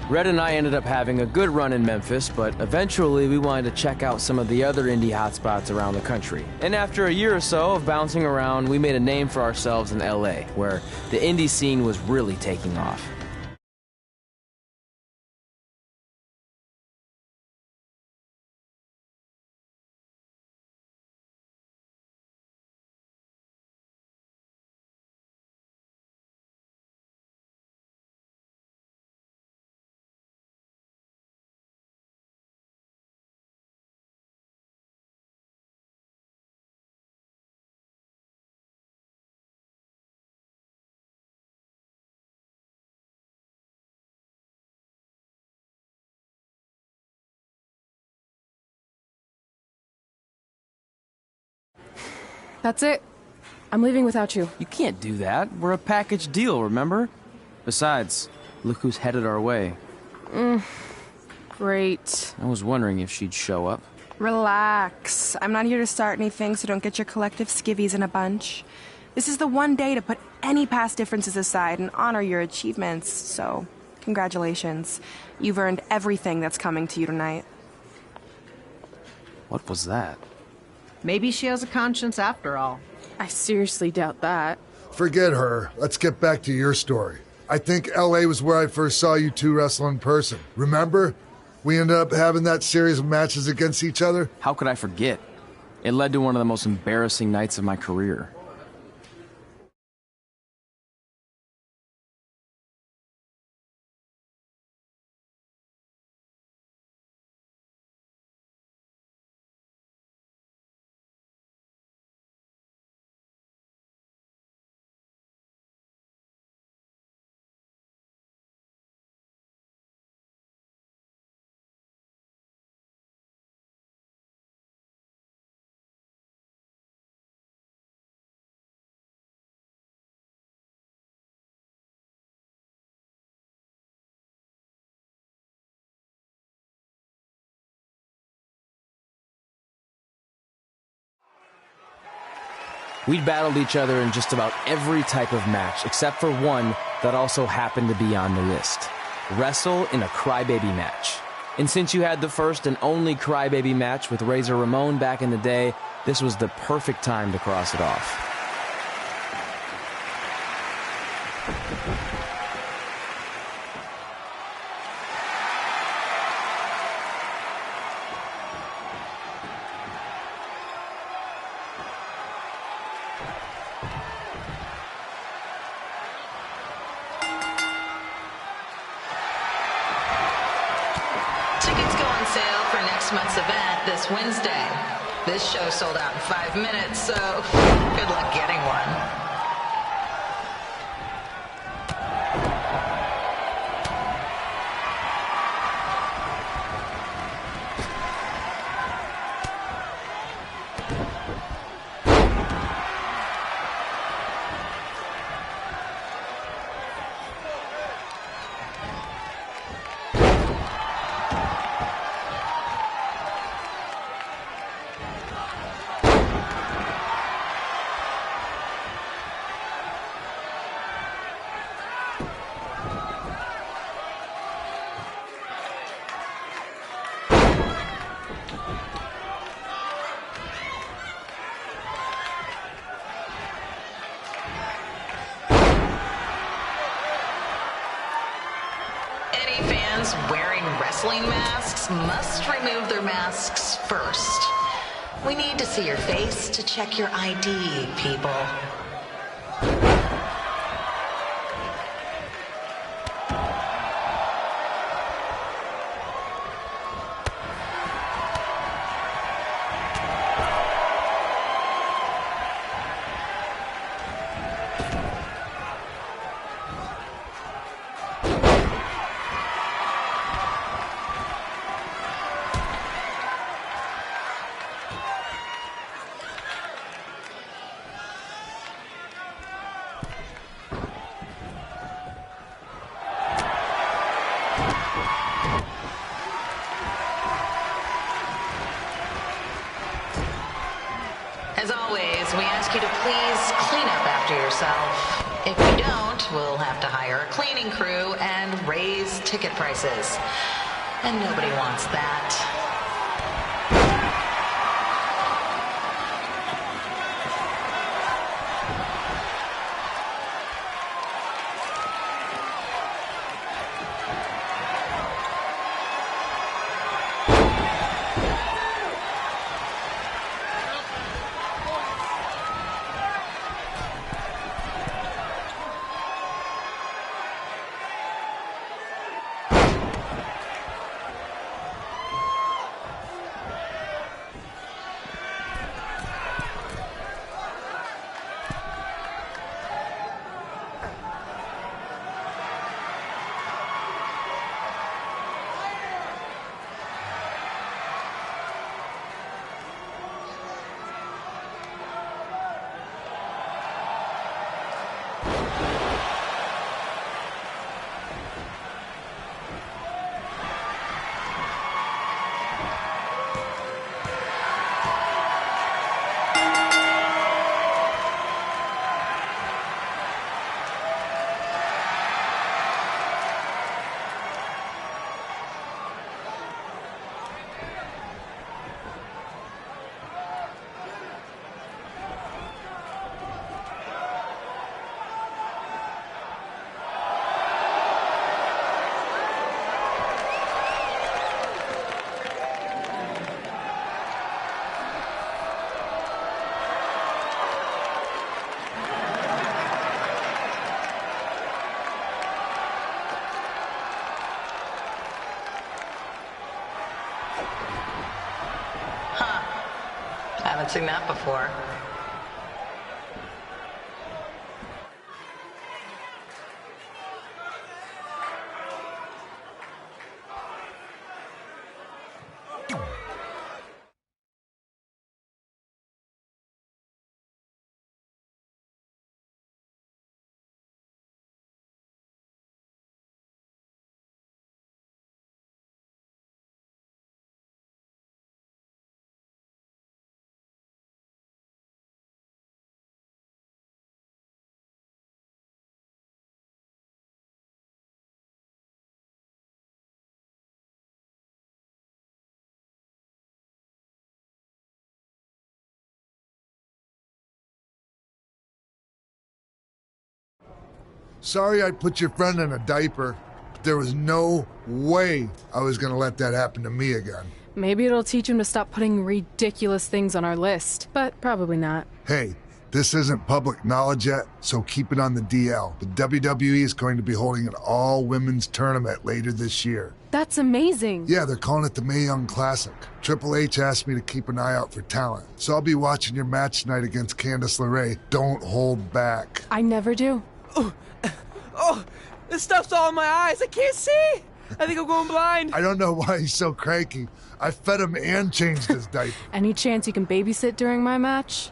E: Red and I ended up having a good run in Memphis, but eventually we wanted to check out some of the other indie hotspots around the country. And after a year or so of bouncing around, we made a name for ourselves in LA, where the indie scene was really taking off.
D: That's it. I'm leaving without you.
E: You can't do that. We're a package deal, remember? Besides, look who's headed our way.
D: Great.
E: I was wondering if she'd show up.
D: Relax. I'm not here to start anything, so don't get your collective skivvies in a bunch. This is the one day to put any past differences aside and honor your achievements, so congratulations. You've earned everything that's coming to you tonight.
E: What was that?
A: Maybe she has a conscience after all.
D: I seriously doubt that.
M: Forget her. Let's get back to your story. I think LA was where I first saw you two wrestle in person. Remember? We ended up having that series of matches against each other.
E: How could I forget? It led to one of the most embarrassing nights of my career. We'd battled each other in just about every type of match, except for one that also happened to be on the list. Wrestle in a crybaby match. And since you had the first and only crybaby match with Razor Ramon back in the day, this was the perfect time to cross it off.
L: Month's event this Wednesday. This show sold out in 5 minutes, so good luck getting one. Wearing wrestling masks must remove their masks first. We need to see your face to check your ID, people. As always, we ask you to please clean up after yourself. If we don't, we'll have to hire a cleaning crew and raise ticket prices. And nobody wants that. Haven't seen that before.
M: Sorry I put your friend in a diaper, but there was no way I was gonna let that happen to me again.
B: Maybe it'll teach him to stop putting ridiculous things on our list, but probably not.
M: Hey, this isn't public knowledge yet, so keep it on the DL. But WWE is going to be holding an all-women's tournament later this year.
B: That's amazing.
M: Yeah, they're calling it the Mae Young Classic. Triple H asked me to keep an eye out for talent, so I'll be watching your match tonight against Candice LeRae. Don't hold back.
B: I never do.
E: Oh, this stuff's all in my eyes. I can't see. I think I'm going blind.
M: I don't know why he's so cranky. I fed him and changed his diaper.
B: Any chance you can babysit during my match?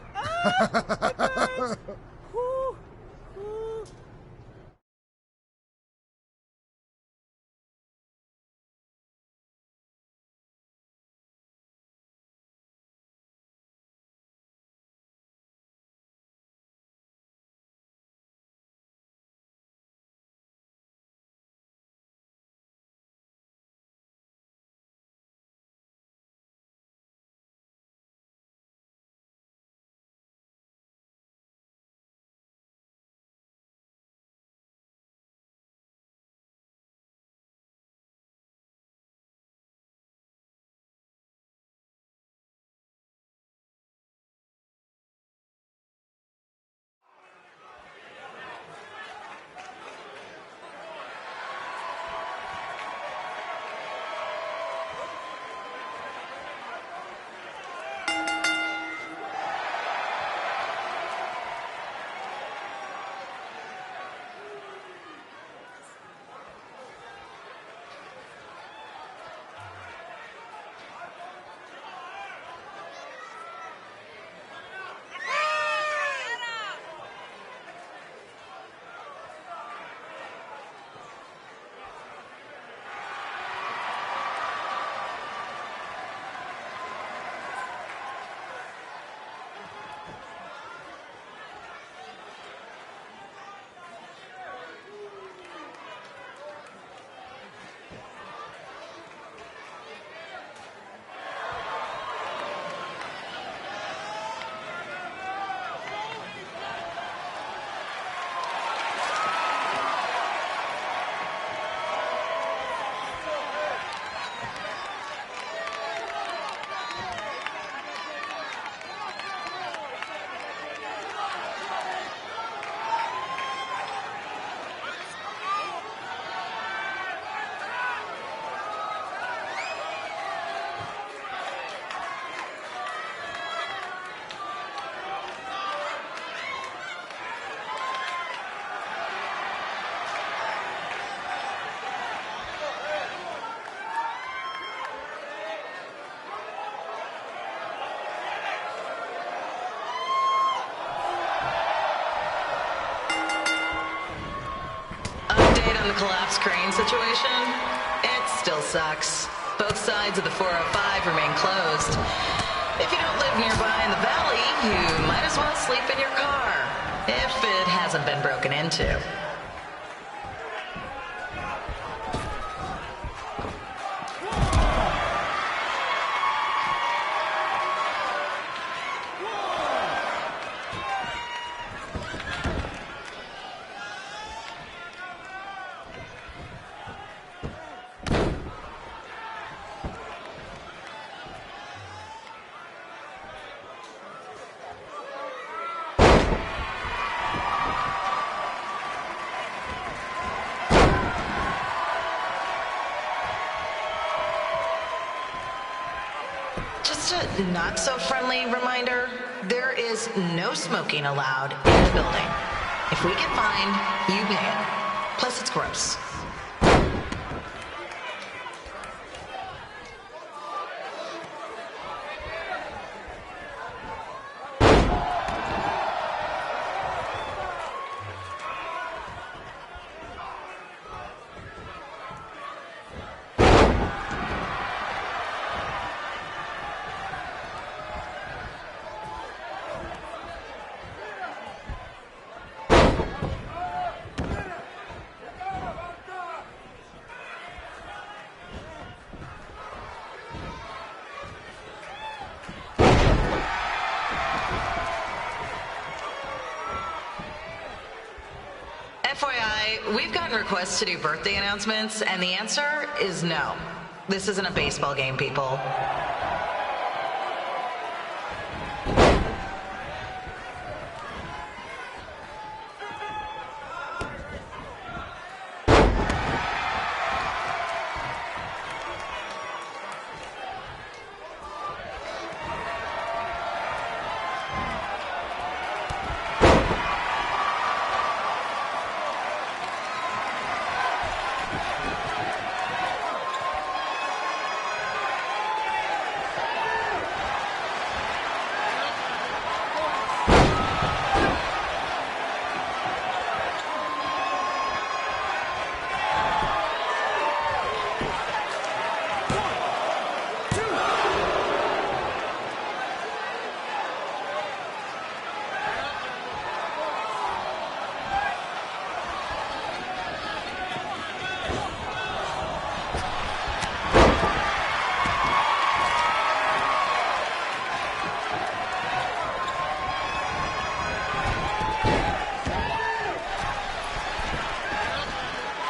L: from the collapsed crane situation? It still sucks. Both sides of the 405 remain closed. If you don't live nearby in the valley, you might as well sleep in your car, if it hasn't been broken into. Just a not-so-friendly reminder, there is no smoking allowed in the building. If we get fined, you pay it. Plus, it's gross. FYI, we've gotten requests to do birthday announcements, and the answer is no. This isn't a baseball game, people.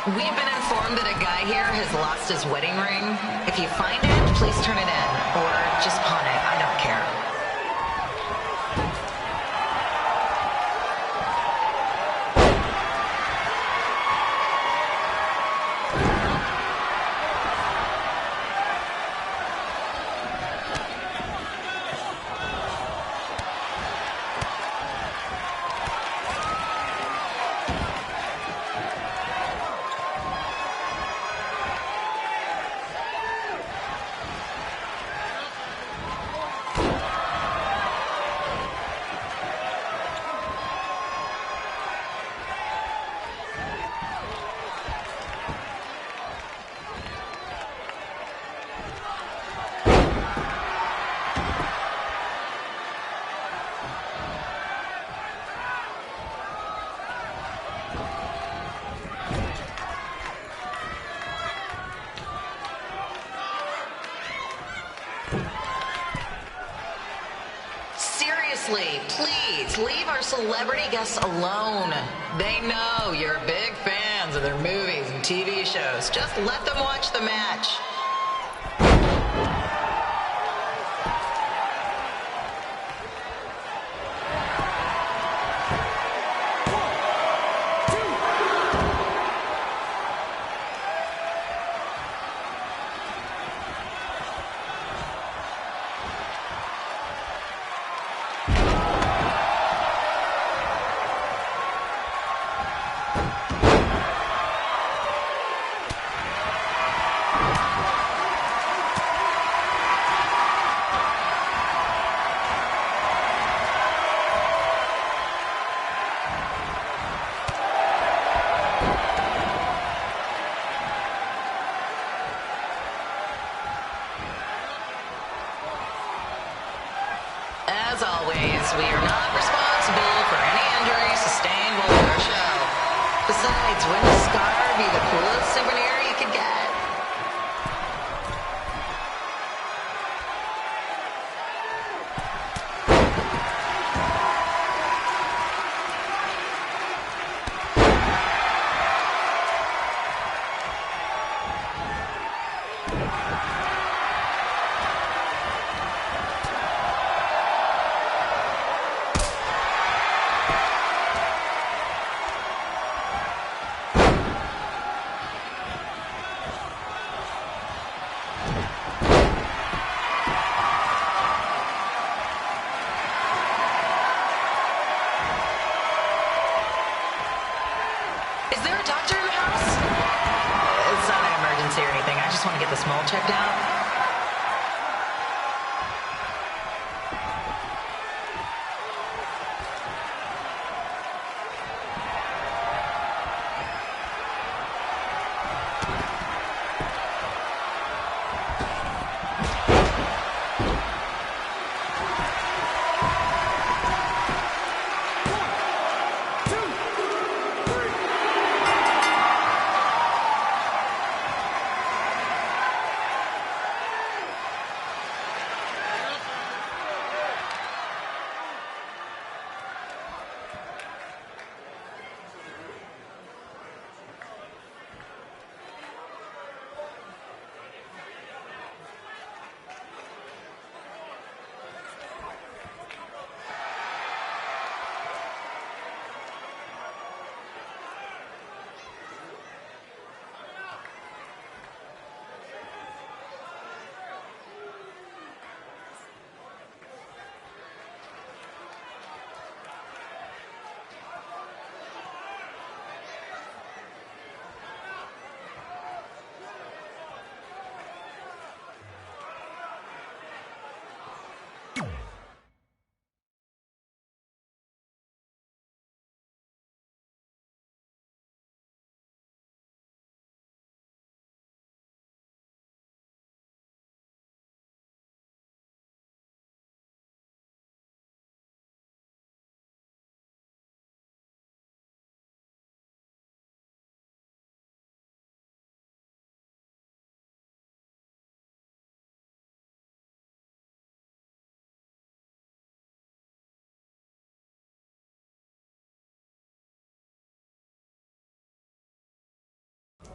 L: We've been informed that a guy here has lost his wedding ring. If you find it, please turn it in, or just pawn it. I don't care. Please, leave our celebrity guests alone. They know you're big fans of their movies and TV shows. Just let them watch the match. As always, we are not responsible for any injuries sustained while on our show. Besides, wouldn't a scar be the coolest souvenir you could get? Checked out.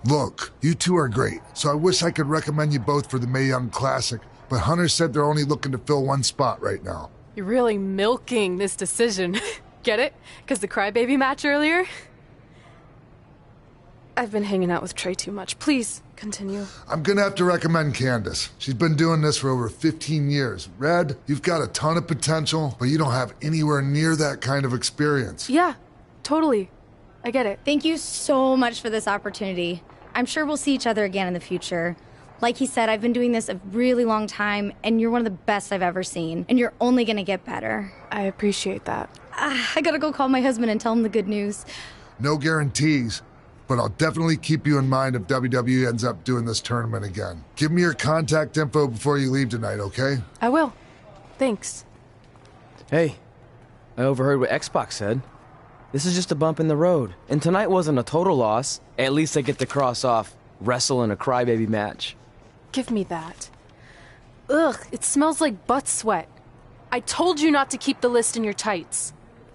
M: Look, you two are great, so I wish I could recommend you both for the Mae Young Classic, but Hunter said they're only looking to fill one spot right now.
B: You're really milking this decision. Get it? Because the crybaby match earlier? I've been hanging out with Trey too much. Please, continue.
M: I'm gonna have to recommend Candace. She's been doing this for over 15 years. Red, you've got a ton of potential, but you don't have anywhere near that kind of experience.
B: Yeah, totally. I get it.
I: Thank you so much for this opportunity. I'm sure we'll see each other again in the future. Like he said, I've been doing this a really long time, and you're one of the best I've ever seen, and you're only gonna get better.
B: I appreciate that.
I: I gotta go call my husband and tell him the good news.
M: No guarantees, but I'll definitely keep you in mind if WWE ends up doing this tournament again. Give me your contact info before you leave tonight, okay?
B: I will. Thanks.
E: Hey, I overheard what Xbox said. This is just a bump in the road, and tonight wasn't a total loss. At least I get to cross off wrestle in a crybaby match.
B: Give me that. Ugh, it smells like butt sweat. I told you not to keep the list in your tights.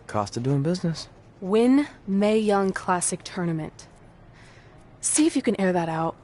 E: Cost of doing business.
B: Win Mae Young Classic Tournament. See if you can air that out.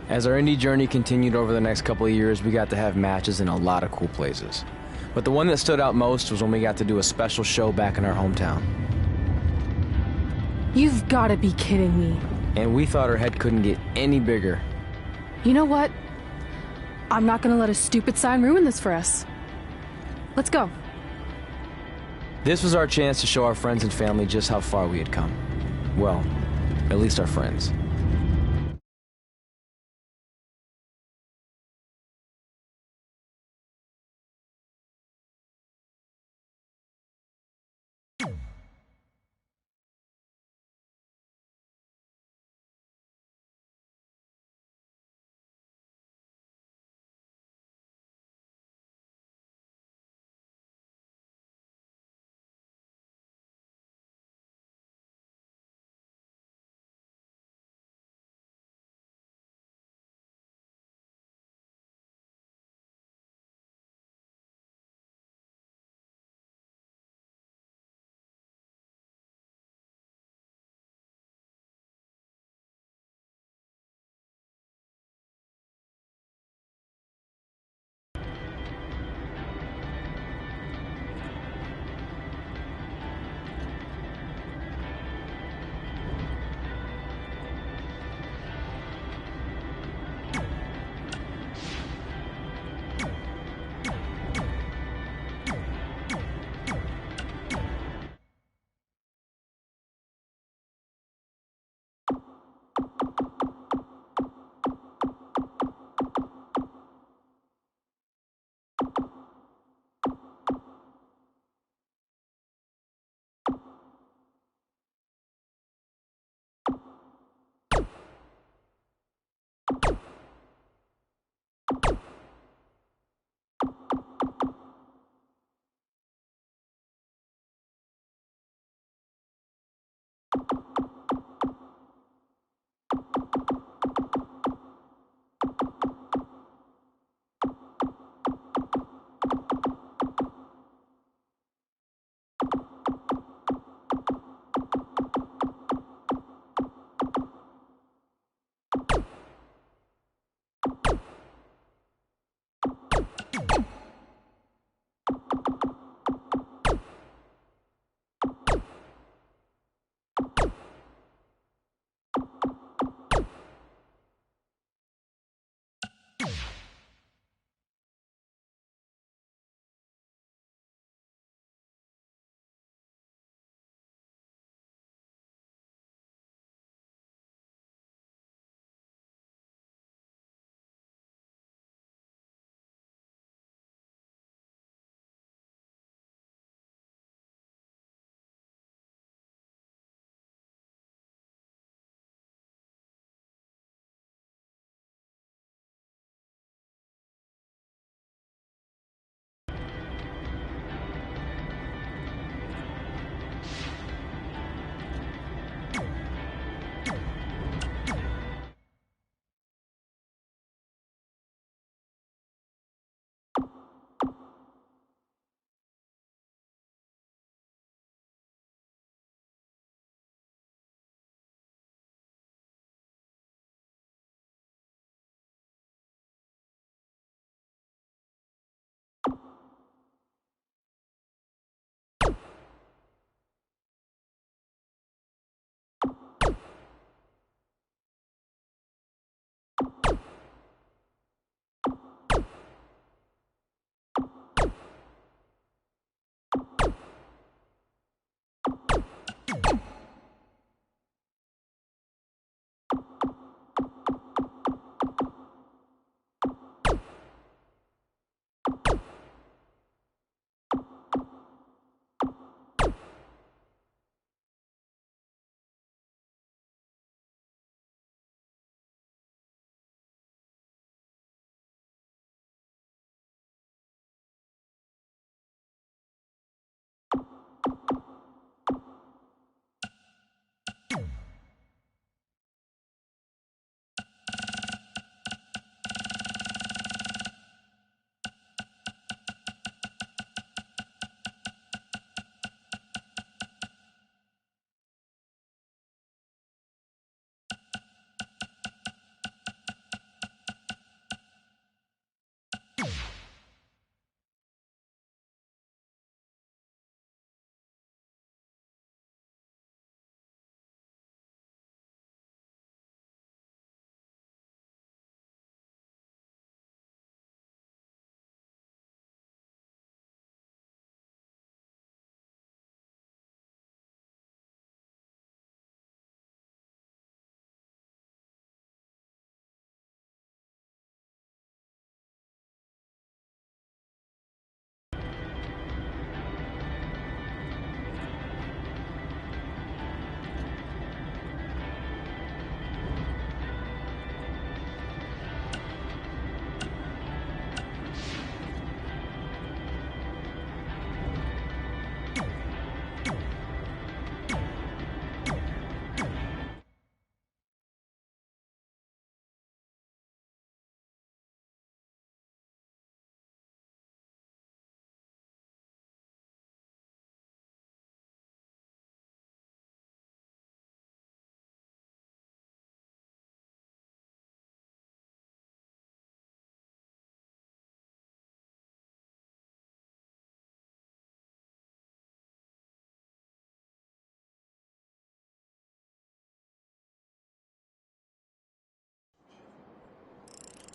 E: As our indie journey continued over the next couple of years, we got to have matches in a lot of cool places. But the one that stood out most was when we got to do a special show back in our hometown.
B: You've got to be kidding me.
E: And we thought our head couldn't get any bigger.
B: You know what? I'm not gonna let a stupid sign ruin this for us. Let's go.
E: This was our chance to show our friends and family just how far we had come. Well, at least our friends.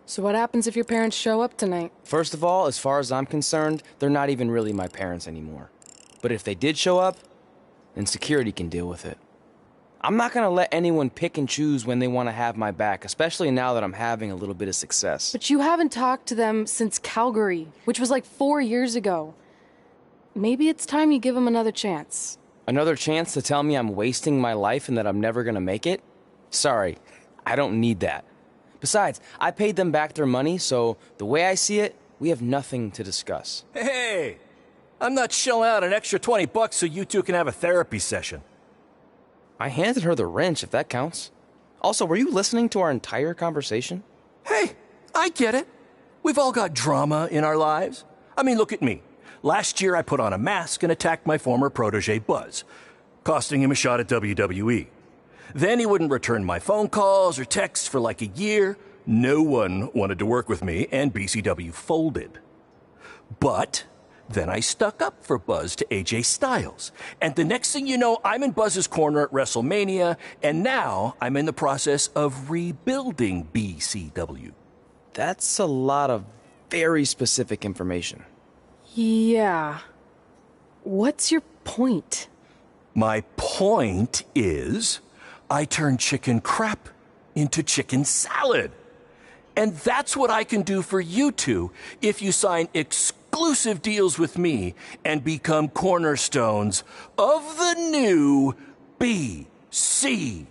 B: So what happens if your parents show up tonight?
E: First of all, as far as I'm concerned, they're not even really my parents anymore. But if they did show up, then security can deal with it. I'm not gonna let anyone pick and choose when they want to have my back, especially now that I'm having a little bit of success.
B: But you haven't talked to them since Calgary, which was like 4 years ago. Maybe it's time you give them another chance.
E: Another chance to tell me I'm wasting my life and that I'm never gonna make it? Sorry, I don't need that. Besides, I paid them back their money, so the way I see it, we have nothing to discuss.
C: Hey, I'm not shelling out an extra $20 so you two can have a therapy session.
E: I handed her the wrench, if that counts. Also, were you listening to our entire conversation?
C: Hey, I get it. We've all got drama in our lives. I mean, look at me. Last year I put on a mask and attacked my former protege Buzz, costing him a shot at WWE. Then he wouldn't return my phone calls or texts for like a year. No one wanted to work with me, and BCW folded. But then I stuck up for Buzz to AJ Styles. And the next thing you know, I'm in Buzz's corner at WrestleMania, and now I'm in the process of rebuilding BCW.
E: That's a lot of very specific information.
B: Yeah. What's your point?
C: My point is, I turned chicken crap into chicken salad. And that's what I can do for you two if you sign exclusive deals with me and become cornerstones of the new BCW.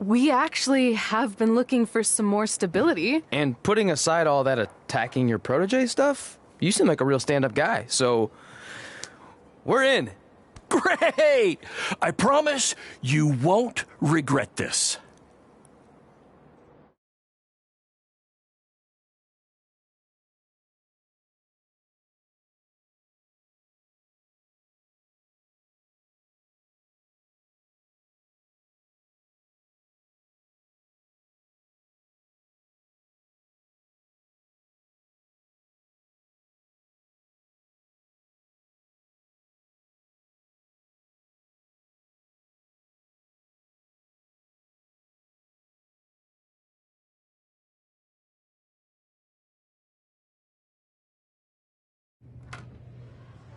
B: We actually have been looking for some more stability.
E: And putting aside all that attacking your protege stuff, you seem like a real stand-up guy, so we're in.
C: Great! I promise you won't regret this.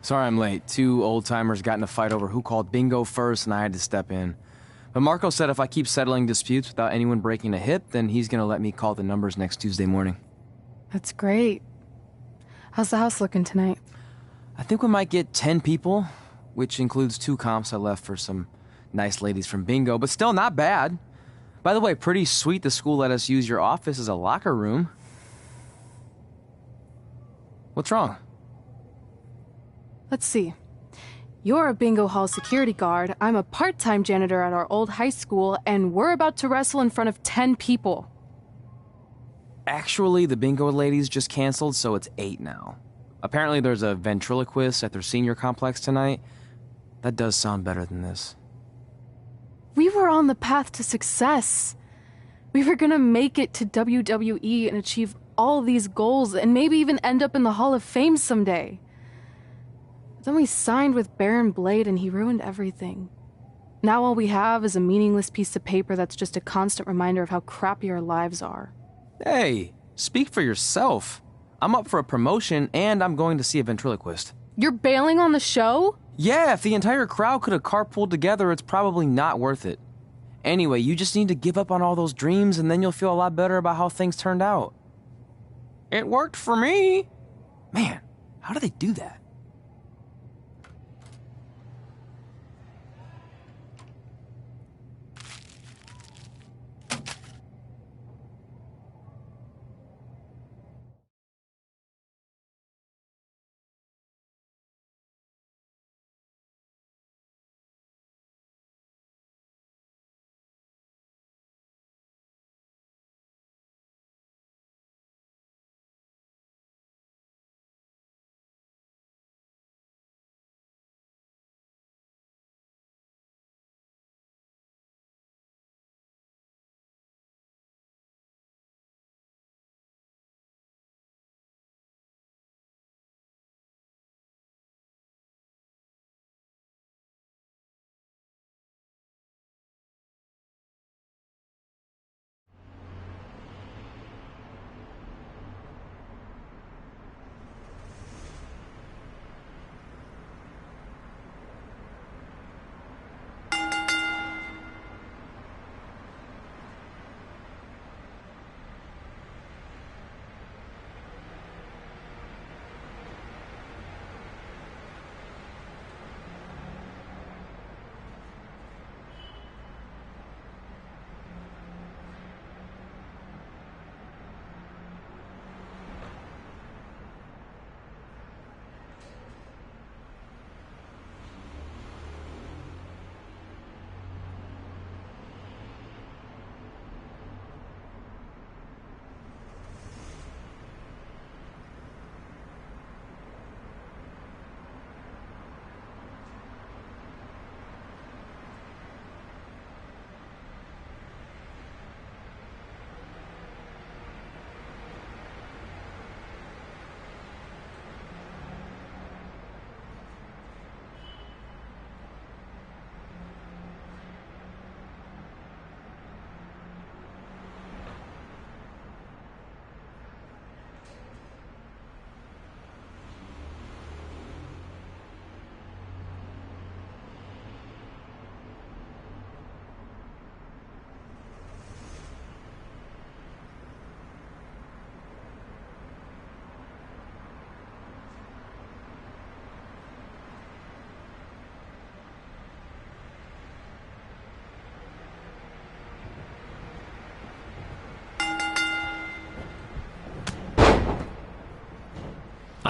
E: Sorry I'm late. Two old-timers got in a fight over who called bingo first, and I had to step in. But Marco said if I keep settling disputes without anyone breaking a hip, then he's gonna let me call the numbers next Tuesday morning.
B: That's great. How's the house looking tonight?
E: I think we might get 10 people, which includes 2 comps I left for some nice ladies from bingo, but still not bad. By the way, pretty sweet the school let us use your office as a locker room. What's wrong?
B: Let's see. You're a bingo hall security guard, I'm a part-time janitor at our old high school, and we're about to wrestle in front of 10 people.
E: Actually, the bingo ladies just canceled, so it's 8 now. Apparently there's a ventriloquist at their senior complex tonight. That does sound better than this.
B: We were on the path to success. We were gonna make it to WWE and achieve all these goals and maybe even end up in the Hall of Fame someday. Then we signed with Baron Blade and he ruined everything. Now all we have is a meaningless piece of paper that's just a constant reminder of how crappy our lives are.
E: Hey, speak for yourself. I'm up for a promotion and I'm going to see a ventriloquist.
B: You're bailing on the show?
E: Yeah, if the entire crowd could have carpooled together, it's probably not worth it. Anyway, you just need to give up on all those dreams and then you'll feel a lot better about how things turned out. It worked for me. Man, how do they do that?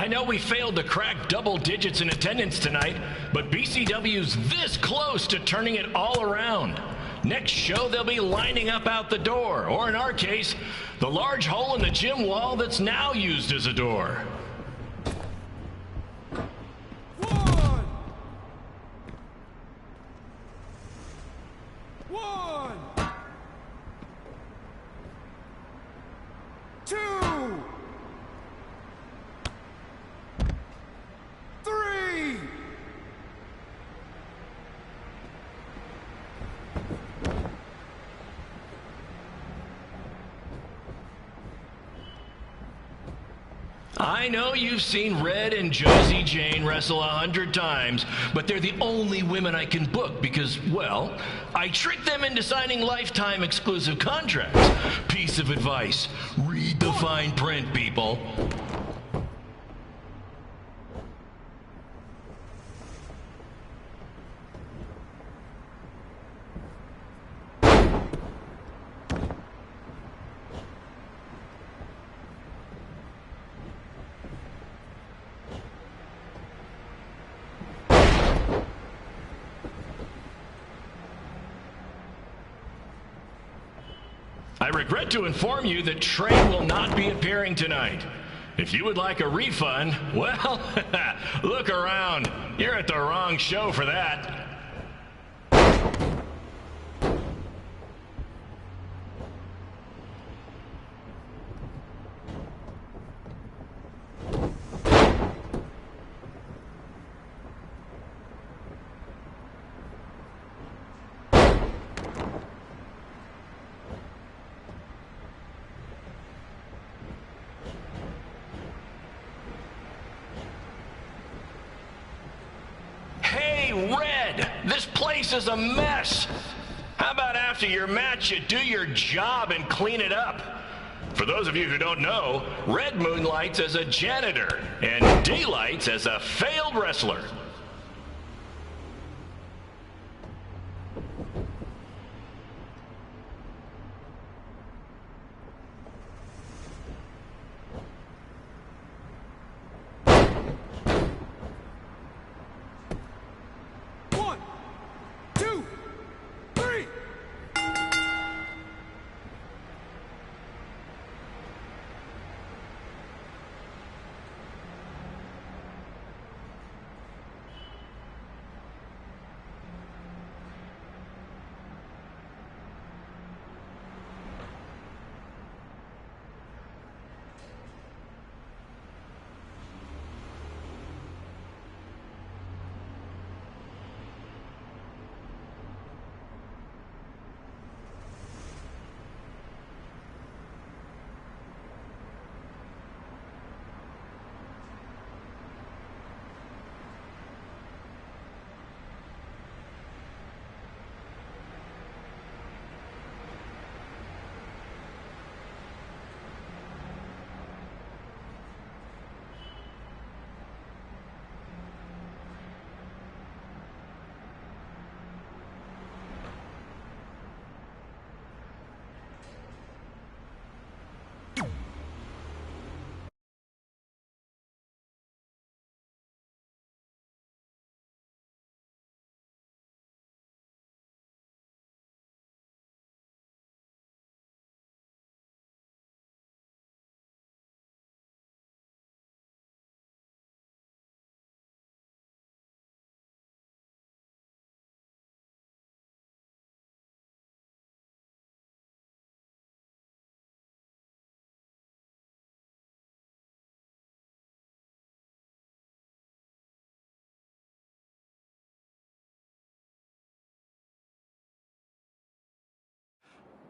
C: I know we failed to crack double digits in attendance tonight, but BCW's this close to turning it all around. Next show, they'll be lining up out the door, or in our case, the large hole in the gym wall that's now used as a door.
K: One, two, three.
C: I know you've seen Red and Josie Jane wrestle 100 times, but they're the only women I can book because, well, I tricked them into signing lifetime exclusive contracts. Piece of advice: read the fine print, people. I regret to inform you that Trey will not be appearing tonight. If you would like a refund, well, look around. You're at the wrong show for that. Red, this place is a mess. How about after your match, you do your job and clean it up? For those of you who don't know, Red moonlights as a janitor and daylights as a failed wrestler.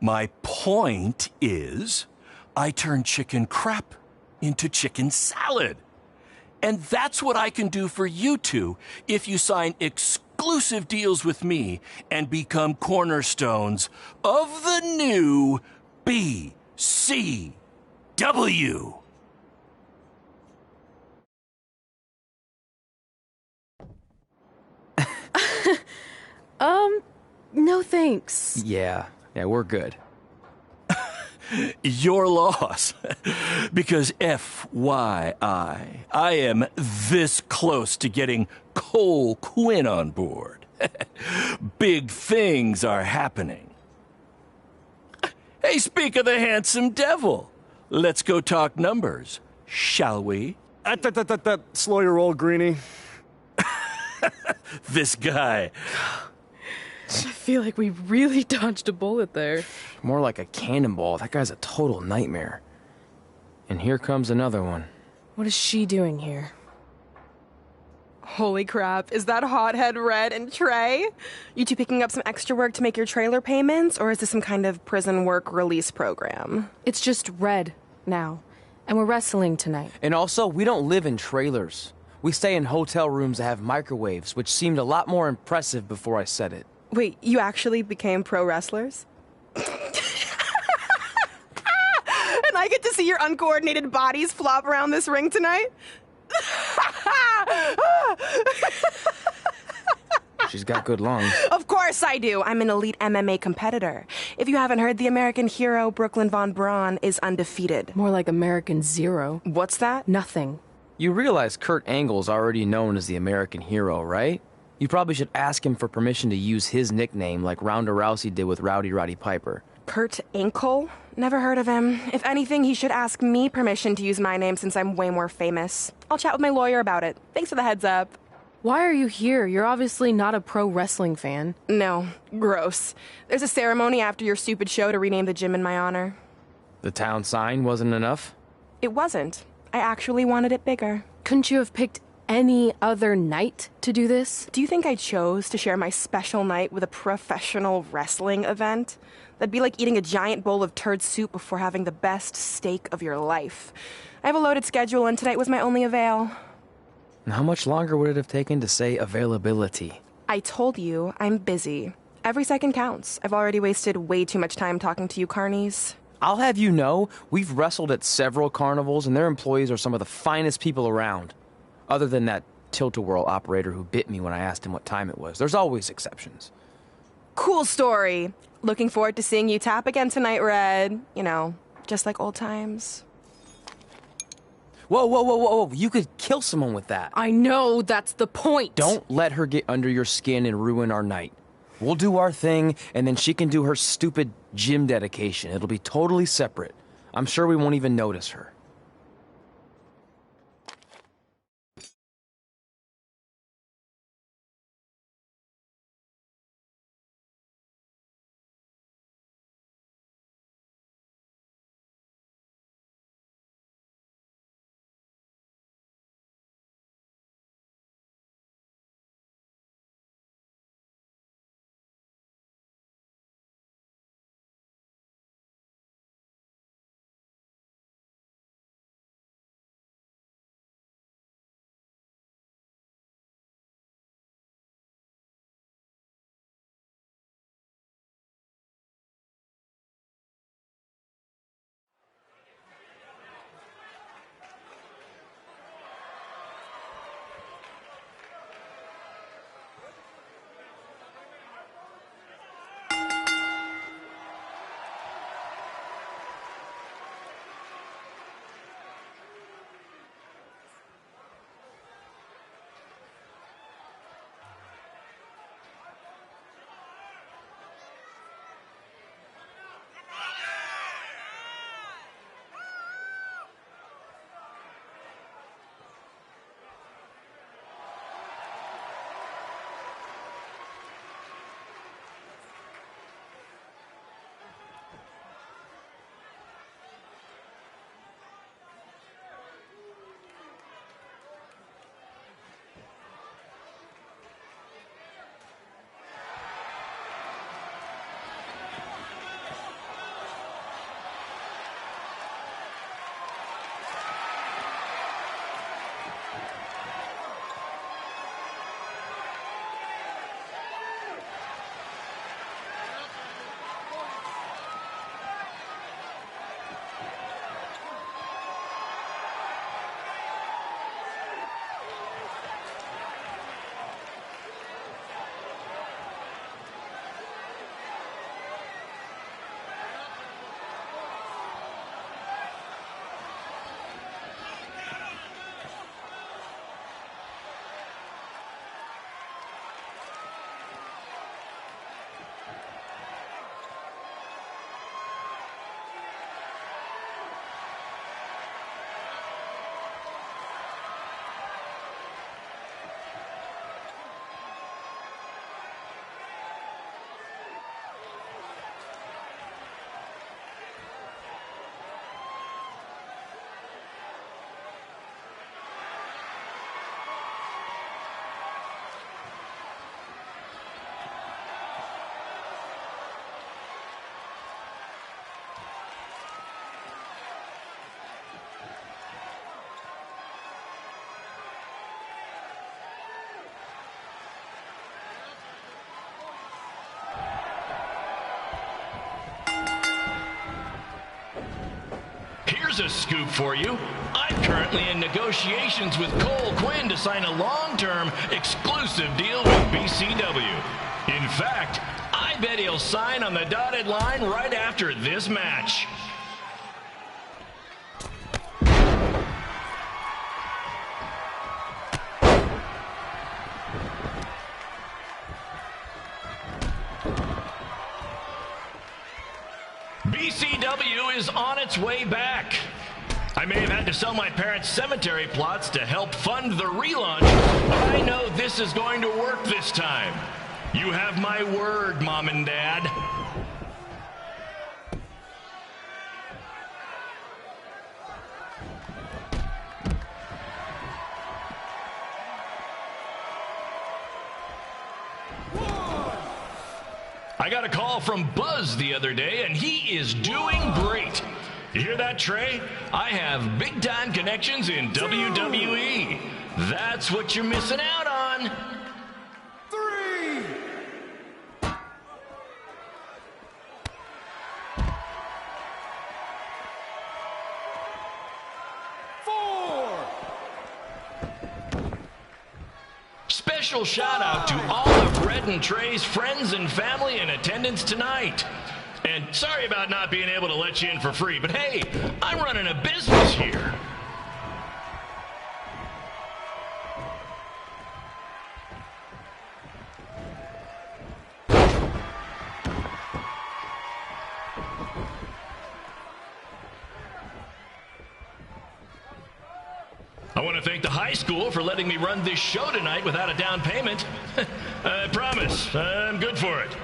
C: My point is, I turn chicken crap into chicken salad. And that's what I can do for you two if you sign exclusive deals with me and become cornerstones of the new BCW.
B: No thanks.
E: Yeah, we're good.
C: Your loss. Because FYI, I am this close to getting Cole Quinn on board. Big things are happening. Hey, speak of the handsome devil. Let's go talk numbers, shall we?
K: Slow your roll, Greenie.
C: This guy.
B: I feel like we really dodged a bullet there.
E: More like a cannonball. That guy's a total nightmare. And here comes another one.
B: What is she doing here?
D: Holy crap, is that hothead Red and Trey? You two picking up some extra work to make your trailer payments, or is this some kind of prison work release program?
B: It's just Red now, and we're wrestling tonight.
E: And also, we don't live in trailers. We stay in hotel rooms that have microwaves, which seemed a lot more impressive before I said it.
D: Wait, you actually became pro wrestlers? And I get to see your uncoordinated bodies flop around this ring tonight?
E: She's got good lungs.
D: Of course I do. I'm an elite MMA competitor. If you haven't heard, the American hero, Brooklyn Von Braun, is undefeated.
B: More like American Zero.
D: What's that?
B: Nothing.
E: You realize Kurt Angle's already known as the American hero, right? You probably should ask him for permission to use his nickname like Ronda Rousey did with Rowdy Roddy Piper.
D: Kurt Angle? Never heard of him. If anything, he should ask me permission to use my name since I'm way more famous. I'll chat with my lawyer about it. Thanks for the heads up.
B: Why are you here? You're obviously not a pro wrestling fan.
D: No. Gross. There's a ceremony after your stupid show to rename the gym in my honor.
E: The town sign wasn't enough?
D: It wasn't. I actually wanted it bigger.
B: Couldn't you have picked any other night to do this?
D: Do you think I chose to share my special night with a professional wrestling event? That'd be like eating a giant bowl of turd soup before having the best steak of your life. I have a loaded schedule, and tonight was my only avail.
E: And how much longer would it have taken to say availability?
D: I told you, I'm busy. Every second counts. I've already wasted way too much time talking to you carnies.
E: I'll have you know, we've wrestled at several carnivals, and their employees are some of the finest people around. Other than that tilt-a-whirl operator who bit me when I asked him what time it was. There's always exceptions.
D: Cool story. Looking forward to seeing you tap again tonight, Red. You know, just like old times.
E: Whoa, whoa, whoa, whoa, whoa. You could kill someone with that.
B: I know, that's the point.
E: Don't let her get under your skin and ruin our night. We'll do our thing, and then she can do her stupid gym dedication. It'll be totally separate. I'm sure we won't even notice her.
P: Here's a scoop for you. I'm currently in negotiations with Cole Quinn to sign a long-term, exclusive deal with BCW. In fact, I bet he'll sign on the dotted line right after this match. BCW is on its way back. I may have had to sell my parents' cemetery plots to help fund the relaunch, but I know this is going to work this time. You have my word, Mom and Dad. I got a call from Buzz the other day, and he is doing great. You hear that, Trey? I have big-time connections in WWE. That's what you're missing out on.
K: 3. 4.
P: Special shout out to all of Red and Trey's friends and family in attendance tonight. And sorry about not being able to let you in for free, but hey, I'm running a business here. I want to thank the high school for letting me run this show tonight without a down payment. I promise, I'm good for it.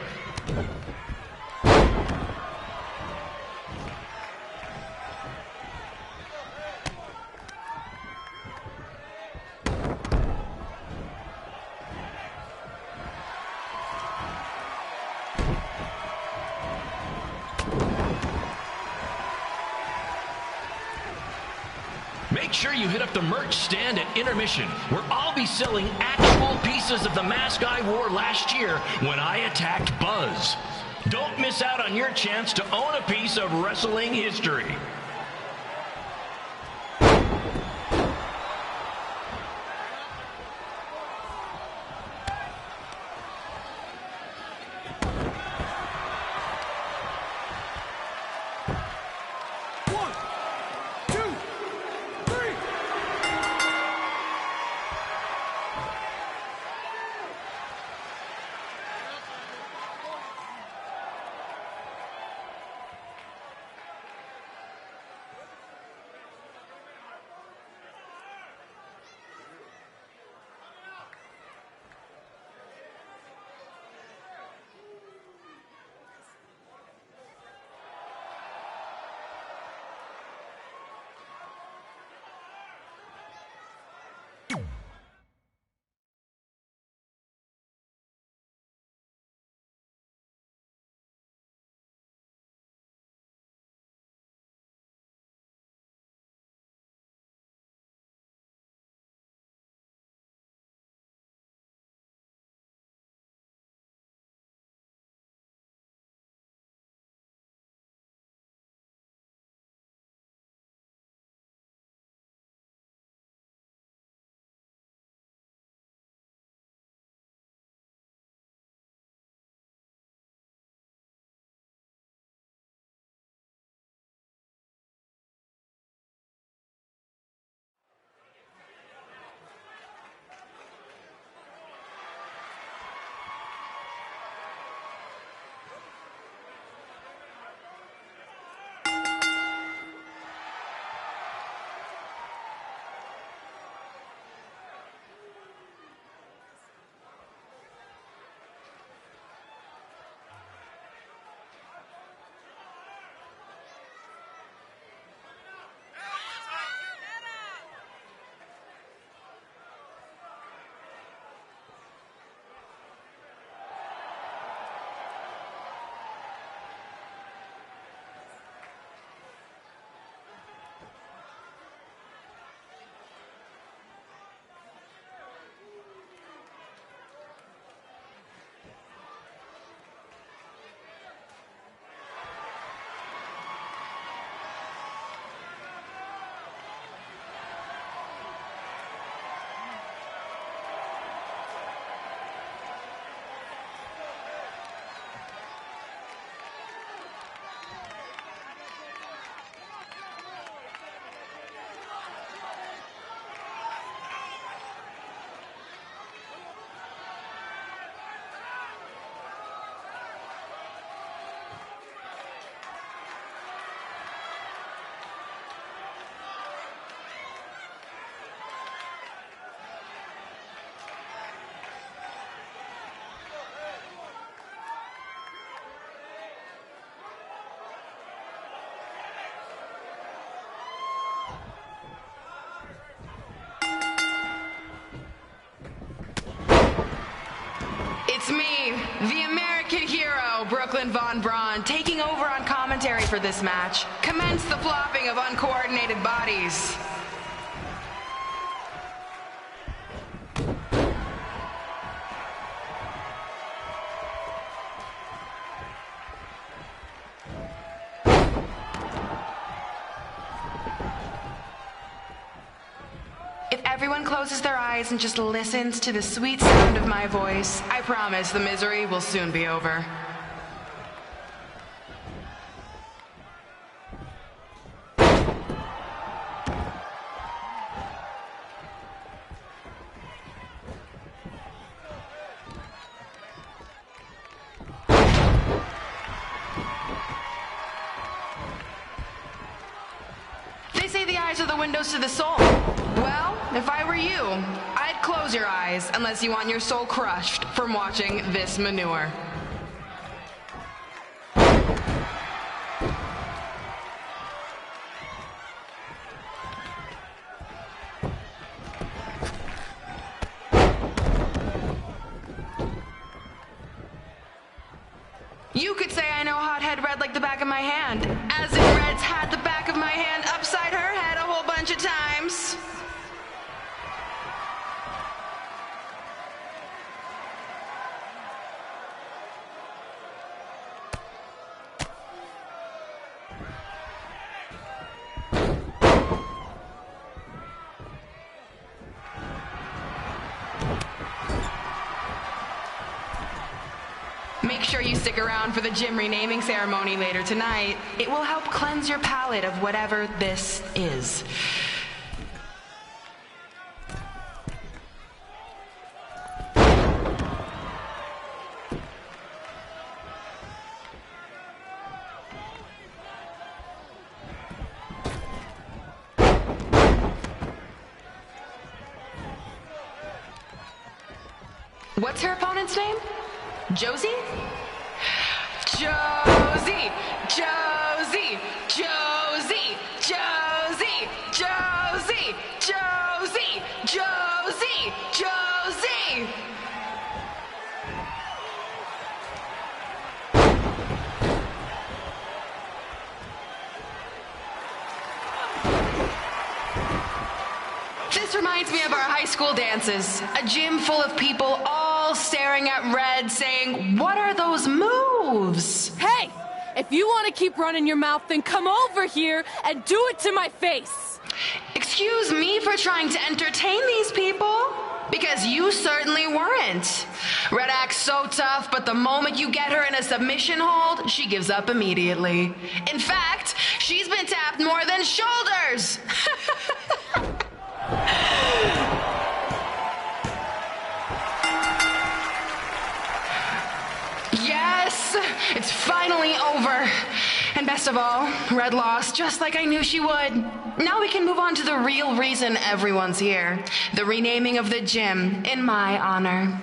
P: Make sure you hit up the merch stand at intermission, where I'll be selling actual pieces of the mask I wore last year when I attacked Buzz. Don't miss out on your chance to own a piece of wrestling history.
D: It's me, the American hero, Brooklyn Von Braun, taking over on commentary for this match. Commence the flopping of uncoordinated bodies. If everyone closes their eyes and just listens to the sweet sound of my voice, I promise the misery will soon be over. They say the eyes are the windows to the soul. Well, if I were you, I'd close your eyes unless you want your soul crushed from watching this manure. You could say I know Hothead Red like the back of my hand, as if Red's had the back of my hand upside her head a whole bunch of times. Make sure you stick around for the gym renaming ceremony later tonight. It will help cleanse your palate of whatever this is. What's her opponent's name? Josie? Josie! Josie! Josie! Josie! Josie! Josie! Josie! Josie! This reminds me of our high school dances. A gym full of people all staring at Red saying, "What are those moves?"
F: Hey! If you want to keep running your mouth, then come over here and do it to my face!
D: Excuse me for trying to entertain these people? Because you certainly weren't. Red acts so tough, but the moment you get her in a submission hold, she gives up immediately. In fact, she's been tapped more than shoulders! Yes, it's finally over. And best of all, Red lost just like I knew she would. Now we can move on to the real reason everyone's here. The renaming of the gym in my honor.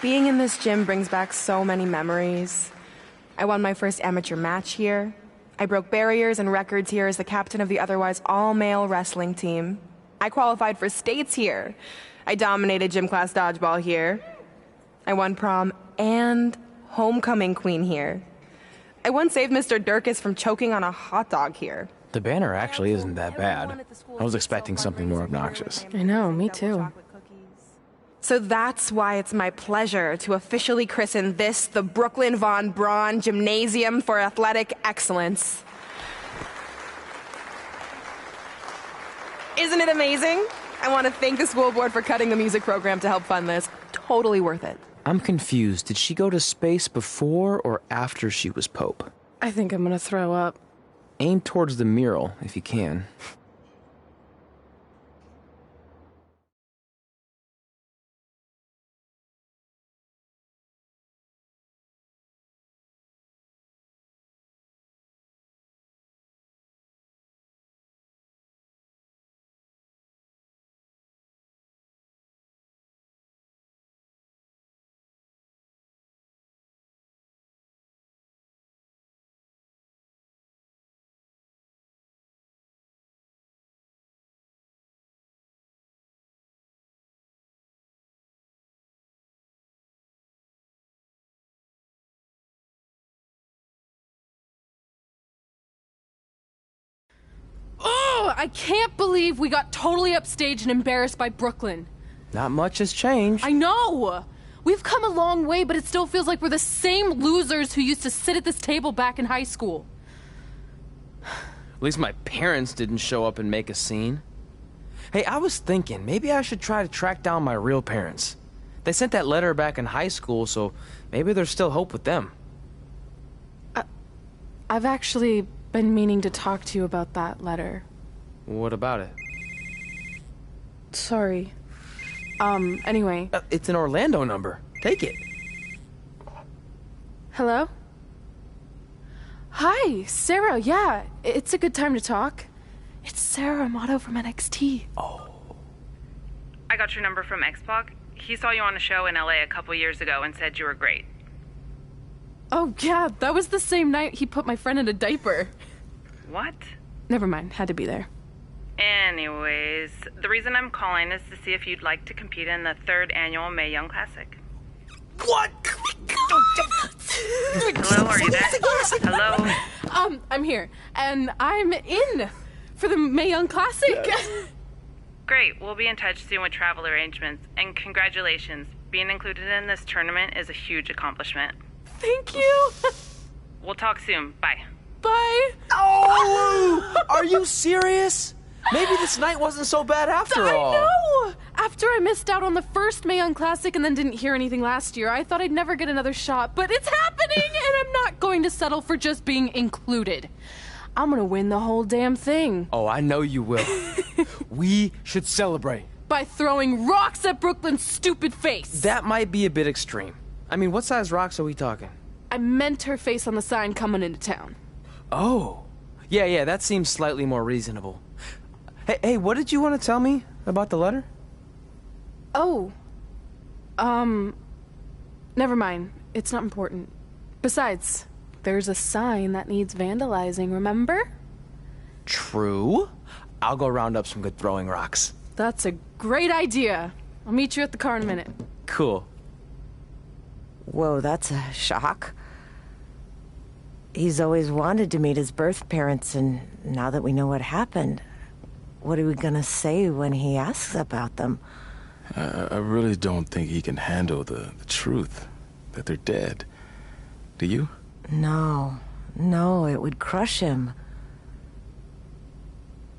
D: Being in this gym brings back so many memories. I won my first amateur match here. I broke barriers and records here as the captain of the otherwise all-male wrestling team. I qualified for states here. I dominated gym class dodgeball here. I won prom and homecoming queen here. I once saved Mr. Durkis from choking on a hot dog here.
E: The banner actually isn't that bad. I was expecting something more obnoxious.
B: I know, me too.
D: So that's why it's my pleasure to officially christen this the Brooklyn Von Braun Gymnasium for Athletic Excellence. Isn't it amazing? I want to thank the school board for cutting the music program to help fund this. totally worth it.
E: I'm confused. Did she go to space before or after she was Pope?
B: I think I'm gonna throw up.
E: Aim towards the mural, if you can.
B: Oh, I can't believe we got totally upstaged and embarrassed by Brooklyn.
E: Not much has changed.
B: I know! We've come a long way, but it still feels like we're the same losers who used to sit at this table back in high school.
E: At least my parents didn't show up and make a scene. Hey, I was thinking, maybe I should try to track down my real parents. They sent that letter back in high school, so maybe there's still hope with them.
B: I've actually been meaning to talk to you about that letter.
E: What about it?
B: Sorry. Anyway.
E: It's an Orlando number. Take it.
B: Hello? Hi, Sarah, yeah. It's a good time to talk. It's Sarah Amato from NXT.
E: Oh.
R: I got your number from X-Pac. He saw you on a show in LA a couple years ago and said you were great.
B: Oh, yeah, that was the same night he put my friend in a diaper.
R: What?
B: Never mind, had to be there.
R: Anyways, the reason I'm calling is to see if you'd like to compete in the 3rd annual Mae Young Classic.
E: What?
R: Hello, are you there? Hello?
B: I'm here, and I'm in for the Mae Young Classic.
R: Yes. Great, we'll be in touch soon with travel arrangements, and congratulations. Being included in this tournament is a huge accomplishment.
B: Thank you.
R: We'll talk soon. Bye.
B: Bye.
E: Oh! Are you serious? Maybe this night wasn't so bad after all.
B: I know! After I missed out on the first Mae Young Classic and then didn't hear anything last year, I thought I'd never get another shot, but it's happening, and I'm not going to settle for just being included. I'm gonna win the whole damn thing.
E: Oh, I know you will. We should celebrate.
B: By throwing rocks at Brooklyn's stupid face.
E: That might be a bit extreme. I mean, what size rocks are we talking?
B: I meant her face on the sign coming into town.
E: Oh. Yeah, that seems slightly more reasonable. Hey, what did you want to tell me about the letter?
B: Oh. Never mind. It's not important. Besides, there's a sign that needs vandalizing, remember?
E: True. I'll go round up some good throwing rocks.
B: That's a great idea. I'll meet you at the car in a minute.
E: Cool.
O: Whoa, that's a shock. He's always wanted to meet his birth parents, and now that we know what happened, what are we gonna say when he asks about them?
T: I really don't think he can handle the truth, that they're dead. Do you?
O: No, it would crush him.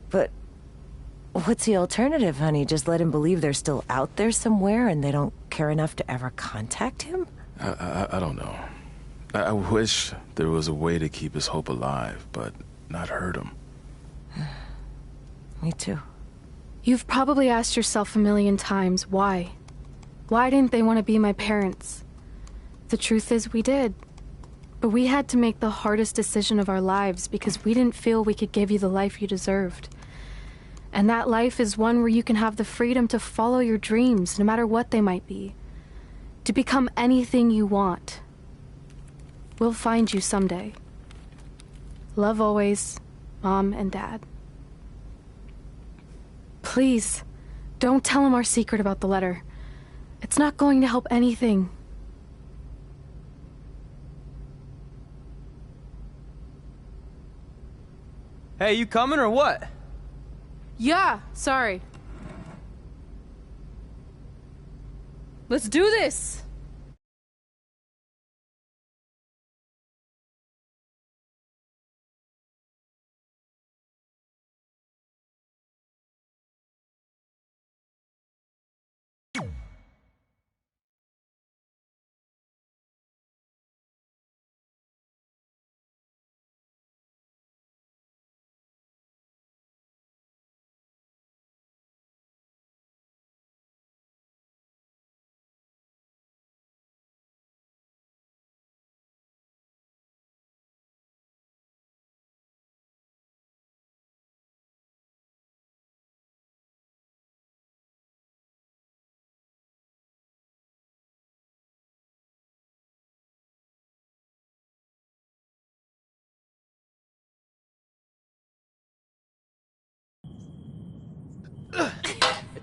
O: But what's the alternative, honey? Just let him believe they're still out there somewhere and they don't care enough to ever contact him?
T: I don't know. I wish there was a way to keep his hope alive, but not hurt him.
O: Me too.
B: You've probably asked yourself a million times, why? Why didn't they want to be my parents? The truth is, we did. But we had to make the hardest decision of our lives because we didn't feel we could give you the life you deserved. And that life is one where you can have the freedom to follow your dreams, no matter what they might be. To become anything you want. We'll find you someday. Love always, Mom and Dad. Please, don't tell him our secret about the letter. It's not going to help anything.
E: Hey, you coming or what?
B: Yeah, sorry. Let's do this!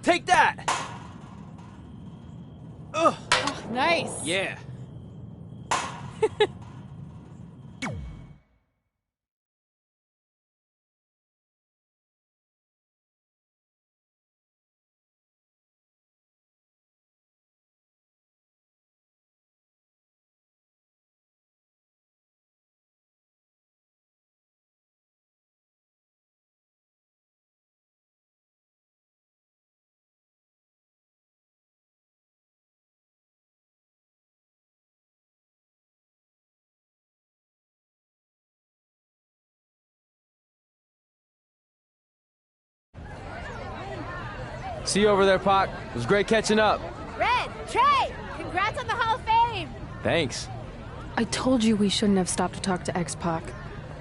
E: Take that! Ugh.
B: Oh, nice.
E: Yeah. See you over there, Pac. It was great catching up.
F: Red, Trey, congrats on the Hall of Fame.
E: Thanks.
B: I told you we shouldn't have stopped to talk to X-Pac.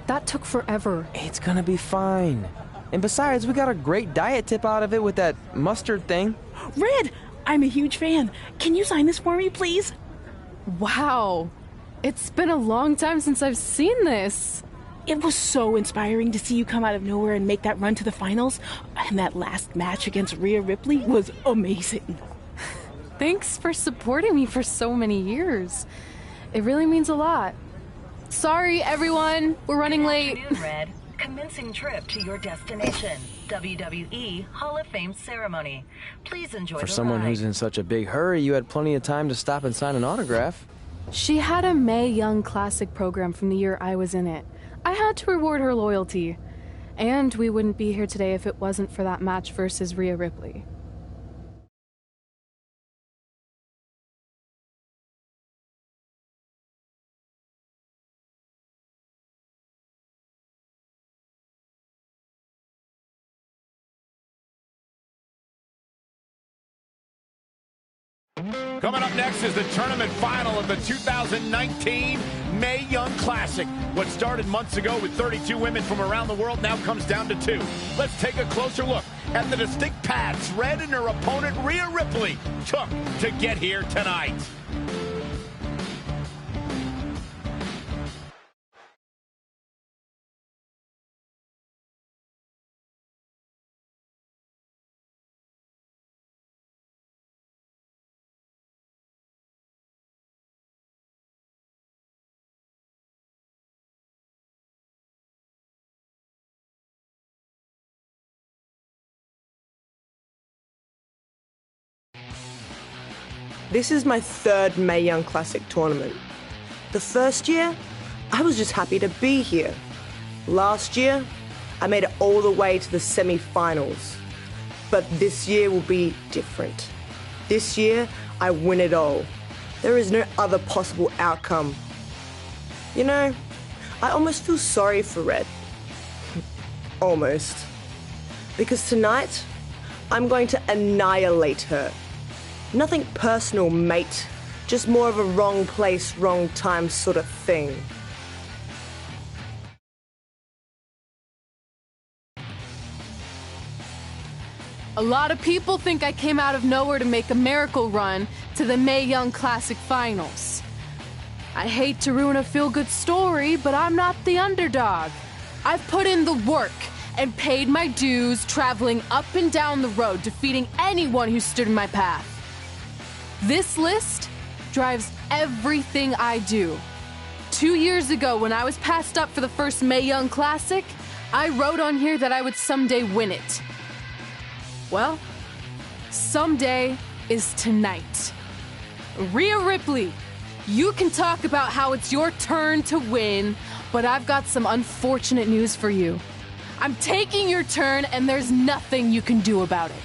B: That took forever.
E: It's gonna be fine. And besides, we got a great diet tip out of it with that mustard thing.
G: Red, I'm a huge fan. Can you sign this for me, please?
B: Wow. It's been a long time since I've seen this.
G: It was so inspiring to see you come out of nowhere and make that run to the finals. And that last match against Rhea Ripley was amazing.
B: Thanks for supporting me for so many years. It really means a lot. Sorry, everyone. We're running late.
S: Good afternoon, Red. Commencing trip to your destination. WWE Hall of Fame ceremony. Please enjoy
E: For
S: the
E: someone
S: ride.
E: who's in such a big hurry, you had plenty of time to stop and sign an autograph.
B: She had a Mae Young Classic program from the year I was in it. I had to reward her loyalty. And we wouldn't be here today if it wasn't for that match versus Rhea Ripley.
K: Coming up next is the tournament final of the 2019 Mae Young Classic. What started months ago with 32 women from around the world now comes down to 2. Let's take a closer look at the distinct paths Red and her opponent Rhea Ripley took to get here tonight.
W: This is my third Mae Young Classic tournament. The first year, I was just happy to be here. Last year, I made it all the way to the semi-finals. But this year will be different. This year, I win it all. There is no other possible outcome. You know, I almost feel sorry for Red. Almost. Because tonight, I'm going to annihilate her. Nothing personal, mate. Just more of a wrong place, wrong time sort of thing.
B: A lot of people think I came out of nowhere to make a miracle run to the Mae Young Classic finals. I hate to ruin a feel-good story, but I'm not the underdog. I've put in the work and paid my dues traveling up and down the road, defeating anyone who stood in my path. This list drives everything I do. 2 years ago, when I was passed up for the first Mae Young Classic, I wrote on here that I would someday win it. Well, someday is tonight. Rhea Ripley, you can talk about how it's your turn to win, but I've got some unfortunate news for you. I'm taking your turn, and there's nothing you can do about it.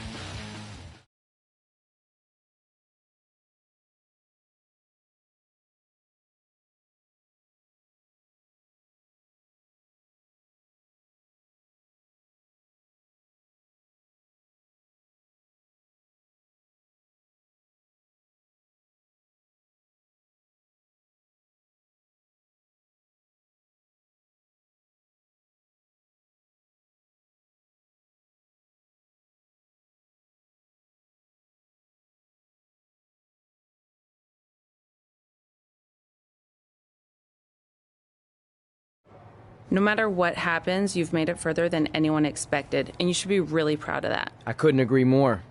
R: No matter what happens, you've made it further than anyone expected, and you should be really proud of that.
E: I couldn't agree more.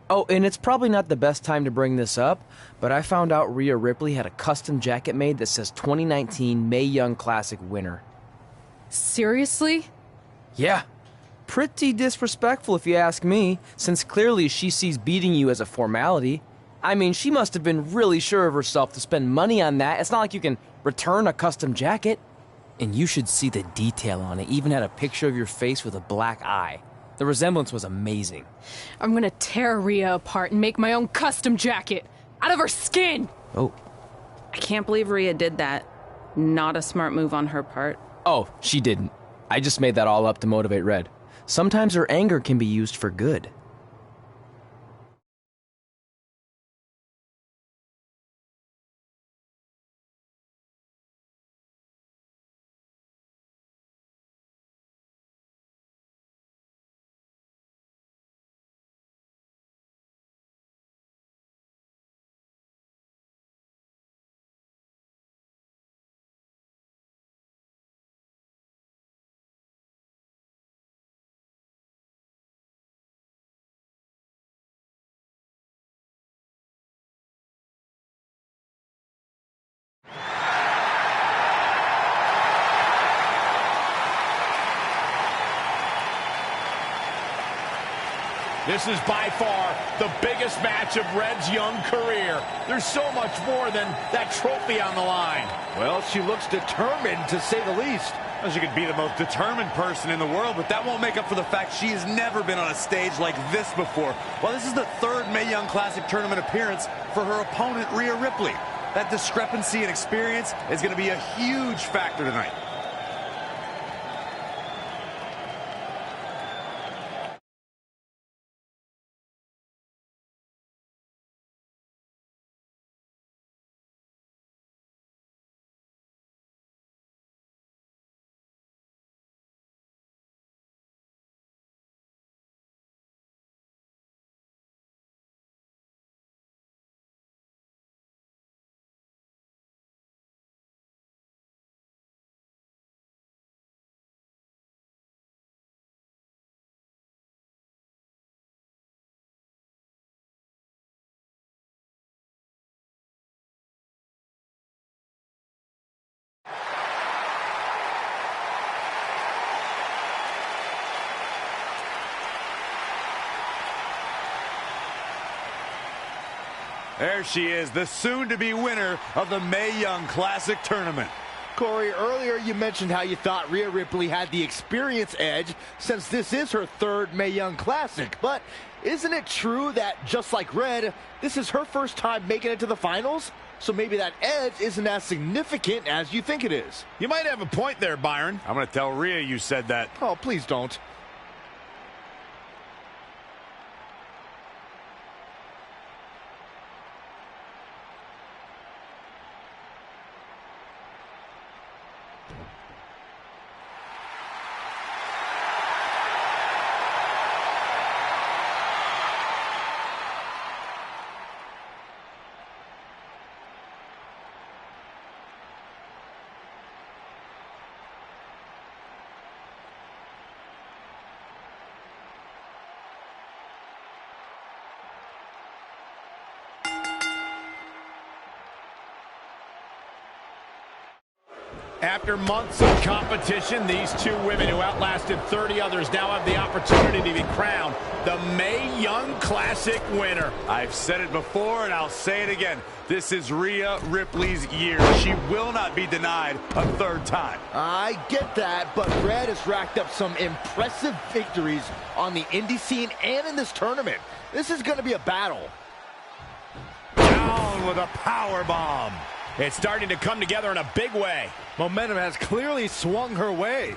E: Oh, and it's probably not the best time to bring this up, but I found out Rhea Ripley had a custom jacket made that says 2019 Mae Young Classic winner.
B: Seriously?
E: Yeah. Pretty disrespectful if you ask me, since clearly she sees beating you as a formality. I mean, she must have been really sure of herself to spend money on that. It's not like you can return a custom jacket. And you should see the detail on it. Even had a picture of your face with a black eye. The resemblance was amazing.
B: I'm gonna tear Rhea apart and make my own custom jacket out of her skin!
E: Oh.
R: I can't believe Rhea did that. Not a smart move on her part.
E: Oh, she didn't. I just made that all up to motivate Red. Sometimes her anger can be used for good.
K: This is by far the biggest match of Red's young career. There's so much more than that trophy on the line.
H: Well, she looks determined, to say the least.
K: Well, she could be the most determined person in the world, but that won't make up for the fact she has never been on a stage like this before. Well, this is the third Mae Young Classic tournament appearance for her opponent, Rhea Ripley. That discrepancy in experience is going to be a huge factor tonight. There she is, the soon-to-be winner of the Mae Young Classic tournament.
H: Corey, earlier you mentioned how you thought Rhea Ripley had the experience edge since this is her third Mae Young Classic. But isn't it true that, just like Red, this is her first time making it to the finals? So maybe that edge isn't as significant as you think it is.
K: You might have a point there, Byron. I'm going to tell Rhea you said that.
H: Oh, please don't.
K: After months of competition, these two women who outlasted 30 others now have the opportunity to be crowned the Mae Young Classic winner. I've said it before and I'll say it again. This is Rhea Ripley's year. She will not be denied a third time.
H: I get that, but Red has racked up some impressive victories on the indie scene and in this tournament. This is going to be a battle.
K: Down with a power bomb. It's starting to come together in a big way.
H: Momentum has clearly swung her way.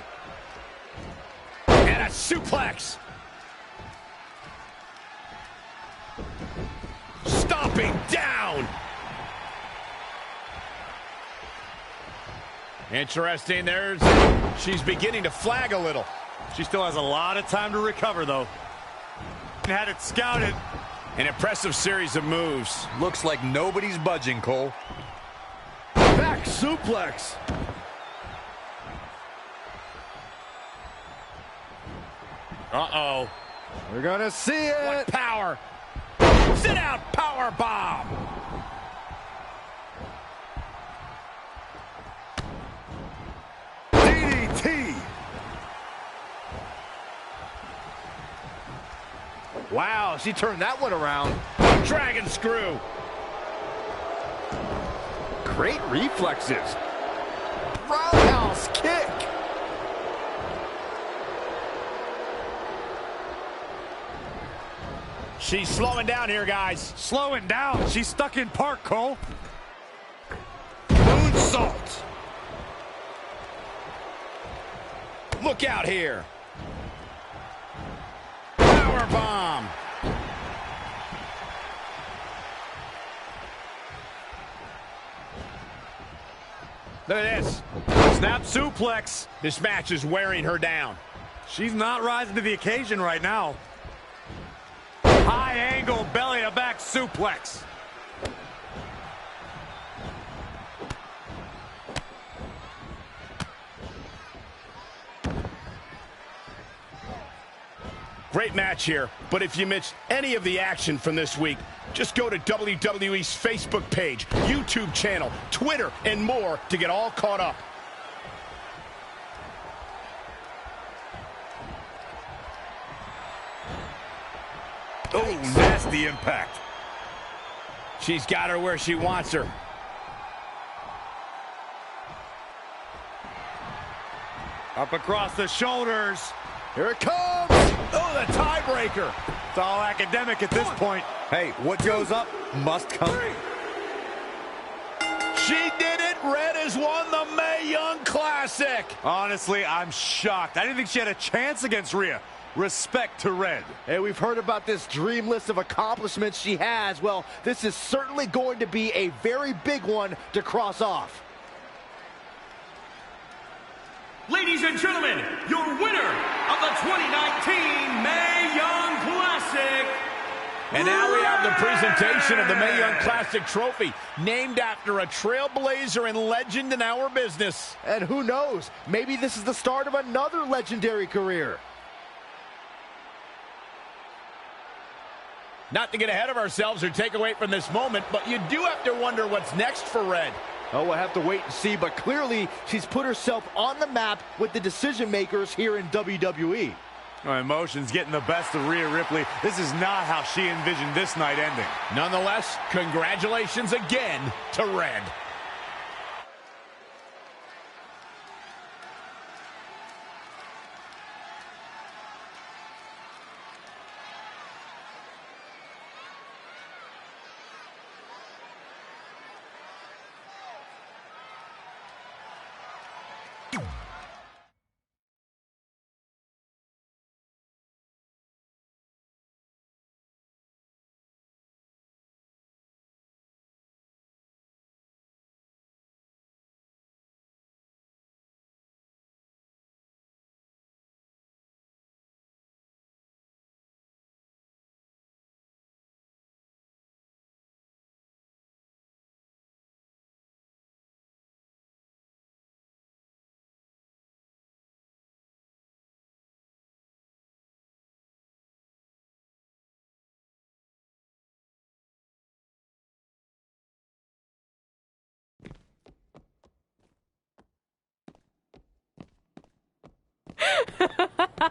K: And a suplex. Stomping down. Interesting. She's beginning to flag a little. She still has a lot of time to recover, though. And had it scouted. An impressive series of moves. Looks like nobody's budging, Cole.
H: Back suplex.
K: Uh-oh.
H: We're gonna see it.
K: What power. Sit out power bomb.
H: DDT. Wow, she turned that one around.
K: Dragon screw.
H: Great reflexes. Roundhouse kick.
K: She's slowing down here, guys.
N: Slowing down. She's stuck in park, Cole.
K: Moonsault. Look out here. Power bomb. Look at this.
N: Snap suplex.
K: This match is wearing her down.
N: She's not rising to the occasion right now. High angle belly to back suplex.
K: Great match here, but if you missed any of the action from this week, just go to WWE's Facebook page, YouTube channel, Twitter, and more to get all caught up.
N: Oh, nasty impact.
K: She's got her where she wants her.
N: Up across the shoulders.
H: Here it comes.
K: Oh, the tiebreaker.
N: It's all academic at this point. Hey, what goes up must come.
K: She did it. Red has won the Mae Young Classic.
N: Honestly, I'm shocked. I didn't think she had a chance against Rhea. Respect to Red.
H: Hey, we've heard about this dream list of accomplishments she has. Well, this is certainly going to be a very big one to cross off.
P: Ladies and gentlemen, your winner of the 2019 Mae Young Classic.
K: And now we have the presentation of the Mae Young Classic trophy, named after a trailblazer and legend in our business.
H: And who knows, maybe this is the start of another legendary career.
K: Not to get ahead of ourselves or take away from this moment, but you do have to wonder what's next for Red.
H: Oh, we'll have to wait and see, but clearly she's put herself on the map with the decision makers here in WWE.
N: Oh, emotions getting the best of Rhea Ripley. This is not how she envisioned this night ending.
K: Nonetheless, congratulations again to Red.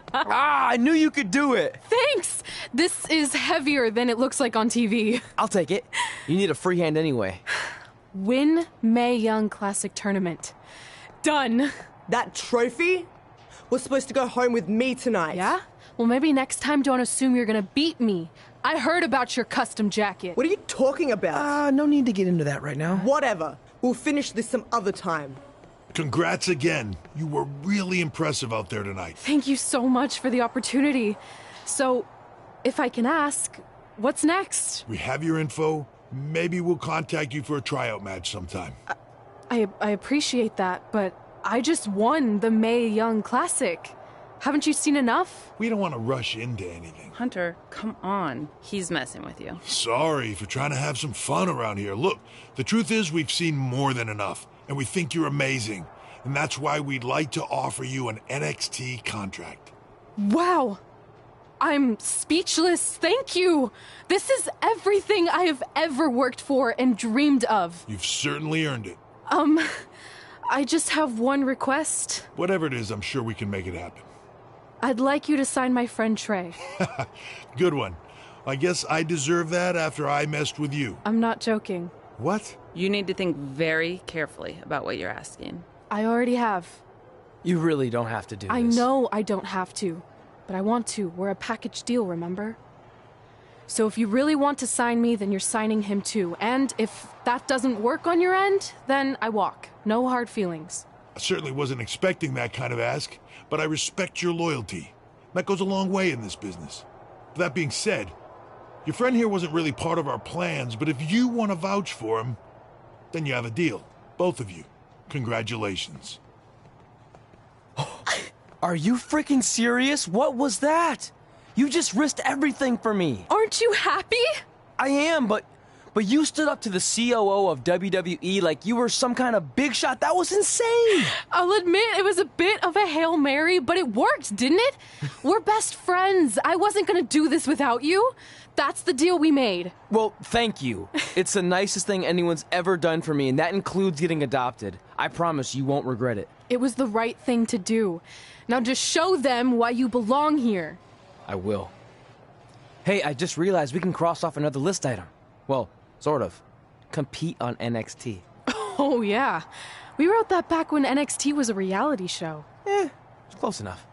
E: I knew you could do it.
B: Thanks! This is heavier than it looks like on TV.
E: I'll take it. You need a free hand anyway.
B: Win Mae Young Classic Tournament. Done.
W: That trophy was supposed to go home with me tonight.
B: Yeah? Well, maybe next time don't assume you're gonna beat me. I heard about your custom jacket.
W: What are you talking about?
E: No need to get into that right now.
W: Whatever. We'll finish this some other time.
Q: Congrats again. You were really impressive out there tonight.
B: Thank you so much for the opportunity. So, if I can ask, what's next?
Q: We have your info. Maybe we'll contact you for a tryout match sometime.
B: I appreciate that, but I just won the Mae Young Classic. Haven't you seen enough?
Q: We don't want to rush into anything.
R: Hunter, come on. He's messing with you.
Q: Sorry for trying to have some fun around here. Look, the truth is we've seen more than enough, and we think you're amazing. And that's why we'd like to offer you an NXT contract.
B: Wow! I'm speechless. Thank you. This is everything I have ever worked for and dreamed of.
Q: You've certainly earned it.
B: I just have one request.
Q: Whatever it is, I'm sure we can make it happen.
B: I'd like you to sign my friend Trey.
Q: Good one. I guess I deserve that after I messed with you.
B: I'm not joking.
Q: What?
R: You need to think very carefully about what you're asking.
B: I already have.
E: You really don't have to do this.
B: I know I don't have to, but I want to. We're a package deal, remember? So if you really want to sign me, then you're signing him too. And if that doesn't work on your end, then I walk. No hard feelings.
Q: I certainly wasn't expecting that kind of ask, but I respect your loyalty. That goes a long way in this business. That being said, your friend here wasn't really part of our plans, but if you want to vouch for him, then you have a deal. Both of you. Congratulations.
E: Are you freaking serious? What was that? You just risked everything for me.
B: Aren't you happy?
E: I am, but you stood up to the COO of WWE like you were some kind of big shot. That was insane.
B: I'll admit it was a bit of a Hail Mary, but it worked, didn't it? We're best friends. I wasn't gonna do this without you. That's the deal we made.
E: Well, thank you. It's the nicest thing anyone's ever done for me, and that includes getting adopted. I promise you won't regret it.
B: It was the right thing to do. Now just show them why you belong here.
E: I will. Hey, I just realized we can cross off another list item. Well, sort of. Compete on NXT.
B: Oh, yeah. We wrote that back when NXT was a reality show.
E: It's close enough.